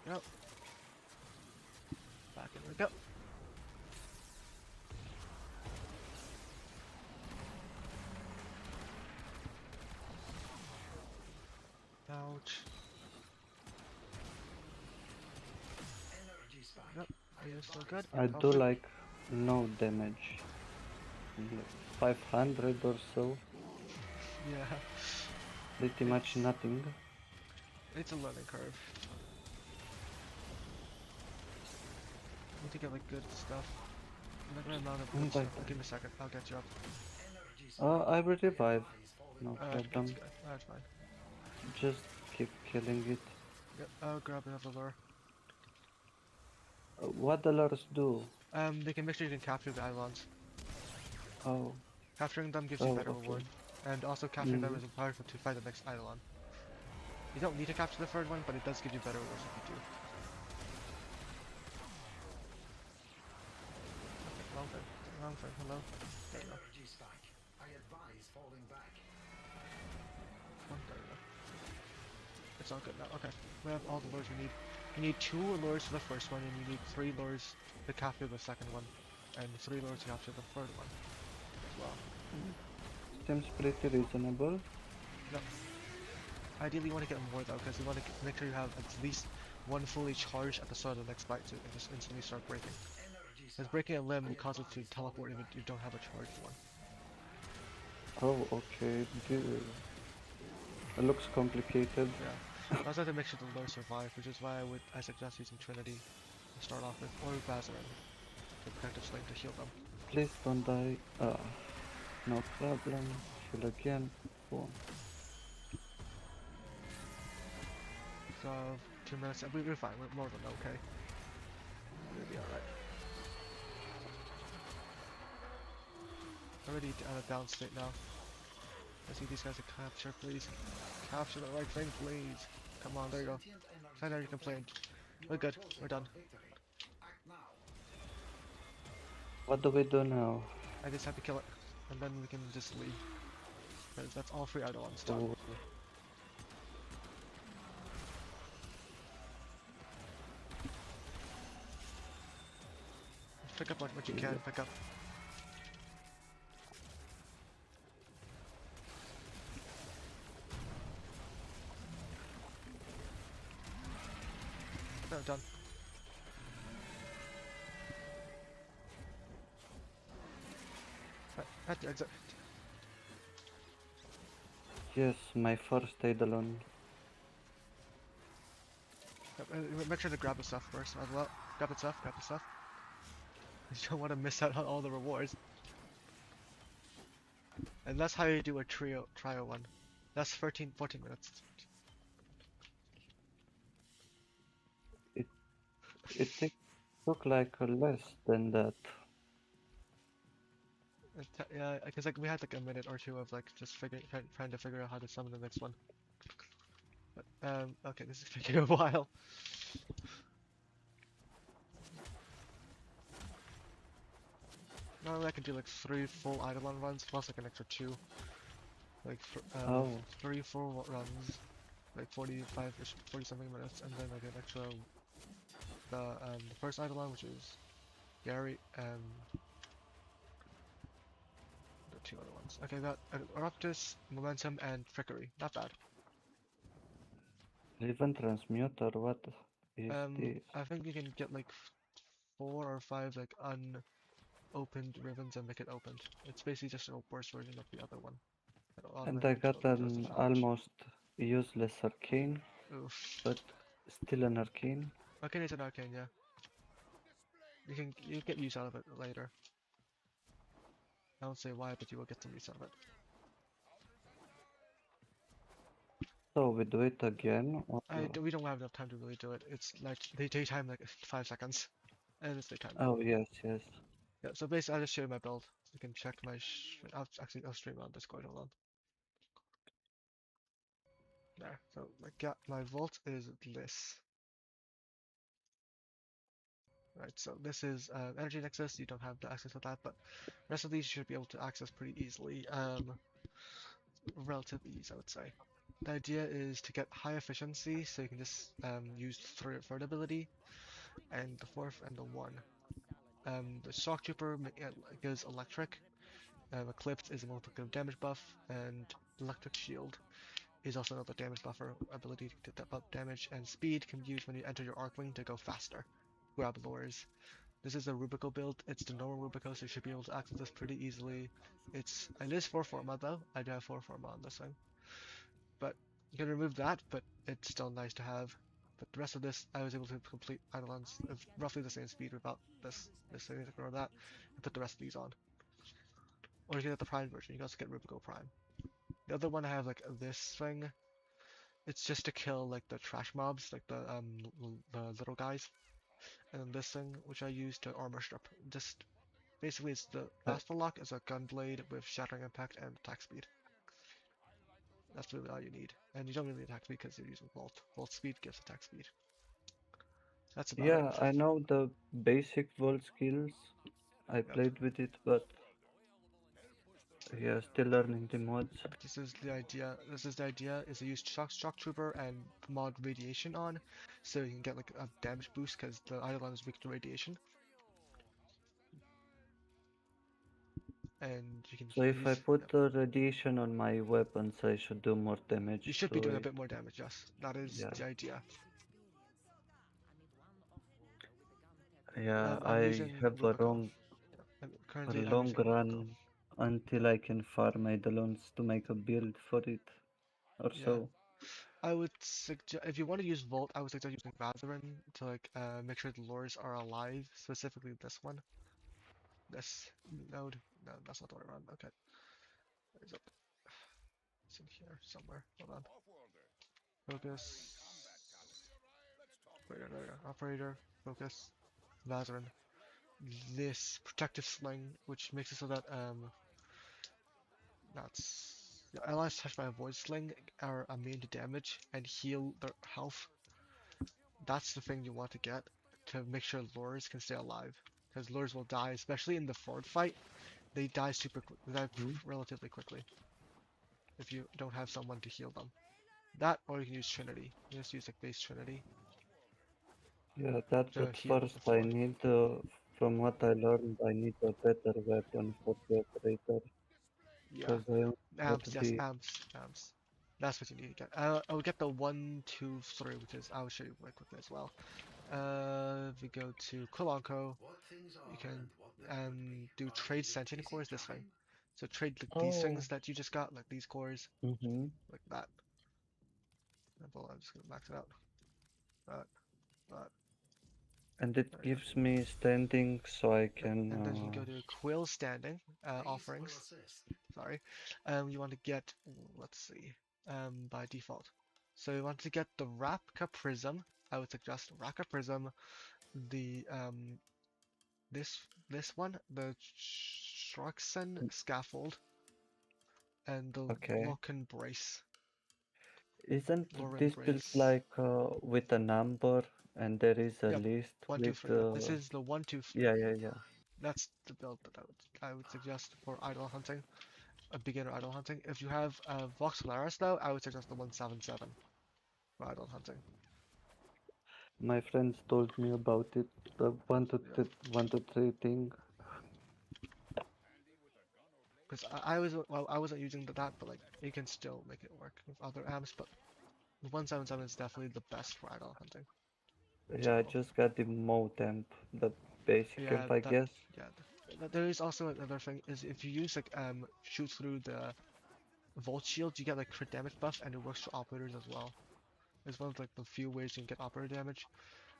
Go. Back in we go. Ouch. Energy spike. Yep. Are you still good? I do Hopefully. like no damage. Like 500 or so. Yeah. Pretty much nothing. It's a learning curve. Need to get like good stuff. Look at the amount of good stuff. Give me a second. I'll get you up. Energy spike. I will revive. No That's problem. good. That's fine. Just keep killing it. Yep. I'll grab another lure. What the lures do? They can make sure you can capture the islands. Oh, Capturing them gives you Oh, better okay. reward. And also capturing them Mhm. is required to fight the next Eidolon. You don't need to capture the third one, but it does give you better rewards if you do. Okay, wrong thing. Wrong thing. Hello. There we go. Energy spike. I advise falling back. One, there we go. It's it's all good now. Okay, we have all the lures we need. You need 2 lures for the first one, and you need 3 lures to capture the second one, and 3 lures to capture the third one as well. Seems pretty reasonable. Yep. Ideally, you want to get more though, because you want to make sure you have at least one fully charged at the start of the next fight to just instantly start breaking. Because breaking a limb will cause it to teleport if you don't have a charged one. Oh, okay. It looks complicated. Yeah. I also have to make sure the lures survive, which is why I suggest using Trinity to start off with, or Bazarin to protect Sling to heal them. Please don't die. No problem. Heal again. Boom. So 2 minutes, we're fine. We're more than okay. We'll be alright. Already at a down state now. I see these guys to capture, please. Capture the right thing, please. Come on, there you go. I know you complained. We're good. We're done. What do we do now? I just have to kill it, and then we can just leave. Because that's all 3 Eidolons done. Ooh. Pick up what you can pick up. No, done. At the exit. Yes, my first Eidolon. Make sure to grab the stuff first as well. Grab the stuff, grab the stuff. You don't want to miss out on all the rewards. And that's how you do a trio one. That's 14 minutes. It took like less than that. Yeah, because like we had like a minute or two of like just trying to figure out how to summon the next one. But okay, this is taking a while. Normally I can do like 3 full Eidolon runs plus like an extra 2. Like 3 full runs, like 45-ish, 40 something minutes, and then I get extra the first Eidolon, which is Gary, and the 2 other ones. Okay, got Eruptus, Momentum, and Trickery. Not bad. Even transmuter, what is this? I think you can get like 4 or 5 like unopened ribbons and make it opened. It's basically just a worse version of the other one. And I got an almost useless arcane, Oof. but still an arcane. Arcane is an arcane, yeah. You get use out of it later. I don't say why, but you will get some use out of it. So we do it again? Or... We don't have enough time to really do it. It's like they take time like 5 seconds, and it's the time. Oh yes, yes. Yeah. So basically, I'll just show you my build. So you can check my. I'll stream on Discord. Hold on. There. So my vault is this. Right. So this is Energy Nexus. You don't have the access to that, but the rest of these you should be able to access pretty easily. Relative ease, I would say. The idea is to get high efficiency, so you can just use third ability, and the fourth and the 1. The Shock Trooper gives electric, Eclipse is a multiple damage buff, and Electric Shield is also another damage buffer ability to step up damage, and Speed can be used when you enter your Arcwing to go faster. Grab lures. This is a Rubico build. It's the normal Rubico, so you should be able to access this pretty easily. It is 4 forma though. I do have 4 forma on this thing. But you can remove that, but it's still nice to have. But the rest of this, I was able to complete Eidolons of roughly the same speed without this thing, ignore that, and put the rest of these on. Or you can get the Prime version, you can also get Rubico Prime. The other one I have like this thing. It's just to kill like the trash mobs, like the little guys. And then this thing, which I use to armor strip. Just basically it's the Bastard Lock is a gunblade with shattering impact and attack speed. That's really all you need. And you don't really need attack speed because you're using Volt. Volt speed gives attack speed. That's about it. Yeah, I know the basic Volt skills. I played with it, but Yeah, still learning the mods. This is the idea. This is the idea. Is to use shock trooper and mod radiation on, so you can get like a damage boost because the Eidolon is weak to radiation, and you can So if I use. put Yep. radiation on my weapons, I should do more You damage should be to doing a it. bit more damage. Yes, that is Yeah. the idea. Yeah, I'm I using have Rubico. a Currently, I'm long using Rubico. run until I can farm Eidolons to make a build for it or Yeah, so. I would suggest if you want to use Volt, I would suggest using Vazarin to like make sure the lures are alive. Specifically, this one. This node. No, that's not the way around. Okay, where's it? It's in here somewhere. Hold on. Focus. Operator, there we go. Operator. Focus. Vazarin. This protective sling, which makes it so that that's the allies touched by a void sling are immune to damage and heal their health. That's the thing you want to get to make sure lures can stay alive. Because lures will die, especially in the forward fight. They die they die Hmm? relatively quickly if you don't have someone to heal them. That, or you can use Trinity. You just use like base Trinity Yeah, that, to but heal the first I forward. need, from what I learned, I need a better weapon for the operator. Yeah. Because I only got Amps, yes, the... amps. That's what you need to get. I will get the 1, 2, 3, which is I'll show you really quickly as well. If we go to Kolanko, What things you are can and what they could be. do Are trade they in sentient easy cores this thing. time? So trade like these Oh. things that you just got, like these cores, Mm-hmm. like that. Example, I'm just gonna max it out. That, that. And it There we go. gives me standing so I Yep. can... And then you can go to Quill Standing These will offerings. assist. Sorry. You want to get, let's see, by default. So you want to get the Rapka Prism. I would suggest Rapka Prism, the this one, the Shroxen Scaffold, and the Okay. Locken Brace. Isn't Lauren this built Brace. like with a number and there is a Yep. list One, two, with... three. Yep. This is the 1, 2, 3. Yeah, yeah, yeah. That's the build that I would suggest for idle hunting, a beginner idle hunting. If you have Vox Solaris though, I would suggest the 177 for idle hunting. My friends told me about it, the Yeah. 1 to 3 thing. Because I was well, I wasn't using that, but like you can still make it work with other amps. But the 177 is definitely the best for idle hunting in Yeah, I general. just got the temp, the basic Yeah, amp, I that guess. yeah. There is also another thing is if you use like shoot through the Volt Shield, you get like crit damage buff, and it works for operators as well. It's one of like the few ways you can get operator damage.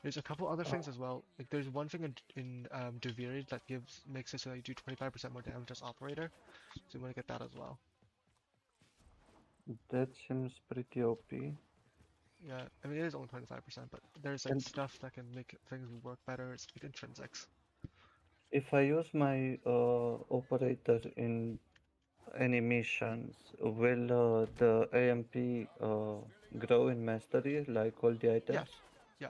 There's a couple other things Oh, as well. Like there's one thing in Deviri that makes it so that you do 25% more damage as operator. So you want to get that as well. that seems pretty OP. Yeah, I mean it is only 25%, but there's like And stuff that can make things work better. It's like intrinsics. if I use my operator in any missions, will the AMP grow in mastery like all the Yeah, items? yeah.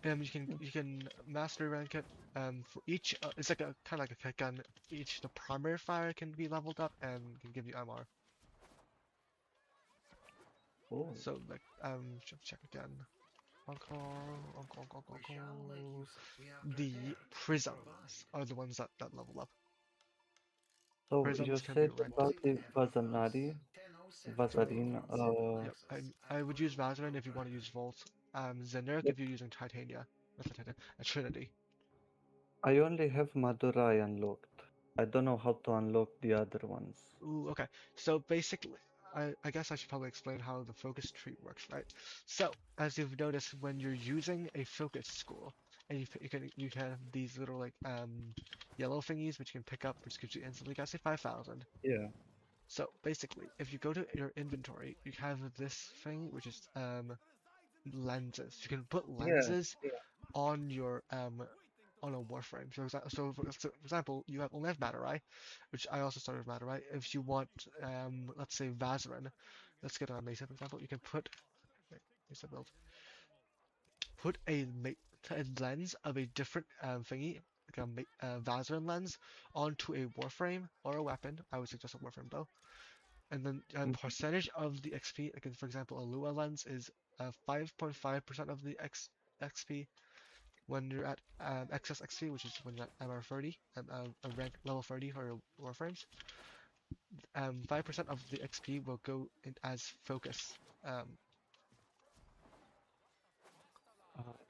You can mastery rank it. For each it's like a kind of like a kick gun. Each the primary fire can be leveled up and can give you MR. Oh, So like check again. Encore. We shall make use of. We are The prepared. prisms Provide. are the ones that level up. so you Prisms can be said ranked up. about Closing the heavy first. Vazanari, 10:07 Vazarin, on simple Yep, access. I would use According to Vazarin if you want to use contract. Volt. Zeneric but if you're using Titania. Not Titania, a Trinity. I only have Madurai unlocked. I don't know how to unlock the other ones. Ooh, okay. So basically, I guess I should probably explain how the focus tree works, right? So, as you've noticed, when you're using a focus school, and you have these little like yellow thingies which you can pick up, which gives you instantly, got say 5,000. Yeah. So basically, if you go to your inventory, you have this thing which is lenses. You can put Yeah, lenses on your on a Warframe. So for example, you only have Matarai, which I also started with Matarai. If you want, let's say Vazarin, let's get on Mesa for example. You can wait, Mesa build, put a lens of a different thingy. like a Vazarin lens onto a Warframe or a weapon. I would suggest a Warframe though. And then Mhm. percentage of the XP, like for example, a Lua lens is 5.5% of the XP when you're at excess XP, which is when you're at MR 30 and a rank level 30 for your Warframes. 5% of the XP will go in as focus. Um,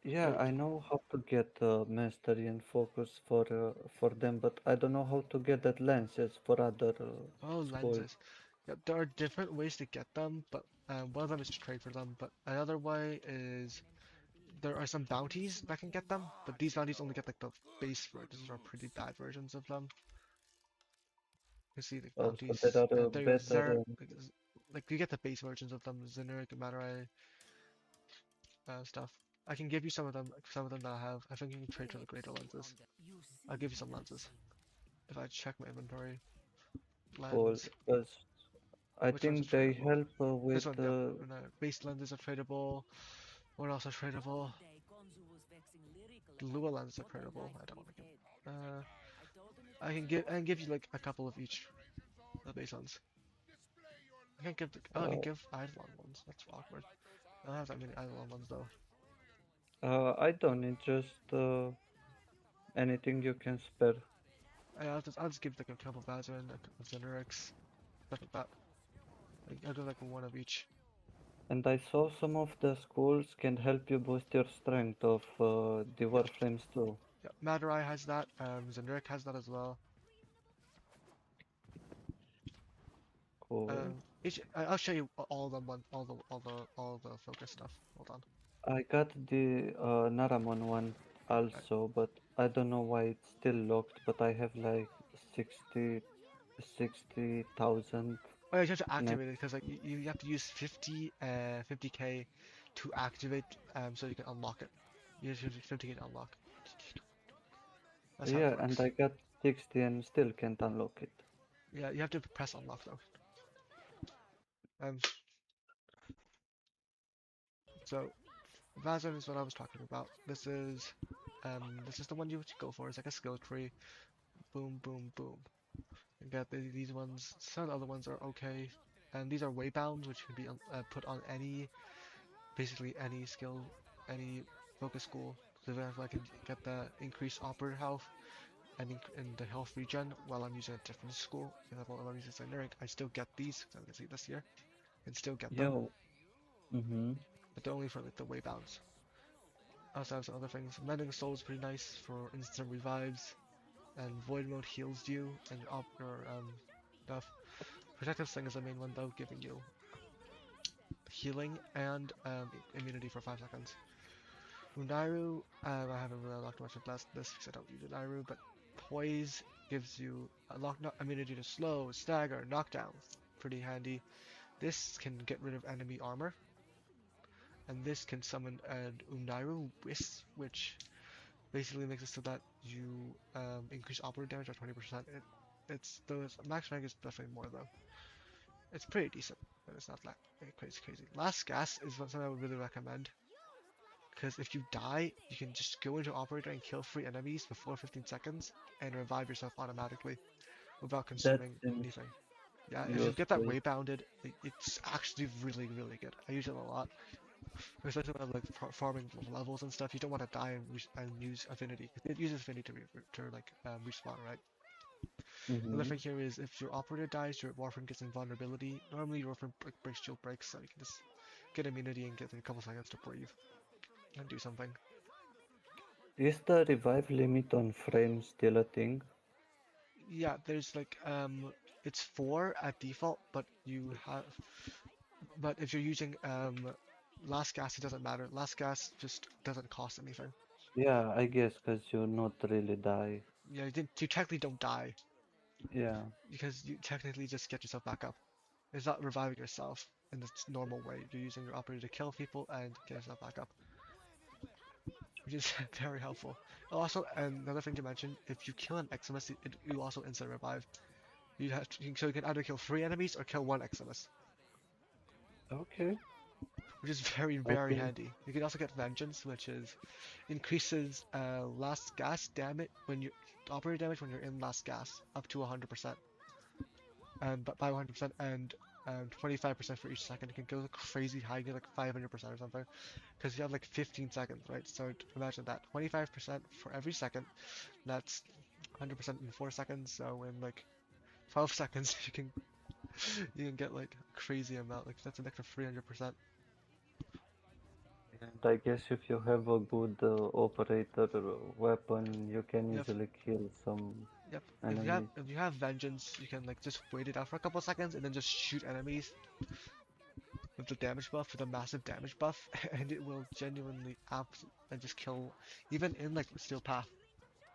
Yeah, so I know how to get mastery and focus for them, but I don't know how to get that lenses for other oh, schools. lenses. Yep, there are different ways to get them, but one of them is to trade for them. But another way is there are some bounties that can get them, but these bounties only get like the base versions or pretty bad versions of them. You see the So there bounties. are There you go, better. like you get the base versions of them, Zinuric, Madurai, stuff. I can give you some of them that I have. I think you can trade for the greater lenses. I'll give you some lenses. If I check my inventory, Cool, lens. because I Which ones are think they tradable? help This with. one, yep. No, base lenses are tradable. What else are tradable? The Lua lenses are tradable. I don't want to give. I can give you like a couple of each. The base ones. I can't give the. Oh, I can Uh, give Eidolon ones. That's awkward. I don't have that many Eidolon ones though. I don't need just anything you can spare. I'll just give like a couple of Vazarin, a couple of Zenurix, stuff like that. I'll give like one of each. And I saw some of the schools can help you boost your strength of the Yeah, Warframes too. yeah. Madurai has that. Zenuric has that as well. Cool. I'll show you all of them. All the focus stuff. Hold on. I got the Naramon one Right. also, but I don't know why it's still locked, but I have like 60,000 Oh, yeah, you have to net. activate it because like you have to use 50k to activate so you can unlock it. You use 50k to unlock. That's how it Yeah, and works. I got 60 and still can't unlock it. Yeah, you have to press unlock though. Um, so Vazon is what I was talking about. This is the one you would go for. It's like a skill tree. Boom, boom, boom. You got these ones. Some of the other ones are okay. And these are waybounds, which can be put on basically any skill, any focus school. So if I can get the increased operator health and the health regen while I'm using a different school, for example, if I'm using Cyneric, I still get these, because I can see this here, and still get them, Yo. Mm-hmm. but they're only for like the waybounds. I also have some other things. Mending Soul is pretty nice for instant revives, and Void Mode heals you and your stuff. Protective Sling is the main one though, giving you healing and immunity for 5 seconds. Unairu, I haven't really unlocked much of this because I don't use Unairu, but Poise gives you a immunity to slow, stagger, knockdown. Pretty handy. This can get rid of enemy armor, and this can summon an Unairu Whisk, which basically makes it so that you increase operator damage by 20%. It's the max rank is definitely more though. It's pretty decent, but it's not that crazy. Last gas is something I would really recommend. Because if you die, you can just go into operator and kill 3 enemies before 15 seconds and revive yourself automatically without That consuming seems anything. Yeah, if you get that useful. way bounded, it's actually really good. I use it a lot, especially when I'm like farming levels and stuff. You don't want to die and use affinity. It uses affinity to like respawn, right? Another Mm-hmm. thing here is if your operator dies, your Warframe gets invulnerability. Normally your Warframe breaks shield breaks, so you can just get immunity and get a couple seconds to breathe and do something. Is the revive limit on frames still a thing? Yeah, there's like it's 4 at default, but if you're using last gas it doesn't matter. Last gas just doesn't cost anything. Yeah, I guess because you not really die. Yeah, you technically don't die Yeah. because you technically just get yourself back up. It's not reviving yourself in the normal way. You're using your operator to kill people and get yourself back up, which is very helpful. Also, another thing to mention, if you kill an Eximus, you also instant revive. So you can either kill 3 enemies or kill 1 Eximus. Okay. which is very, I very think handy. You can also get Vengeance, which is increases last gas damage when you operator damage when you're in last gas up to 100%, and but by 100% and 25% for each second. It can go crazy high, you get like 500% or something, because you have like 15 seconds, right? So imagine that 25% for every second. That's 100% in 4 seconds. So in like 12 seconds, you can get like a crazy amount. Like that's an extra 300%. and I guess if you have a good operator weapon, you can Yep. easily kill some Yep. enemies. If you have Vengeance, you can like just wait it out for a couple seconds and then just shoot enemies with the damage buff, with a massive damage buff, and it will genuinely and just kill, even in like Steel Path.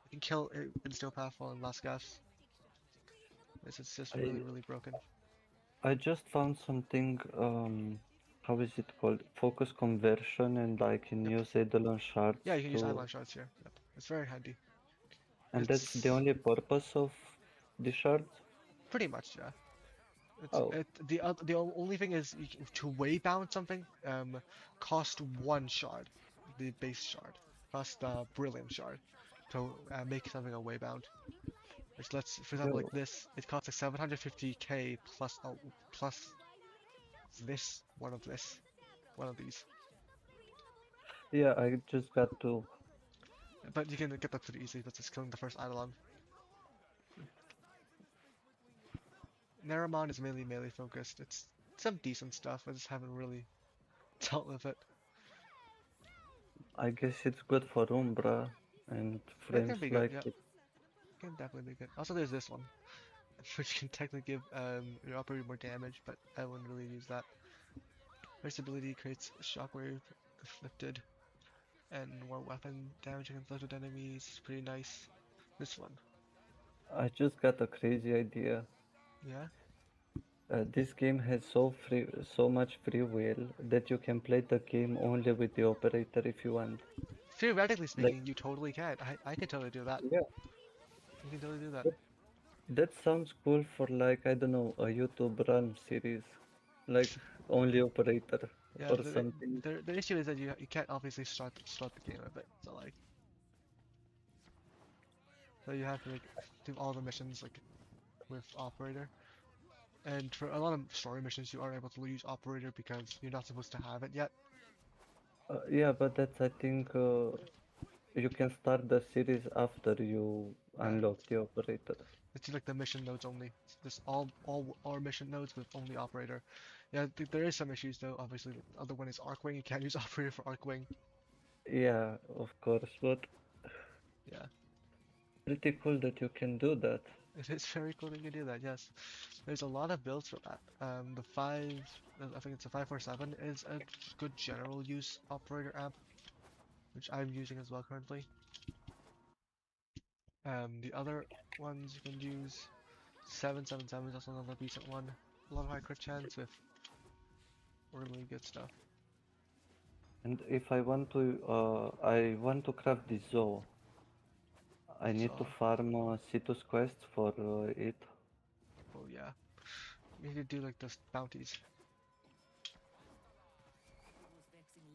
You can kill it in Steel Path while in Last Gas. It's just I really, really broken. I just found something. How is it called? Focus conversion, and I can Yep. use Eidolon shards Yeah, you can use to. Eidolon Shards here. Yep. It's very handy. And that's the It's only purpose of the shards. pretty much, yeah. Oh, The only thing is to waybound something cost one shard, the base shard, cost the brilliant shard to make something a waybound. Which lets, for example, like yo, this, it costs like 750k plus this one of these. yeah. I just got to. But you can get that pretty easily. That's just killing the first Eidolon. Naramon is mainly melee focused. It's some decent stuff. I just haven't really dealt with it. I guess it's good for Umbra and It friends can be good. like Yeah, it. it can definitely be good. Also, there's this one, which can technically give your operator more damage, but I wouldn't really use that. First ability creates shockwave inflicted and more weapon damage against inflicted enemies. It's pretty nice. This one, I just got a crazy idea. yeah. This game has so much free will that you can play the game only with the operator if you want. Theoretically Like, speaking, you totally can. I could totally do that. yeah, You can totally do that. that, that sounds cool for like, I don't know, a YouTube run series, like only operator Yeah, or something. the issue is that you can't obviously start the game with it. So like, so you have to like do all the missions like with operator. And for a lot of story missions, you aren't able to use operator because you're not supposed to have it yet. Yeah, but that's I think you can start the series after you Yeah, unlock the operator. it's like the mission nodes only. It's just all mission nodes with only operator. Yeah, there is some issues though. Obviously, the other one is Arcwing. You can't use operator for Arcwing. Yeah, of course, but Yeah, pretty cool that you can do that. it is very cool that you can do that. Yes, there's a lot of builds for that. The five, I think it's a 547 is a good general use operator amp, which I'm using as well currently. The other ones you can use 777 is also another decent one. A lot of high crit chance with really good stuff. And if I want to craft this zoo. I need to So, farm Citus quests for it. oh yeah, we need to do like those bounties.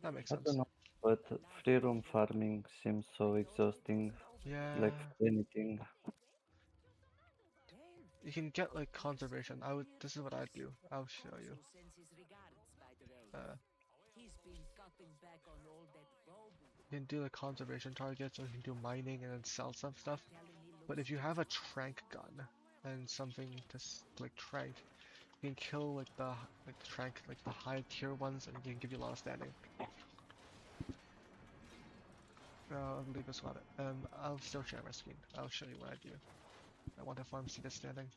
That makes I don't sense. know, but free roam farming seems so exhausting. Like Yeah, for anything. you can get like conservation. This is what I'd do. I'll show you. Uh, you can do like conservation targets, or you can do mining and then sell some stuff. But if you have a trank gun and something to like trank, you can kill like the trank like the high tier ones, and it can give you a lot of standing. I'll leave this on it. I'll still share my screen. I'll show you what I do. I want to farm Seeded standing.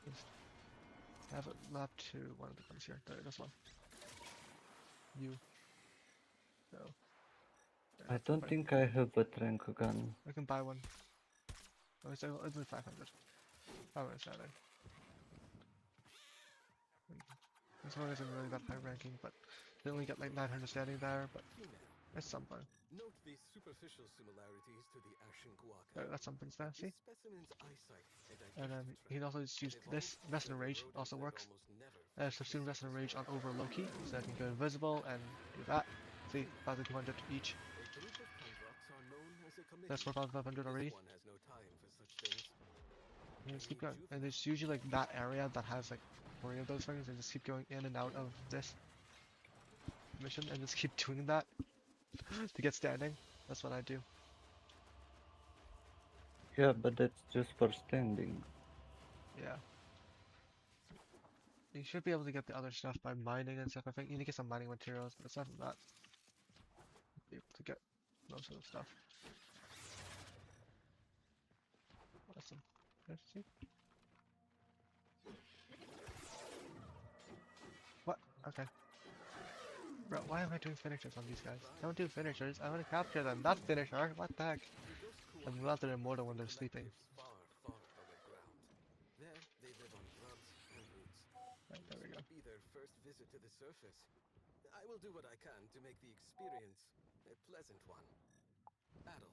Just have it map to one of the guns here. There, this one. You. So. There, I that's don't fine. think I have a trank gun. I can buy one. Oh, it's only 500. 507. This one isn't really that high ranking, but they only get like 900 standing there, but that's something. Note the superficial similarities to the ashen guaca. That's something there, see? This specimen's eyesight and And then digestion you can also just use this. Invest in Rage also works. subsume Resonant Rage on over Loki, so I can go invisible and do that. See, 1,200 each. A group of Kandroks are known as a committee. That's 4,500 already. This one has no time for such things. And just keep going. And it's usually like that area that has like 40 of those things, and just keep going in and out of this mission, and just keep doing that to get standing. That's what I do. Yeah, but that's just for standing. Yeah. You should be able to get the other stuff by mining and stuff. I think you need to get some mining materials, but aside from that, you'll be able to get most of the stuff. Awesome. Let's see. What? Okay. Bro, why am I doing finishers on these guys? Don't do finishers. I want to capture them. Not finisher. What the heck? I'm glad they're immortal when they're sleeping. Far, far underground. There, they live on grubs and roots. Right, there we go. This will be their first visit to the surface. I will do what I can to make the experience a pleasant one. Adult.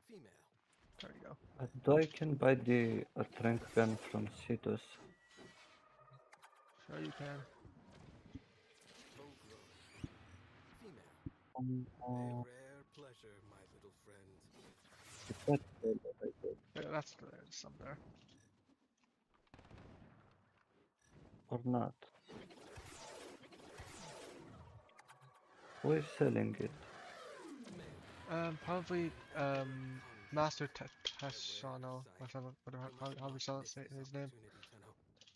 Female. There we go. Do I can buy the trank gun from Cetus? Sure you can. Full-grown. Female. A rare pleasure, my little friend. Yeah, that's there's some there. Or not? Who is selling it? Probably Master Tashano, whatever how we shall say his name.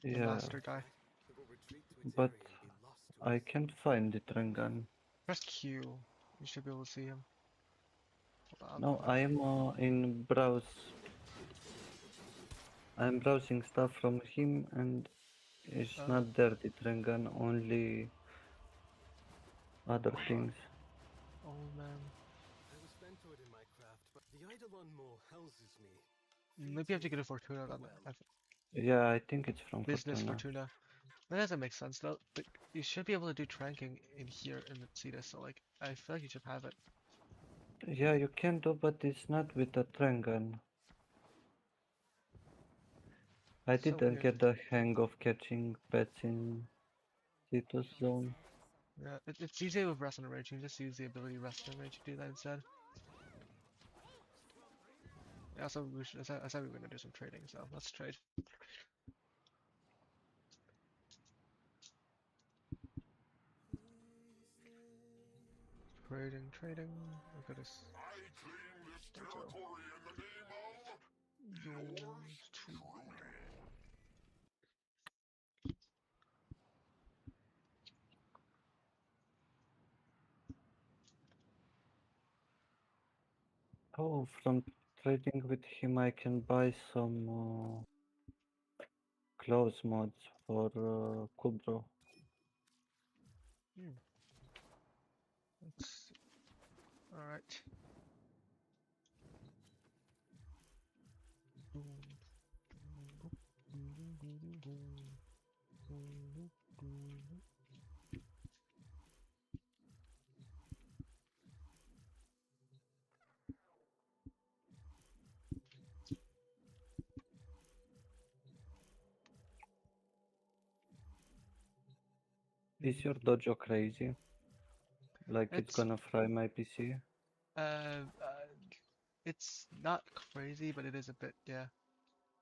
The Yeah, master guy. but I can't find the trank gun. Press Q. You should be able to see him. Hold on, No, I am in browse. I'm browsing stuff from him and it's not there, the trank gun, only other things. Oh man. I was mentored in my craft, but the Eidolon Mole houses me. Maybe you have to get a Fortuna on that. Yeah, I think it's from Business Fortuna. Fortuna. That doesn't make sense though. Like, you should be able to do tranking in here in the Cetus, so like I feel like you should have it. Yeah, you can do, but it's not with a trank gun. I So didn't weird. get the hang of catching pets in Cetus zone. Yeah, it's easier with Resonant Rage. You can just use the ability Resonant Rage to do that instead. Yeah, so I said we were gonna do some trading, so let's trade. Trading. Look at this. I claim this territory in the name of Yours truly. Oh, from trading with him I can buy some clothes mods for Kubro. Let's see. Alright. Is your dojo crazy? Like it's gonna fry my PC? It's not crazy, but it is a bit, yeah.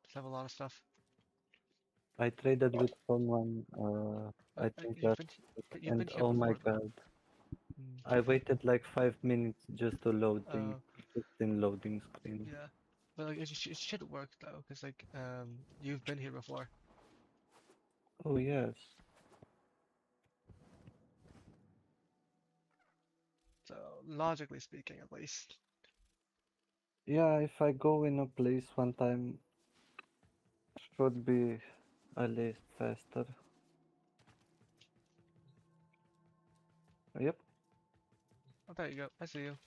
Just have a lot of stuff. I traded with someone, I think You've last been, week, you've been and here oh my before, though. god. I waited like 5 minutes just to load the Uh, 15 loading screen. yeah. But like, it should work though, because like, you've been here before. Oh yes. So, logically speaking, at least. Yeah, if I go in a place one time, should be at least faster. Yep. Oh, there you go. I see you.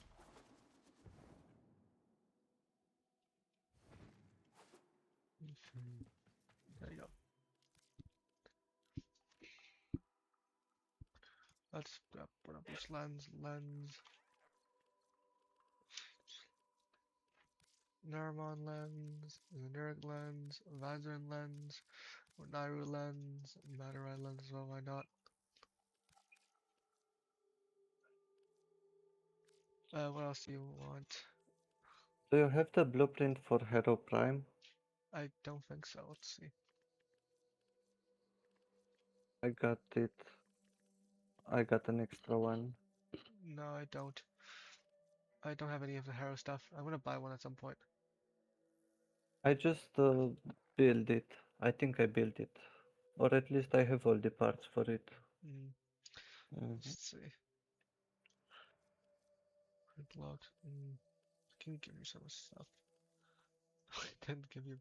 There you go. Let's put up this lens. Neuromon lens, Nerg lens, Vazarin lens, Or Nairu lens, Madurai lens as well, why not? What else do you want? Do you have the blueprint for Hero Prime? I don't think so, let's see. I got it. I got an extra one. No, I don't. I don't have any of the Hero stuff. I'm gonna buy one at some point. I just build it. I think I built it. Or at least I have all the parts for it. Mm, Mhm. let's see. Print log. Can give you some stuff. I didn't give you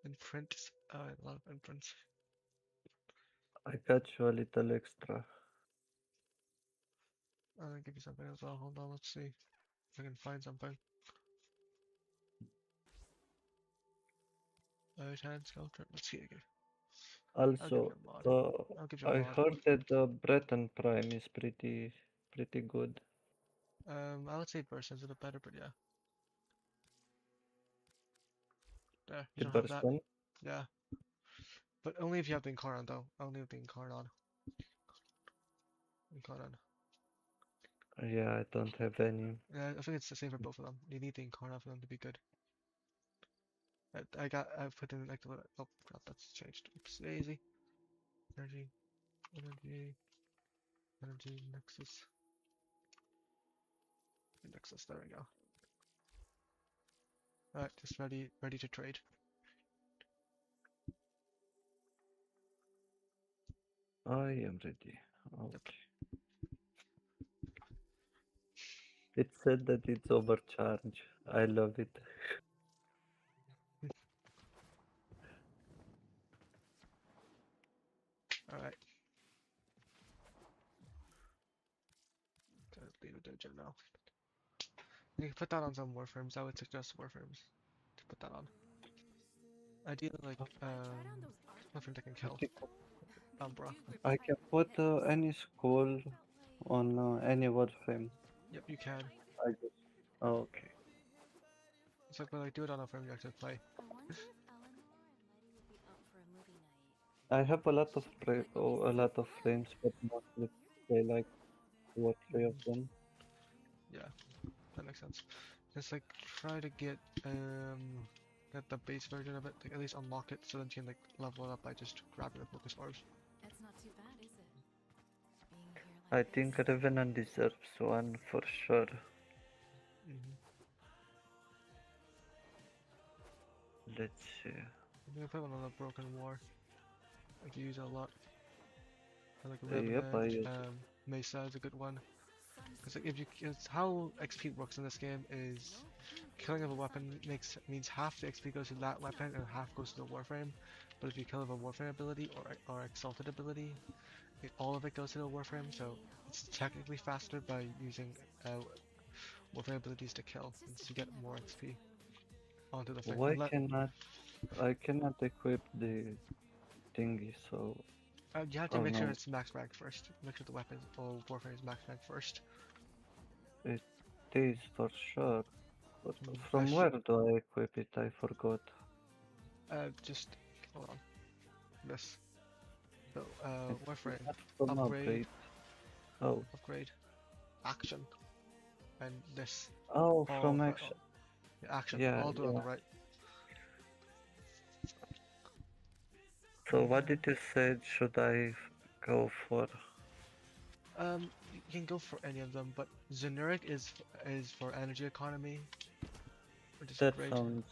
imprints. Oh, I love imprints. I got you a little extra. I'm gonna give you something as well. Hold on, let's see if I can find something. Hand sculptor. Let's see again. I'll give you Also, a mod. I'll give you a I mod. heard that the Breton Prime is pretty good. I would say Burst is a bit better, but yeah. There, you The don't have that. Burston? Yeah. But only if you have the Incarnon though. Only with the Incarnon. Incarnon. Yeah, I don't have any. Yeah, I think it's the same for both of them. You need the Incarnon for them to be good. I put in like the little, oh crap, that's changed. Oops, daisy. Energy. Energy. Energy. Nexus. Nexus, there we go. Alright, just ready to trade. I am ready. Yep. Okay. It said that it's overcharged. I love it. Alright. Gotta leave the dojo now. You can put that on some warframes. I would suggest warframes to put that on. Ideally, like, nothing that can kill. Umbra. I can put any school on any Warframe. Yep, you can. I just. Okay. It's like when I do it on a frame you actually play. I wonder if Eleanor and Letty would be up for a movie night. I have a lot of a lot of frames, but mostly they like 2 or 3 of them. Yeah, that makes sense. Just like try to get the base version of it, like, at least unlock it, so then you can like level it up by just grabbing the focus orbs. It's not too bad, is it? Being here I like think this. Revenant deserves one for sure. Let's see. I'm gonna put one on the Broken War. I can use it a lot. I like Yep, I Revenant, use it. Mesa is a good one. Because like, it's how XP works in this game is killing of a weapon means half the XP goes to that weapon and half goes to the Warframe. But if you kill with a Warframe ability or Exalted ability, all of it goes to the Warframe. So it's technically faster by using Warframe abilities to kill, since you get more XP onto the thing. Why cannot I cannot equip the thingy? So you have to oh make sure no, it's max rank first. Make sure the weapon or Warframe is max rank first. it is for sure. But I from where do I equip it? I forgot. just hold on. This. So, It's Warframe. not from Upgrade. Oh. Upgrade. Action. And this. Oh, all from action. Yeah, action. Yeah, All do it on the right. So what did you say? Should I go for? You can go for any of them, but generic is for energy economy, which is That great. sounds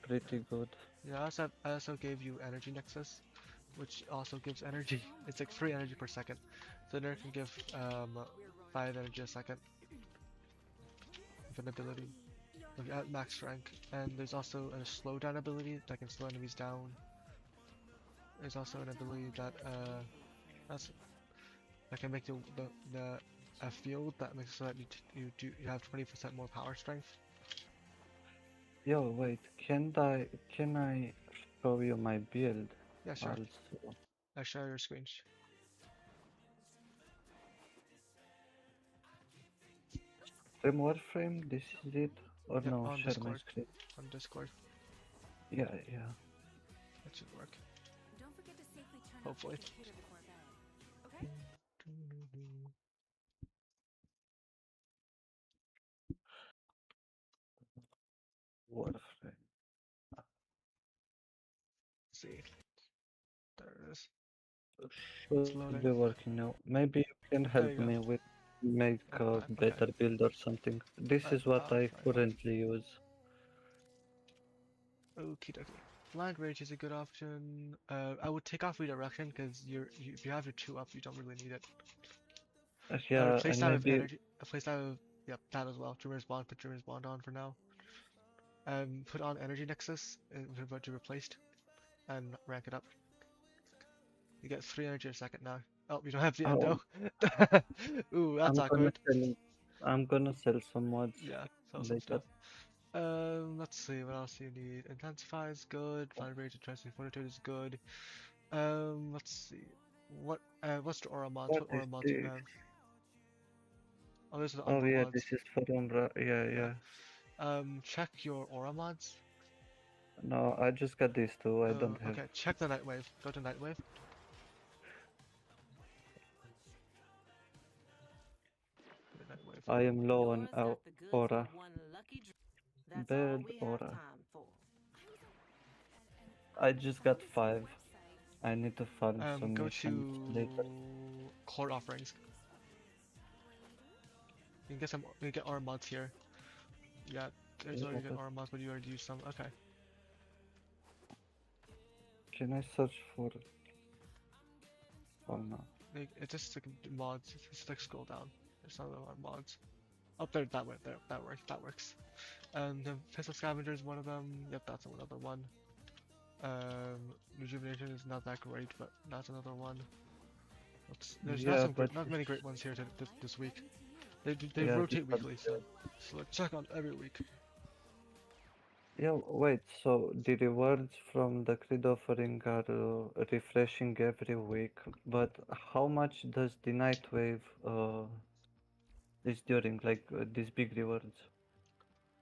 pretty good. Yeah, I also gave you energy nexus, which also gives energy. It's like 3 energy per second. Generic can give 5 energy a second with an ability at max rank. And there's also a slowdown ability that can slow enemies down. There's also an ability that that can make a field that makes it so that you have 20% more power strength. Yo, wait, can I show you my build? Yeah, sure. Also. I'll share your screen. Stream Warframe, this is it? Or Yep, no, on share my Discord. screen. On Discord. Yeah, yeah. That should work. Don't forget to safely turn Hopefully. off the computer before bed. Okay? Warframe. See. There it is. Should loading. be working now. Maybe you can There help you go. me with make a Okay. better build or something. This is what I'll I try help. currently use. Okie dokie. Flag rage is a good option. I would take off redirection because if you have your 2 up, you don't really need it. Yeah, Replace and that with maybe energy. Replace that with that as well. Dreamer's Bond. Put Dreamer's Bond on for now. Put on Energy Nexus with what you replaced, and rank it up. You get 3 energy a second now. Oh, you don't have the oh, endo. Ooh, that's I'm gonna awkward. sell some mods Yeah, sell some later. stuff. Let's see what else you need. Intensify is good. Fire rage and transient fortitude is good. Let's see. What's the aura mods? What What is aura mods do you this? have? Oh, those are the Oh Umbra yeah, mods. this is for Umbra. Yeah, Yeah. yeah. Check your aura mods. No, I just got these two. I don't have. Okay, check the Nightwave. Go to Nightwave. The Nightwave. I am low on Yours got the goods aura. with one lucky That's all Bad we have aura. time for. I just got 5. I need to farm some Go missions later. to Court Offerings. You can get some. You can get aura mods here. Yeah, there's already good aura mods, but you already used some. Okay. Can I search for? Oh no. It's just like mods. Just like scroll down. There's some other mods. Up there, that way. There, that works. That works. The Pistol Scavenger is one of them. Yep, that's another one. Rejuvenation is not that great, but that's another one. There's not Yeah, some but not many great ones here this week. They yeah, rotate weekly, so check on every week. yeah. Wait. So the rewards from the Creed offering are refreshing every week, but how much does the Nightwave is during these big rewards?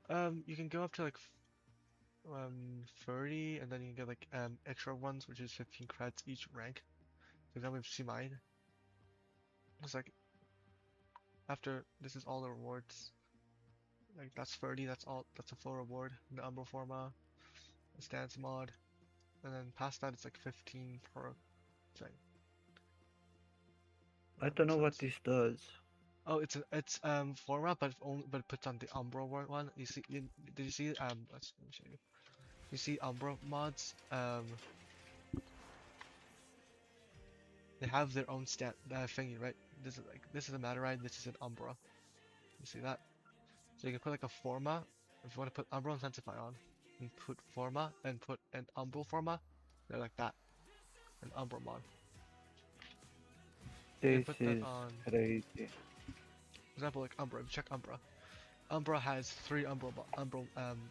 You can go up to like 30, and then you can get like extra ones, which is 15 creds each rank. For example, see mine. It's like after this is all the rewards. Like that's 30. That's all. That's a full reward. The Umbra Forma, the stance mod, and then past that it's like 15 per thing. I don't know what this does. Oh, it's Forma, but it puts on the Umbra one. You see, did you see let me show you. You see Umbra mods they have their own stat thingy, right? This is a Mataride, this is an Umbra. You see that? So you can put like a Forma if you want to put Umbra Intensify on, and put Forma and put an Umbra Forma. They're like that, an Umbra mod. This put is that on. crazy. For example, like Umbra. Check Umbra. Umbra has 3 Umbra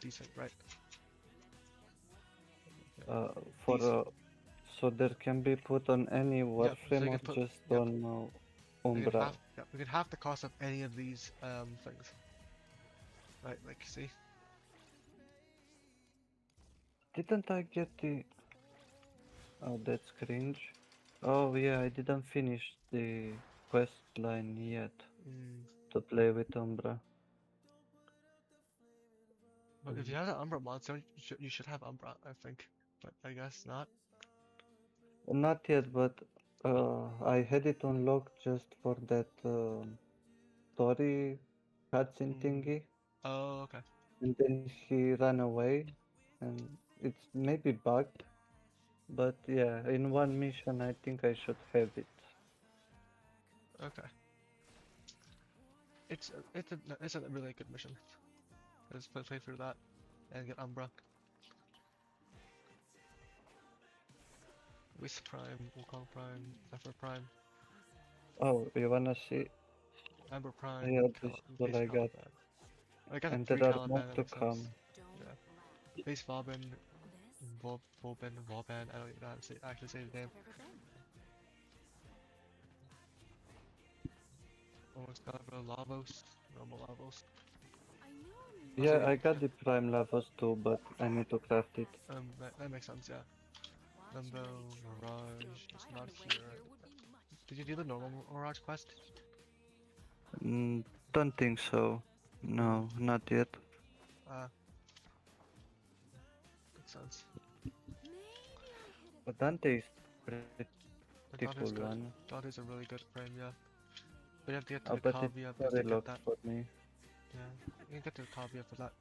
decent, right? So there can be put on any Warframe or just on Umbra. We can half the cost of any of these things. Right, like see. Didn't I get the? Oh, that's cringe. Oh yeah, I didn't finish the quest line yet to play with Umbra. But if you have the Umbra mod, so you should have Umbra, I think. But I guess not. Not yet, but I had it unlocked just for that story cutscene thingy. Oh, okay. And then he ran away, and it's maybe bugged. But yeah, in one mission, I think I should have it. Okay. It's a really good mission. Let's play through that and get Umbra. Wisp Prime, Wukong Prime, Zephyr Prime. Oh, you wanna see? Amber Prime. Yeah, this is what I got. I got and 3 there are Caliban, more that to makes come. sense. Yeah. Base Vauban, Vauban, I don't even know how to actually say the name. Almost got Lavos, normal Lavos. Yeah, I got the prime levels too, but I need to craft it. That makes sense, yeah. Limbo, Mirage, it's not here. Did you do the normal Mirage quest? Don't think so. No, not yet. Makes sense. But Dante is pretty The cool Dante's good. one. Dante's a really good frame, yeah. But you have to get to the But it's Kavia very to get locked that. for me. Yeah, you can get to the Kavia for that.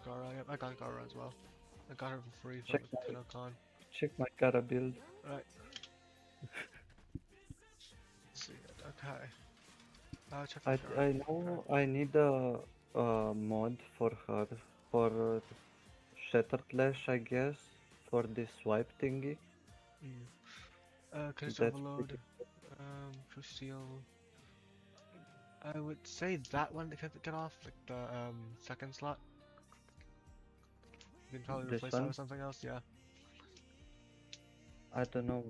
Gara, yeah, I got Gara as well. I got her for free from TennoCon. Check my Gara build. Right. Let's see it. Okay. Check the Gara. I know I need a mod for her for Shatter Clash, I guess, for this swipe thingy. Case That's Overload. Crucial. I would say that one to get off, like the second slot. You can probably This replace that one? with something else, yeah. I don't know.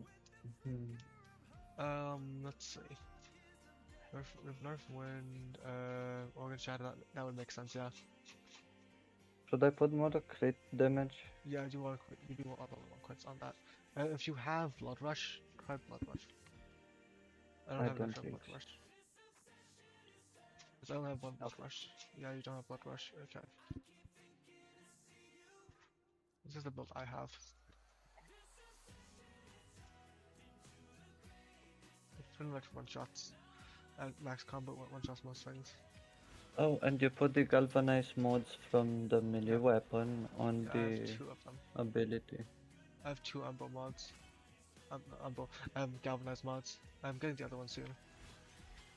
Let's see. North Wind, Organ Shadow, that would make sense, yeah. Should I put more crit damage? Yeah, you do want all the crits on that. If you have Blood Rush, try Blood Rush. I don't have enough Blood Rush. Because I only have one Blood Rush. Yeah, you don't have Blood Rush, okay. This is the build I have. It's pretty much one-shots. Max combo one-shots most things. Oh, and you put the galvanized mods from the melee weapon on I have the 2 of them. ability. I have 2 Umbo mods. Galvanized mods. I'm getting the other one soon.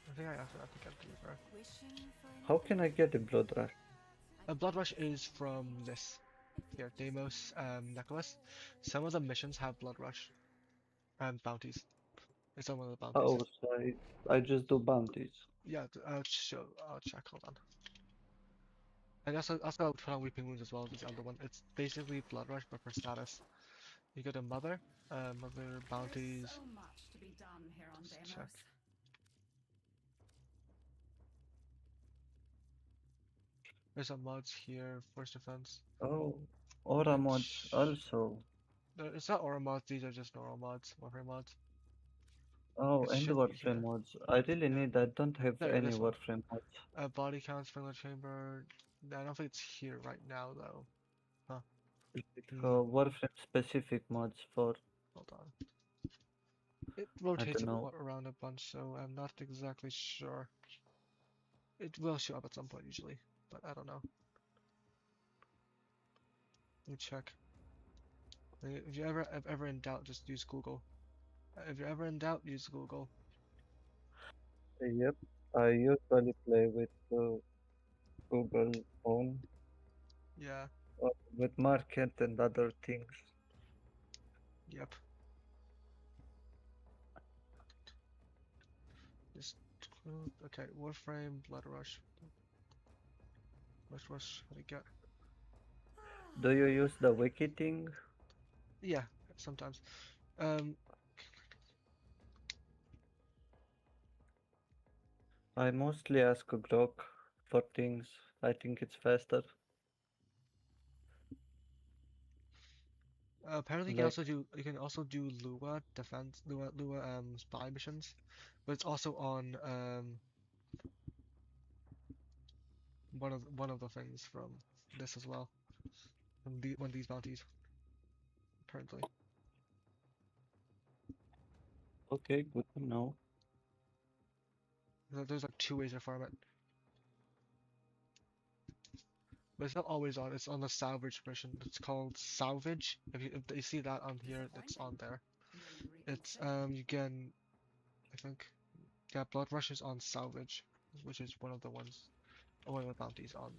I think I actually have to get the Reaper. How can I get the Blood Rush? Blood Rush is from this. Here, Deimos, Nicholas. Some of the missions have Blood Rush. Bounties. It's on one of the bounties. Oh, so I just do bounties. Yeah, I'll check, hold on. And also put on Weeping Wounds as well, this other one. It's basically Blood Rush, but for status. You get a Mother, Mother bounties. So much to be done here on Let's Deimos. check. There's some mods here, Force Defense. Oh, Aura mods also. It's not Aura mods, these are just normal mods, Warframe mods. Oh, and Warframe mods. I really need, I don't have any Warframe mods. Body count, Sprinkler Chamber. I don't think it's here right now though. Huh. Warframe specific mods for... Hold on. It rotates around a bunch, so I'm not exactly sure. It will show up at some point usually, but I don't know. Let me check. If you're ever in doubt, just use Google. If you're ever in doubt, use Google. Yep, I usually play with Google Home. Yeah. With Market and other things. Yep. Just okay. Warframe, Blood Rush. Blood Rush. What do you get? Do you use the wiki thing? Yeah, sometimes. I mostly ask Grok for things. I think it's faster. Apparently, you can also do Lua defense, Lua spy missions, but it's also on one of the things from this as well. One of these bounties. Apparently. Okay, good to know. There's like 2 ways to farm it. But it's not always on, it's on the salvage mission. It's called salvage. If you see that on here, it's on there. It's you can, I think, yeah, Blood Rush is on salvage, which is one of the bounties on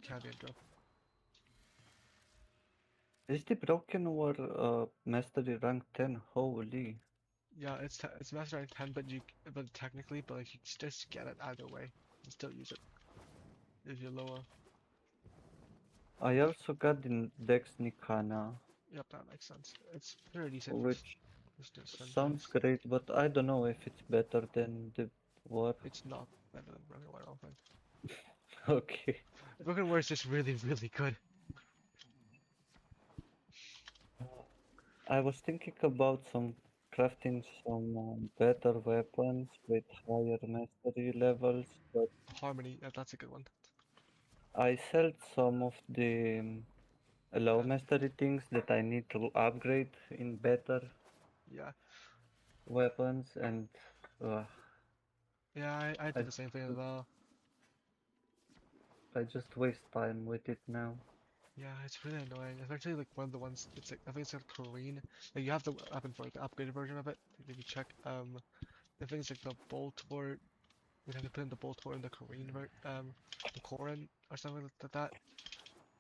Candy and Drift. Is the Broken War Mastery rank 10? Holy. Yeah, it's Master rank 10, but technically, like you just get it either way. You still use it if you're lower. I also got the Dex Nikana. Yep, that makes sense. It's pretty decent. Which sounds great, but I don't know if it's better than the war. It's not better than Broken War, I don't think. Okay. Broken War is just really, really good. I was thinking about crafting some better weapons with higher mastery levels, but Harmony, yeah, that's a good one. I sold some of the low Yeah, mastery things that I need to upgrade in better yeah, weapons, and uh, yeah. I I did the same thing as well. I just waste time with it now. Yeah, it's really annoying. Especially like one of the ones. It's like I think it's like Korean. Like you have the weapon for like, the upgraded version of it. Like, if you check, I think it's like the bolt for. You have to put in the bolt for in the Korean the Korean or something like that.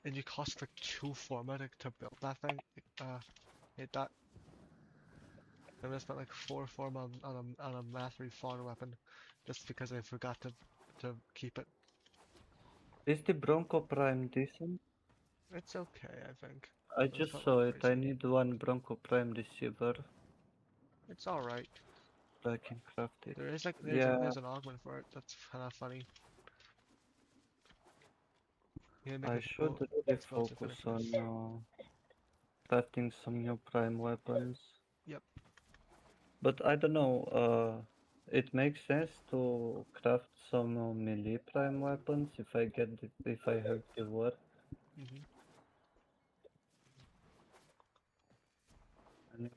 And you cost like 2 forma to build that thing. Hate that. And I spent like 4 forma on a mastery far weapon, just because I forgot to keep it. Is the Bronco Prime decent? It's okay, I think. I But it's just not like saw it. I crazy. need one Bronco Prime receiver It's alright. so I can craft it. There is like Yeah, there's an augment for it. That's kind of funny. You make I should really explosive focus finisher. on crafting some new Prime weapons. Yep. But I don't know, it makes sense to craft some melee Prime weapons if I have the word. Mhm. And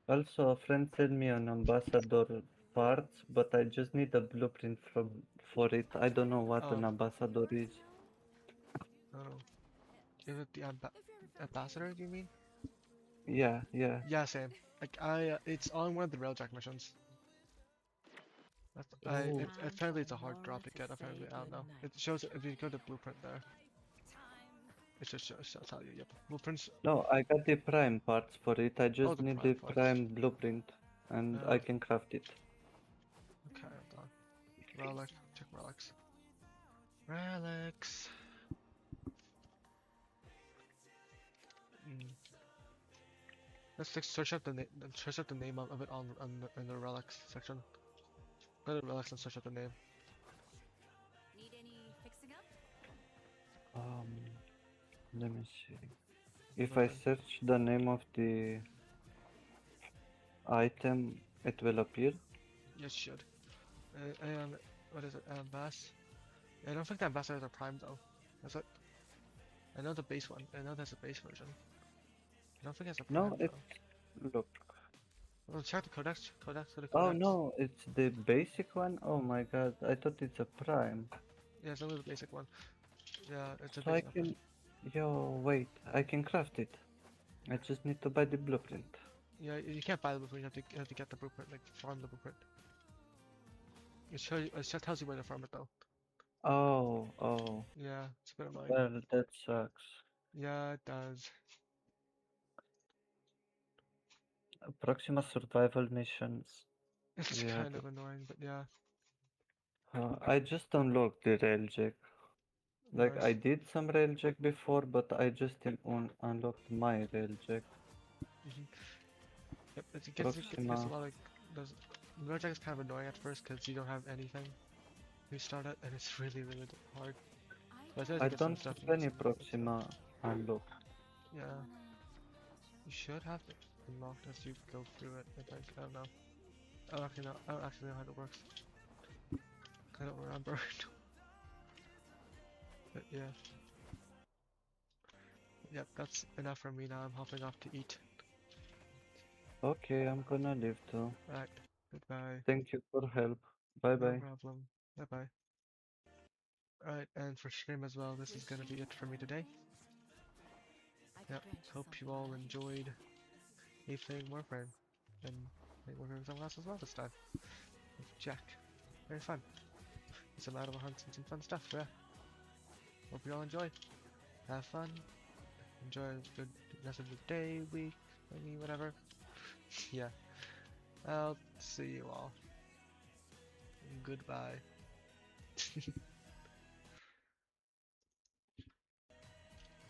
also, a friend sent me an ambassador parts, but I just need a blueprint for it. I don't know what Oh, an ambassador is. oh. Is it the ambassador? Do you mean? Yeah, yeah. Yeah, same. Like it's on one of the railjack missions. That's Oh, apparently it's a hard drop to get. Apparently, I don't know. It shows if you go to blueprint there. It just shows. I'll tell you. Yep. Blueprints. no, I got the prime parts for it. I Oh, just the need prime the parts. prime blueprint and I Oh, can craft it. okay. Hold on. Relic. Check relics. Relics. Mm. Let's like, search up the name. Search up the name of it in the relics section. Go to relics and search up the name. Need any fixing up? Um, Let me see. If I Nothing. search the name of the item, it will appear. Yes, should. And what is it? Bass. I don't think the ambassadors are prime though. Is it? I know the base one. I know there's a base version. I don't think it's a No, prime it though. look. Well, check the codex. Codex to the Oh codex. no, it's the basic one. Oh my god, I thought it's a prime. Yeah, it's only the basic one. Yeah, it's a So I basic one. can. Yo, wait, I can craft it. I just need to buy the blueprint. Yeah, you can't buy the blueprint. You have to get the blueprint, like farm the blueprint. It just tells you where to farm it though. Oh, oh. Yeah, it's a bit annoying. Well, that sucks. Yeah, it does. Proxima survival missions. It's Yeah, kind of annoying, but yeah, I just unlocked the railjack. Like I nice. did some railjack before, but I just unlocked my railjack. Yep, it gets a Proxima. lot of those. Murloc is kind of annoying at first because you don't have anything. You start it and it's really hard. But as soon as I you get some don't stuff, you have get any some really good stuff. Proxima unlocked. Yeah, you should have it unlocked as you go through it. I think. I don't know. I don't actually know how it works. I don't remember. But yeah. Yep, that's enough for me now. I'm hopping off to eat. Okay, I'm gonna leave too. Right. Goodbye. Thank you for help. Bye No bye. problem. Bye bye. Alright, and for stream as well, this is gonna be it for me today. Yep, hope you all enjoyed me playing Warframe. And playing Warframe with someone else as well this time. With Jack. Very fun. Some animal hunts and some fun stuff, yeah. Hope you all enjoy. Have fun. Enjoy a good rest of your day, week, maybe whatever. Yeah. I'll see you all. Goodbye.